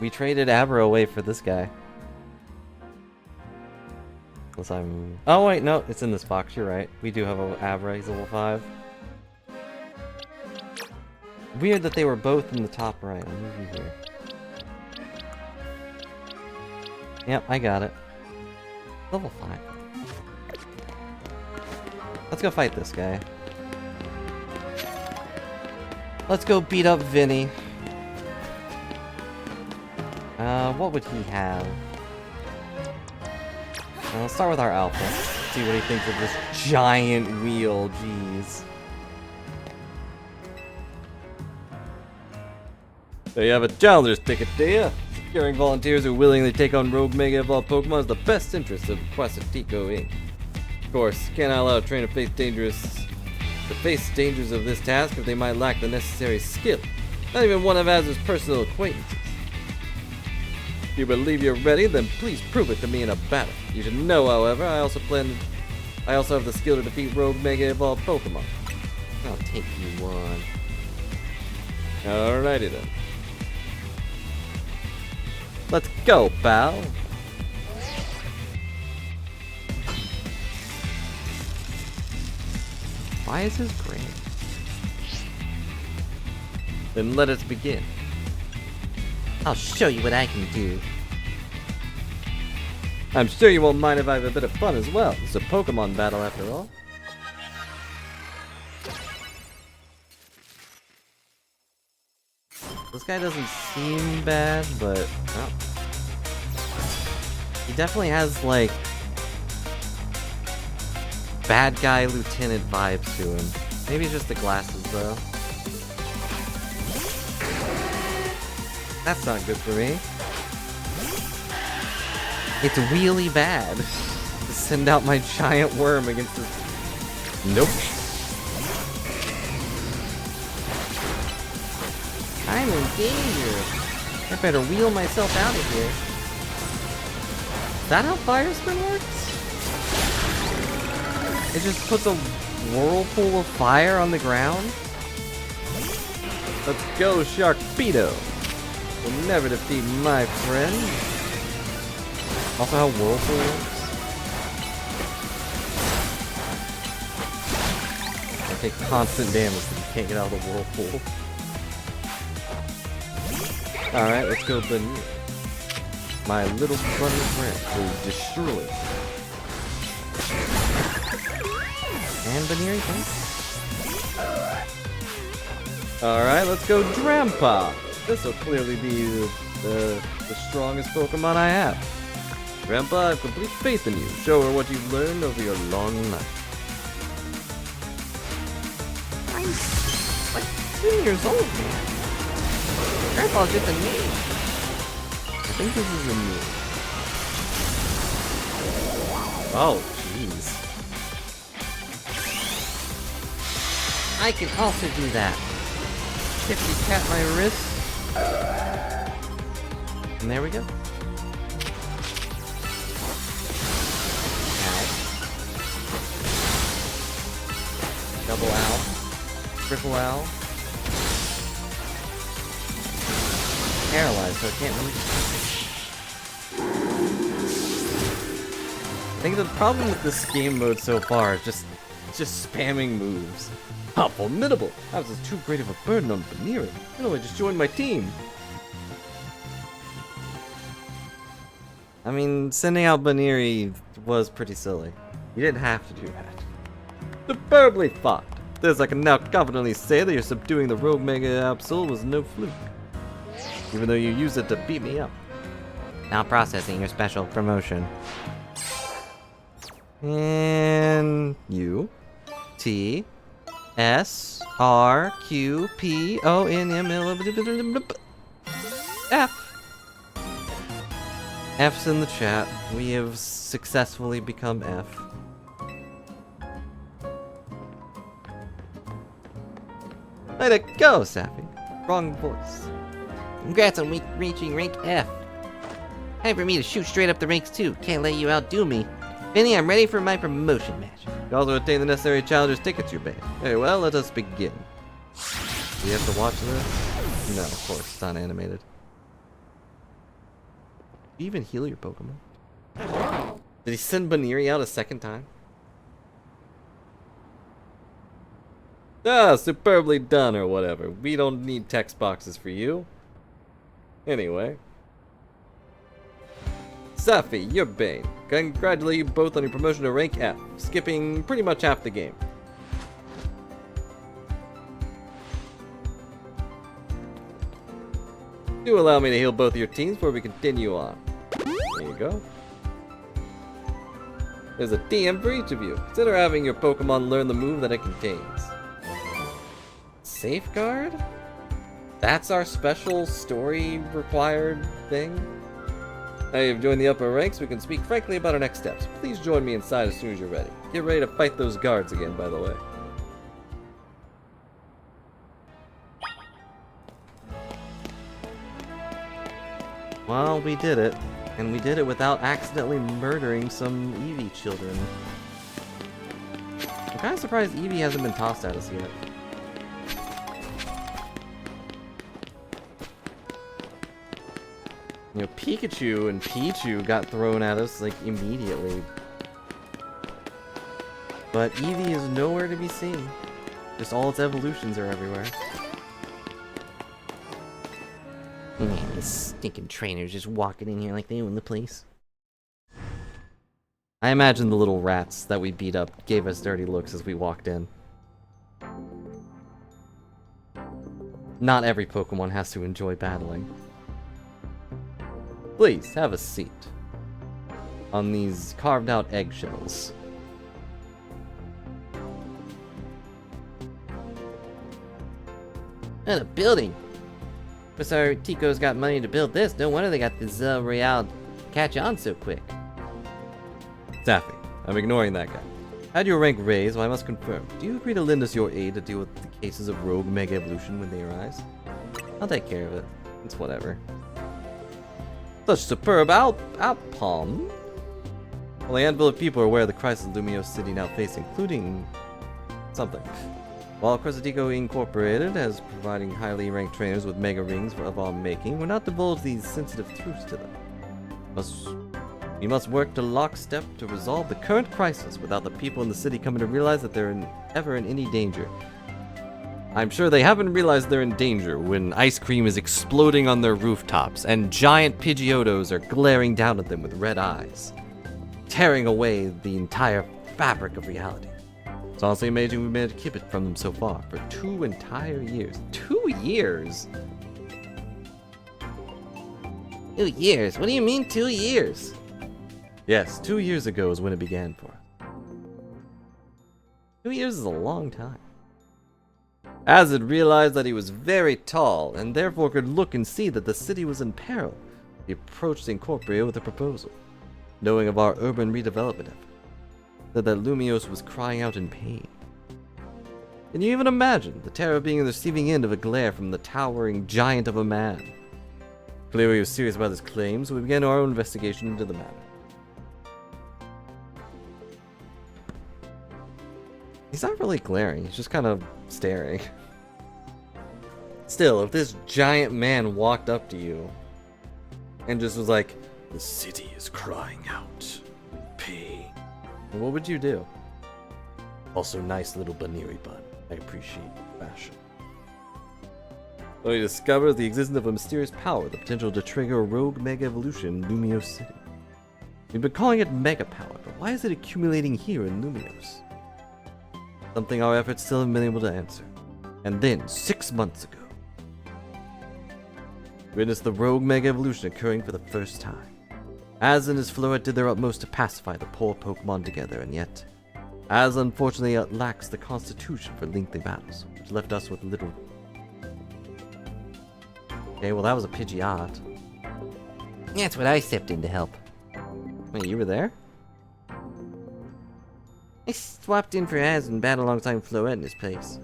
We traded Abra away for this guy. Unless I'm... oh wait, no, it's in this box, you're right. We do have a Abra, he's level 5. Weird that they were both in the top right. I'll move you here. Yep, I got it. Level 5. Let's go fight this guy. Let's go beat up Vinny. What would he have? Let's start with our Alpha. See what he thinks of this giant wheel, jeez. There you have a challenger's ticket, do ya? Securing volunteers who willingly take on Rogue Mega Evolved Pokemon is the best interest of Quasatico Inc. Of course, cannot allow a trainer to face dangers of this task if they might lack the necessary skill. Not even one of Az's personal acquaintances. If you believe you're ready, then please prove it to me in a battle. You should know, however, I also have the skill to defeat Rogue Mega Evolved Pokemon. I'll take you one. Alrighty then. Let's go, pal! Why is his green? Then let us begin. I'll show you what I can do. I'm sure you won't mind if I have a bit of fun as well. It's a Pokemon battle after all. This guy doesn't seem bad, but... oh. He definitely has, like... bad guy lieutenant vibes to him. Maybe it's just the glasses, though. That's not good for me. It's really bad to send out my giant worm against this. Nope. I'm in danger. I better wheel myself out of here. Is that how fire spin works? It just puts a whirlpool of fire on the ground? Let's go, Sharkpedo! You'll never defeat my friend. Also how whirlpool works. I take constant damage if you can't get out of the whirlpool. Alright, let's go Banir. My little bunny friend will destroy. And Banir, thanks. Alright, let's go Drampa. This will clearly be the strongest Pokemon I have. Drampa, I have complete faith in you. Show her what you've learned over your long life. I'm like 2 years old, man. Grandpa's just a me. I think this is a new. Oh, jeez. I can also do that. Tippy tap my wrist. And there we go. Ow. Double ow. Triple ow. Paralyzed, so it can't move. I think the problem with this game mode so far is just spamming moves. How formidable! How is this too great of a burden on Baniri? I know I just joined my team. I mean, sending out Baniri was pretty silly. You didn't have to do that. Superbly fought! This I can now confidently say that your subduing the rogue Mega Absol was no fluke. Even though you used it to beat me up. Now processing your special promotion. And U T S R Q P O N M L F. F's in the chat. We have successfully become F. Way to go, Sappy. Wrong voice. Congrats on reaching rank F. Time for me to shoot straight up the ranks too. Can't let you outdo me. Vinny, I'm ready for my promotion match. You also obtain the necessary challengers tickets, you're banned. Very well, let us begin. Do you have to watch this? No, of course, it's not animated. Do you even heal your Pokemon? Did he send Baniri out a second time? Ah, superbly done or whatever. We don't need text boxes for you. Anyway. Safi, you're Bane. Congratulate you both on your promotion to rank F, skipping pretty much half the game. Do allow me to heal both of your teams before we continue on. There you go. There's a DM for each of you. Consider having your Pokemon learn the move that it contains. Safeguard? That's our special story required thing? Now you've joined the upper ranks, we can speak frankly about our next steps. Please join me inside as soon as you're ready. Get ready to fight those guards again, by the way. Well, we did it. And we did it without accidentally murdering some Eevee children. I'm kind of surprised Eevee hasn't been tossed at us yet. You know, Pikachu and Pichu got thrown at us, like, immediately. But Eevee is nowhere to be seen. Just all its evolutions are everywhere. Man, this stinking trainer's just walking in here like they own the place. I imagine the little rats that we beat up gave us dirty looks as we walked in. Not every Pokemon has to enjoy battling. Please, have a seat. On these carved out eggshells. And a building. But sorry, Tico's got money to build this. No wonder they got this Real catch on so quick. Safi, I'm ignoring that guy. Had your rank raised, well, I must confirm. Do you agree to lend us your aid to deal with the cases of rogue mega evolution when they arise? I'll take care of it. It's whatever. Such superb outcome. Well, a handful of people are aware of the crisis Lumio City now facing, including something. While Crescentico Incorporated has providing highly ranked trainers with mega rings of our making, we're not divulge these sensitive truths to them. We must work to lockstep to resolve the current crisis without the people in the city coming to realize that they're ever in any danger. I'm sure they haven't realized they're in danger when ice cream is exploding on their rooftops and giant Pidgeotos are glaring down at them with red eyes, tearing away the entire fabric of reality. It's honestly amazing we've managed to keep it from them so far for 2 entire years. 2 years? 2 years? What do you mean 2 years? Yes, 2 years ago is when it began for us. 2 years is a long time. Azad realized that he was very tall and therefore could look and see that the city was in peril. He approached the Incorporated with a proposal, knowing of our urban redevelopment effort, that Lumios was crying out in pain. Can you even imagine the terror of being on the receiving end of a glare from the towering giant of a man? Clearly he was serious about his claims, so we began our own investigation into the matter. He's not really glaring, he's just kind of staring. Still, if this giant man walked up to you and just was like, "The city is crying out in pain," what would you do? Also, nice little Baniri bun. I appreciate fashion. So he discovers the existence of a mysterious power, the potential to trigger a rogue mega evolution in Lumios City. We've been calling it mega power, but why is it accumulating here in Lumios? Something our efforts still haven't been able to answer. And then, 6 months ago, witnessed the rogue mega evolution occurring for the first time. Az and his Floret did their utmost to pacify the poor Pokemon together, and yet, Az unfortunately lacks the constitution for lengthy battles, which left us with little. Okay, well that was a Pidgeot. That's what I stepped in to help. Wait, you were there? I swapped in for Az and battled alongside Floret in his place.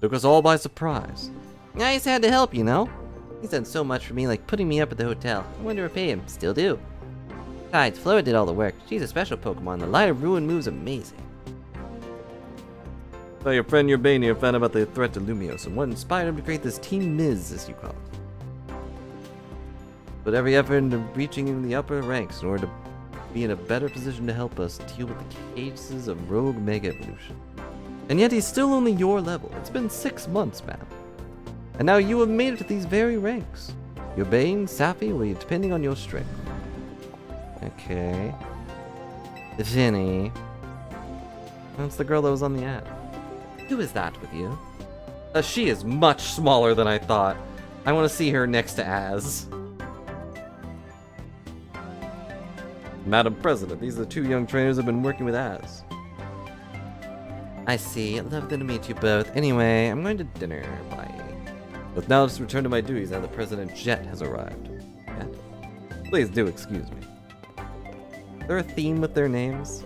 Took us all by surprise. I just had to help, you know? He's done so much for me, like putting me up at the hotel. I wanted to repay him. Still do. Besides, Floret did all the work. She's a special Pokemon. The Light of Ruin move's amazing. So your friend Urbania found out about the threat to Lumios and what inspired him to create this Team Miz, as you call it. Put every effort into reaching in the upper ranks in order to be in a better position to help us deal with the cases of rogue mega evolution. And yet he's still only your level. It's been 6 months, man. And now you have made it to these very ranks. Your Bane, Safi, will be depending on your strength. Okay. Vinny. That's the girl that was on the ad. Who is that with you? She is much smaller than I thought. I want to see her next to Az. Madam President, these are the 2 young trainers who have been working with Az. I see. Lovely to meet you both. Anyway, I'm going to dinner. Bye. But now let's return to my duties now that President Jet has arrived. Jet? Please do excuse me. Is there a theme with their names?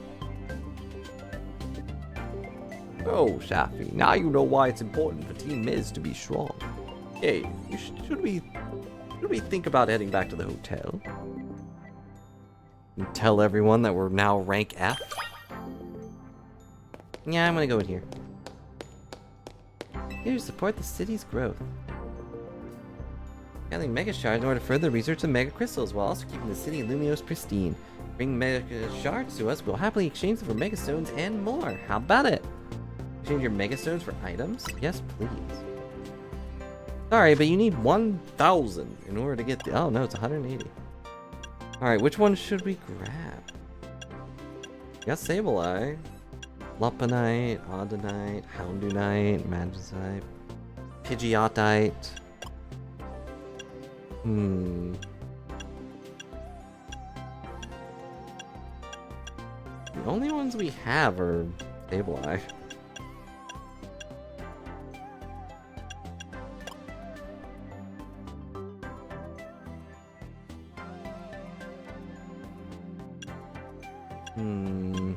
Oh, Shafi, now you know why it's important for Team Miz to be strong. Hey, should we think about heading back to the hotel? And tell everyone that we're now rank F? Yeah, I'm gonna go in here. Here to support the city's growth. Gathering Mega Shards in order to further research the Mega Crystals while also keeping the city of Lumios pristine. Bring Mega Shards to us, we'll happily exchange them for Mega Stones and more. How about it? Exchange your Mega Stones for items? Yes, please. Sorry, but you need 1,000 in order to get the... Oh, no, it's 180. Alright, which one should we grab? We got Sableye, Lopunite, Audinite, Houndunite, Magnesite, Pidgeotite. The only ones we have are Sableye. Hmm.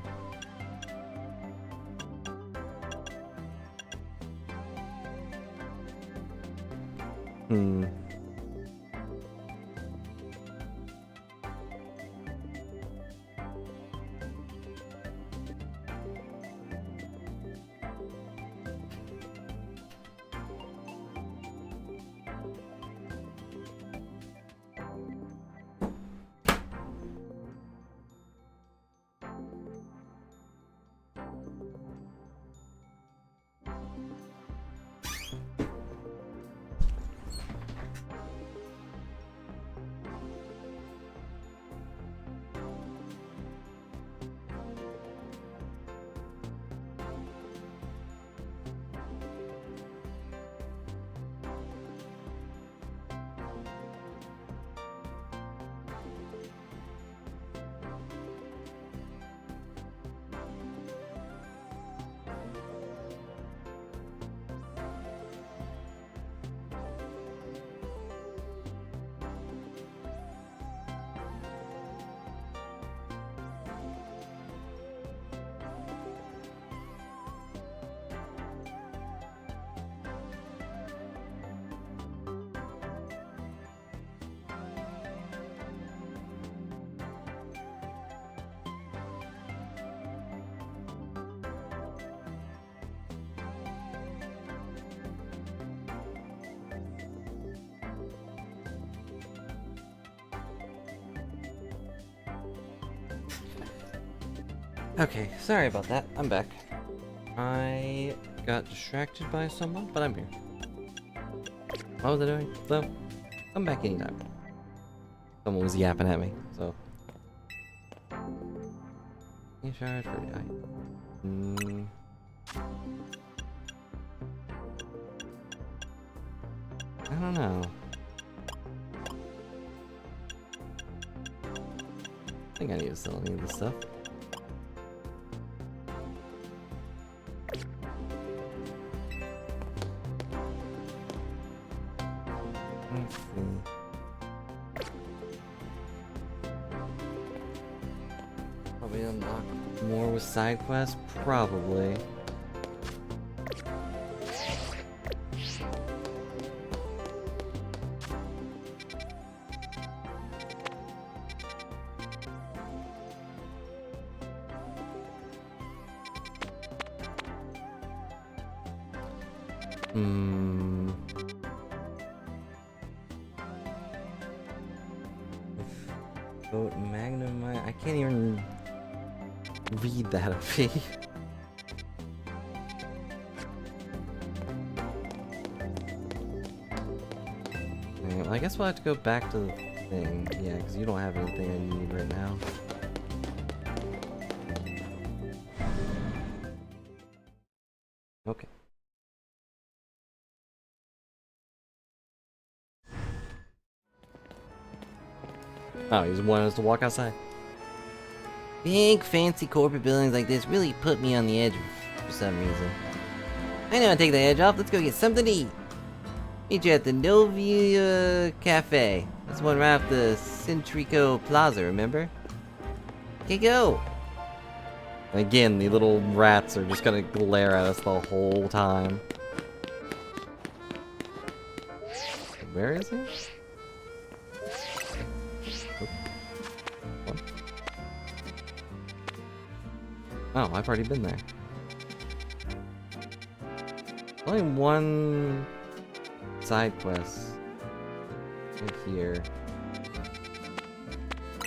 Hmm. Okay, sorry about that. I'm back. I got distracted by someone, but I'm here. What was I doing? So, come back anytime. Someone was yapping at me, so. You charge for the item. I don't know. I think I need to sell any of this stuff. Let's see. Probably unlock more with side quests? Probably. Vote Magnum. I can't even read that of me. Well, I guess we'll have to go back to the thing. Yeah, because you don't have anything I need right now. Okay. Oh, he's wanting us to walk outside. Big, fancy corporate buildings like this really put me on the edge for some reason. I know how to take the edge off. Let's go get something to eat. Meet you at the Novia Cafe. That's one right off the Centrico Plaza, remember? Okay, go! And again, the little rats are just gonna glare at us the whole time. Where is he? What? Oh, I've already been there. Only one side quest right here.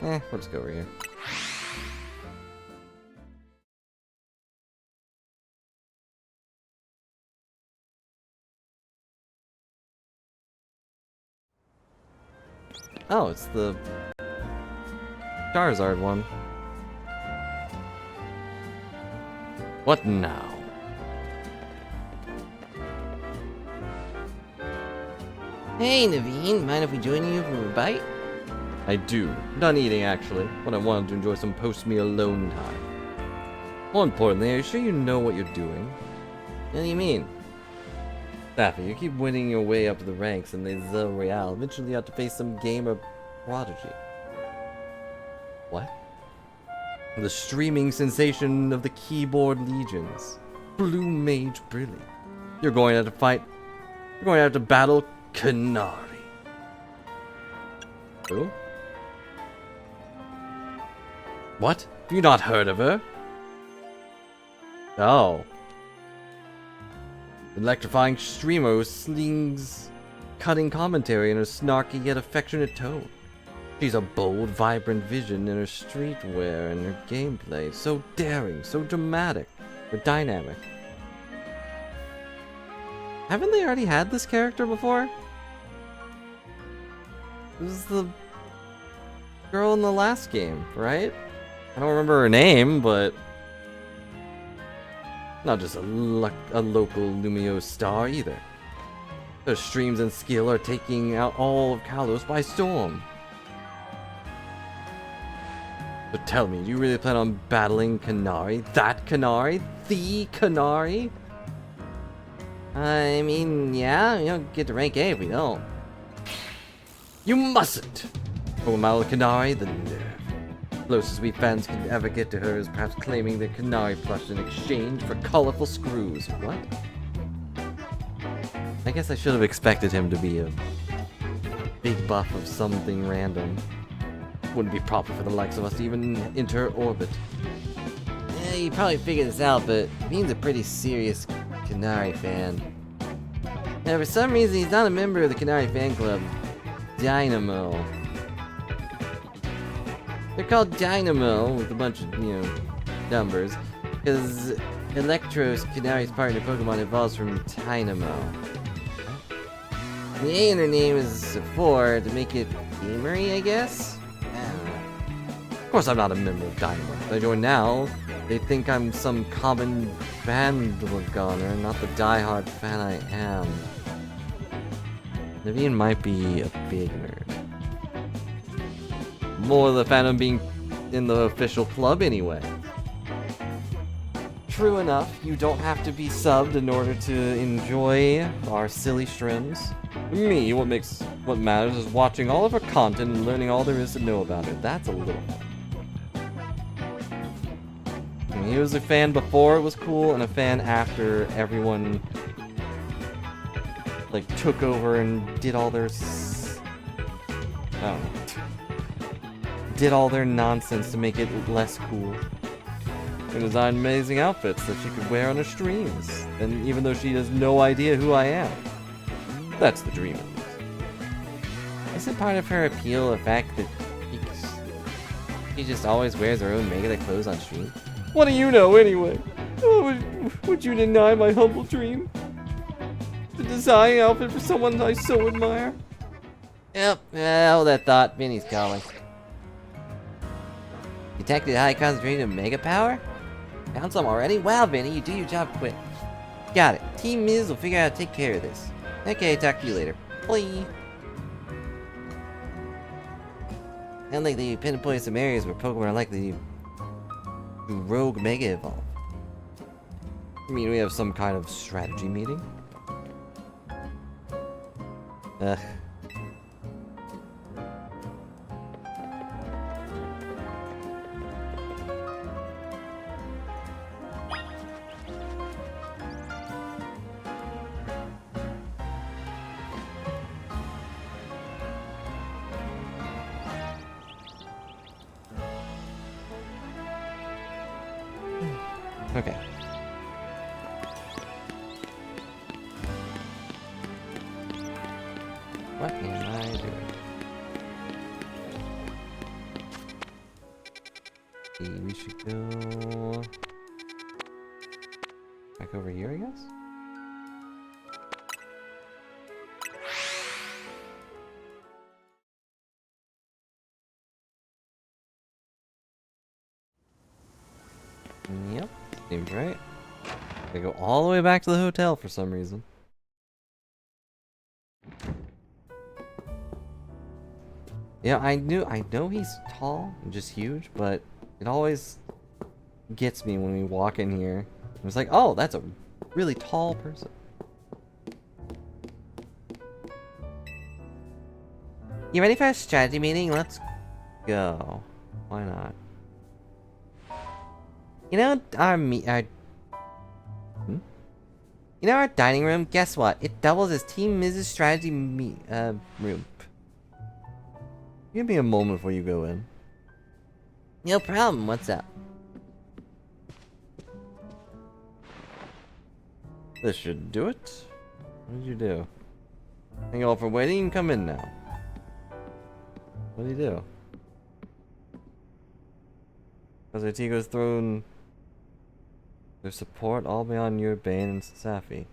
We'll just go over here. Oh, it's the Charizard one. What now? Hey, Naveen, mind if we join you for a bite? I do. Done eating, actually, but I wanted to enjoy some post-meal alone time. More importantly, are you sure you know what you're doing? What do you mean? Daffy, you keep winning your way up the ranks in the Zell Royale. Eventually you have to face some gamer prodigy. What? The streaming sensation of the keyboard legions. Blue Mage Brilly. You're going to have to fight. You're going to have to battle Canary. Who? What? Have you not heard of her? Oh. Electrifying streamer who slings cutting commentary in her snarky yet affectionate tone. She's a bold, vibrant vision in her streetwear and her gameplay. So daring, so dramatic, but dynamic. Haven't they already had this character before? This is the girl in the last game, right? I don't remember her name, but... Not just a local Lumio star either. Her streams and skill are taking out all of Kalos by storm. But tell me, do you really plan on battling Canary? That Canary? The Canary? I mean, yeah, you don't get to rank A if we don't. You mustn't! Oh, Mal Canary, the nerve. Closest we fans can ever get to her is perhaps claiming the Canary plush in exchange for colorful screws. What? I guess I should have expected him to be a big buff of something random. Wouldn't be proper for the likes of us to even enter orbit. Yeah, you probably figured this out, but Bean's a pretty serious Canary fan. And for some reason, he's not a member of the Canary fan club. Dynamo. They're called Dynamo with a bunch of, numbers, because Electro's Canary's partner Pokemon evolves from Dynamo. The A in her name is a 4 to make it gamery, I guess? Of course I'm not a member of Dynamo. If I join now, they think I'm some common bandwagoner, not the diehard fan I am. Vivian might be a big nerd. More the fan of being in the official club anyway. True enough, you don't have to be subbed in order to enjoy our silly streams. Me, what matters is watching all of her content and learning all there is to know about her. That's a little fun. I mean, he was a fan before it was cool, and a fan after everyone took over and did all their did all their nonsense to make it less cool. And designed amazing outfits that she could wear on her streams. And even though she has no idea who I am. That's the dream, at least. Isn't part of her appeal the fact that she just always wears her own Megadeth clothes on stream? What do you know, anyway? Oh, would you deny my humble dream? To design an outfit for someone I so admire? Yep, hold that thought. Vinny's calling. Detected high concentration of mega power? Found some already? Wow, Vinny, you do your job quick. Got it. Team Miz will figure out how to take care of this. Okay, talk to you later. Bye. Sounds like they pinpoint some areas where Pokemon are likely to rogue Mega Evolve. You mean we have some kind of strategy meeting? Ugh. Okay. What am I doing? We should go back over here, I guess? Yep, seems right. They go all the way back to the hotel for some reason. Yeah, I know he's tall and just huge, but it always gets me when we walk in here. It's like, oh, that's a really tall person. You ready for a strategy meeting? Let's go. Why not? You know, our dining room, guess what? It doubles as Team Mrs. Strategy room. Give me a moment before you go in. No problem, what's up? This should do it. What did you do? Thank you all for waiting. Come in now. What did he do? Professor Tigo's thrown their support all beyond your Bane and Safi.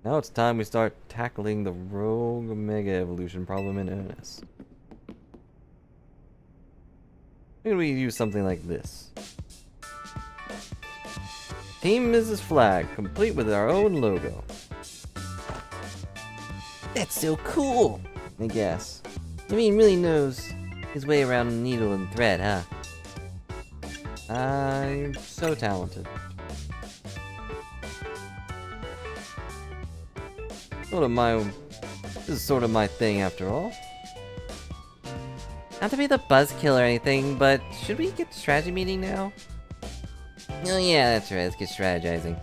Now it's time we start tackling the rogue Mega Evolution problem in earnest. Maybe we use something like this. Team Mrs. Flag, complete with our own logo. That's so cool! I guess. Naveen really knows his way around needle and thread, huh? I'm so talented. This is sort of my thing after all. Not to be the buzzkill or anything, but should we get strategy meeting now? Oh yeah, that's right, let's get strategizing.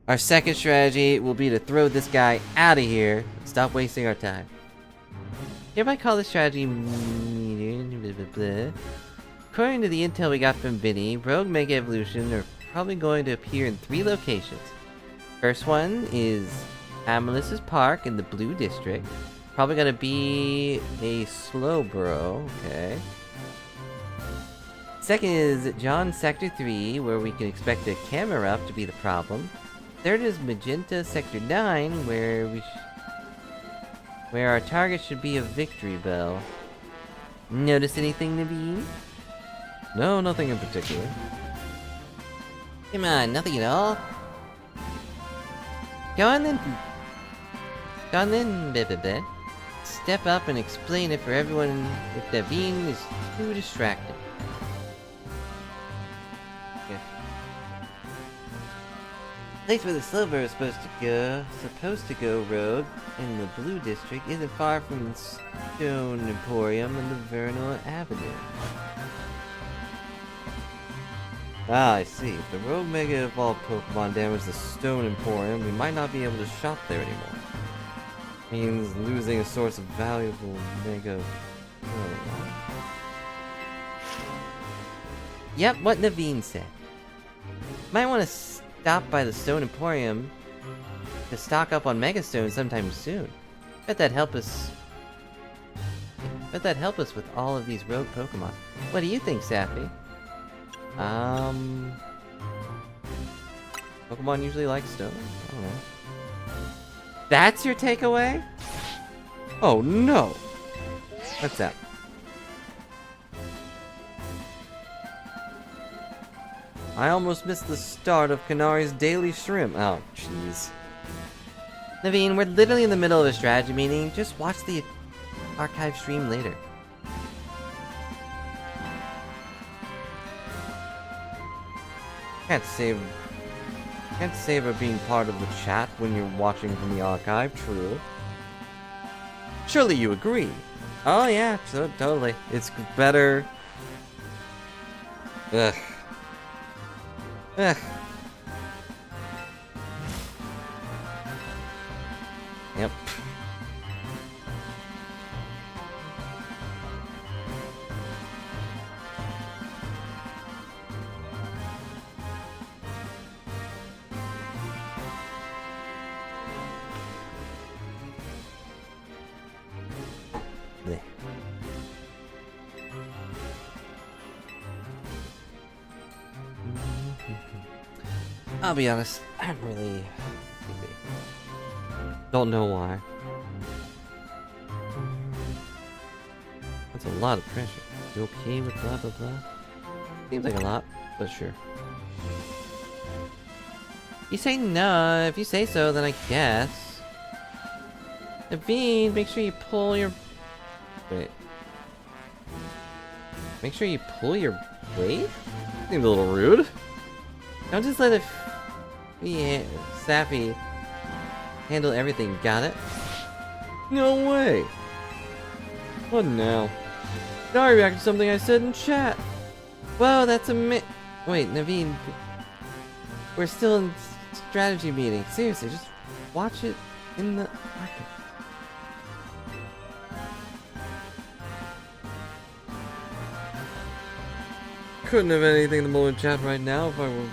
Our second strategy will be to throw this guy out of here and stop wasting our time. Hereby call this strategy meeting, blah, blah, blah. According to the intel we got from Vinny, Rogue Mega Evolution are probably going to appear in 3 locations. First one is Amelis's Park in the Blue District. Probably gonna be a Slowbro, okay. Second is John Sector 3, where we can expect a camera up to be the problem. Third is Magenta Sector 9, where our target should be a victory bell. Notice anything, Naveen? No, nothing in particular. Come on, nothing at all? Go on then, blah, blah, blah. Step up and explain it for everyone if Naveen is too distracted. Okay. Place where the Silver is supposed to go rogue in the Blue District isn't far from the Stone Emporium and the Vernal Avenue. Ah, I see. If the Rogue Mega Evolved Pokemon damage the Stone Emporium, we might not be able to shop there anymore. Means losing a source of valuable Mega... Yep, what Naveen said. Might want to stop by the Stone Emporium to stock up on Mega Stones sometime soon. Bet that'd help us with all of these rogue Pokemon. What do you think, Safi? Pokemon usually like stone? I don't know. That's your takeaway? Oh no! What's that? I almost missed the start of Kanari's daily shrimp. Oh, jeez. Naveen, we're literally in the middle of a strategy meeting. Just watch the archive stream later. Can't save her being part of the chat when you're watching from the archive, true. Surely you agree. Oh yeah, totally. It's better. Ugh. Ugh. Yep. Blech. I'll be honest, I'm really sleepy. Don't know why. That's a lot of pressure. You okay with blah blah blah? Seems like a lot, But sure. you say no. If you say so, then I guess. Naveen, make sure you pull your... Wait. Make sure you pull your weight? Seems a little rude. Don't just let it be Safi handle everything, got it? No way. What now? Now I react to something I said in chat. Whoa, that's wait, Naveen. We're still in strategy meeting. Seriously, just watch it in the market. Couldn't have anything in the moment chat right now if I were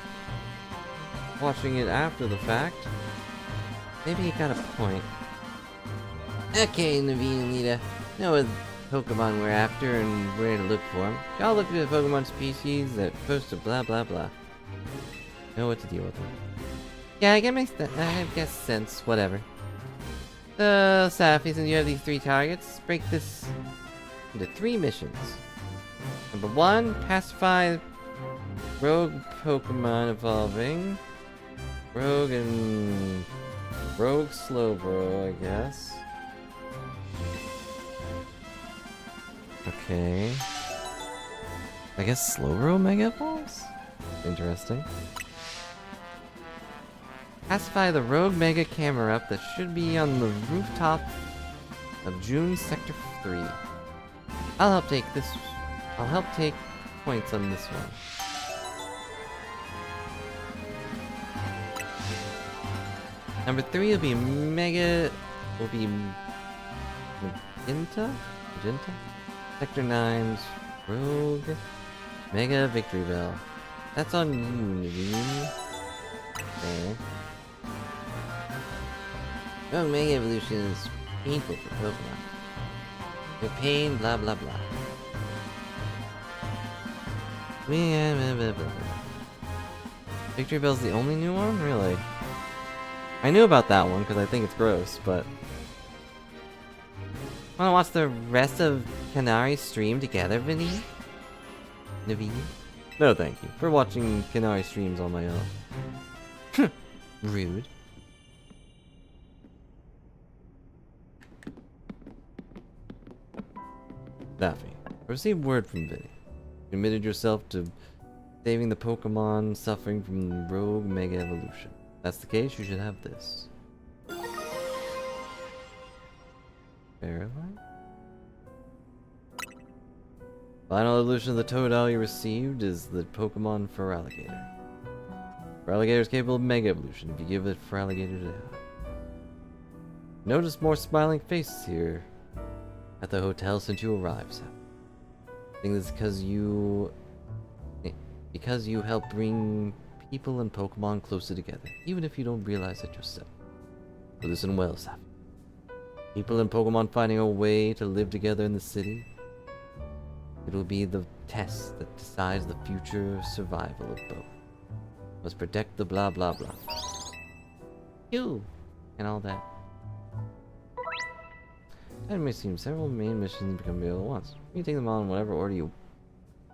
watching it after the fact. Maybe you got a point. Okay, Naveen and Nita. Know what Pokemon we're after and where to look for them. Y'all look at the Pokemon species that post to blah blah blah. Know what to deal with them. Yeah, I guess sense. Whatever. So, Safi, since you have these 3 targets, break this into 3 missions. Number 1, pacify rogue Pokemon evolving. Rogue Slowbro, I guess. Okay. I guess Slowbro Mega Evolves? Interesting. Pacify the rogue Mega Camerupt that should be on the rooftop of June Sector 3. I'll help take points on this one. Number 3 will be Magenta? Sector 9's Rogue Mega Victory Bell. That's on you, Naveen. Okay. Rogue Mega Evolution is painful for Pokemon. Your pain, blah blah blah. Victory Bell's the only new one? Really? I knew about that one because I think it's gross, but... Wanna watch the rest of Kanari's stream together, Vinny? Naveen? No, thank you. For watching Kanari streams on my own. Rude. Daffy, I received word from Vinny. You committed yourself to saving the Pokemon suffering from Rogue Mega Evolution. If that's the case, you should have this. Verify? Final evolution of the Totodile you received is the Pokemon Feraligatr. Feraligatr is capable of Mega Evolution if you give it Feraligatr to have. Notice more smiling faces here at the hotel since you arrived, Sam. I think that's because you help bring people and Pokemon closer together, even if you don't realize it yourself. So listen well, Sam. People and Pokemon finding a way to live together in the city. It will be the test that decides the future survival of both. Must protect the blah blah blah. You and all that. That may seem several main missions become available at once. You can take them on in whatever order you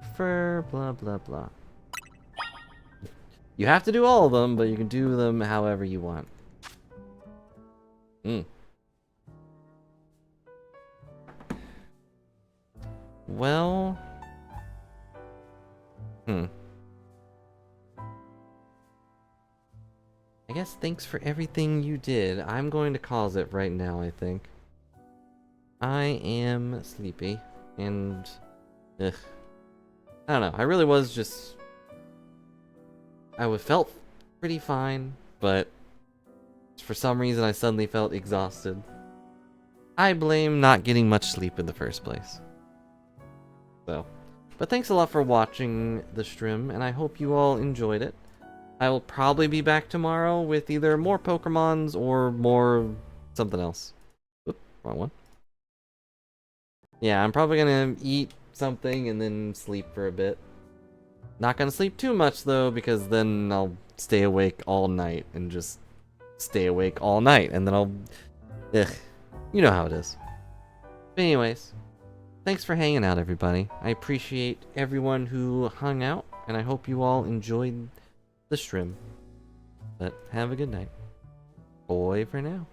prefer, blah blah blah. You have to do all of them, but you can do them however you want. Well... I guess thanks for everything you did. I'm going to cause it right now, I think. I am sleepy, and... ugh. I don't know, I really was just... felt pretty fine, but... for some reason I suddenly felt exhausted. I blame not getting much sleep in the first place. So, but thanks a lot for watching the stream, and I hope you all enjoyed it. I will probably be back tomorrow with either more Pokemons or more something else. Oop, wrong one. Yeah, I'm probably gonna eat something and then sleep for a bit. Not gonna sleep too much though, because then I'll stay awake all night and just stay awake all night, and then I'll... ugh. You know how it is. But anyways, thanks for hanging out, everybody. I appreciate everyone who hung out, and I hope you all enjoyed the stream. But have a good night. Bye for now.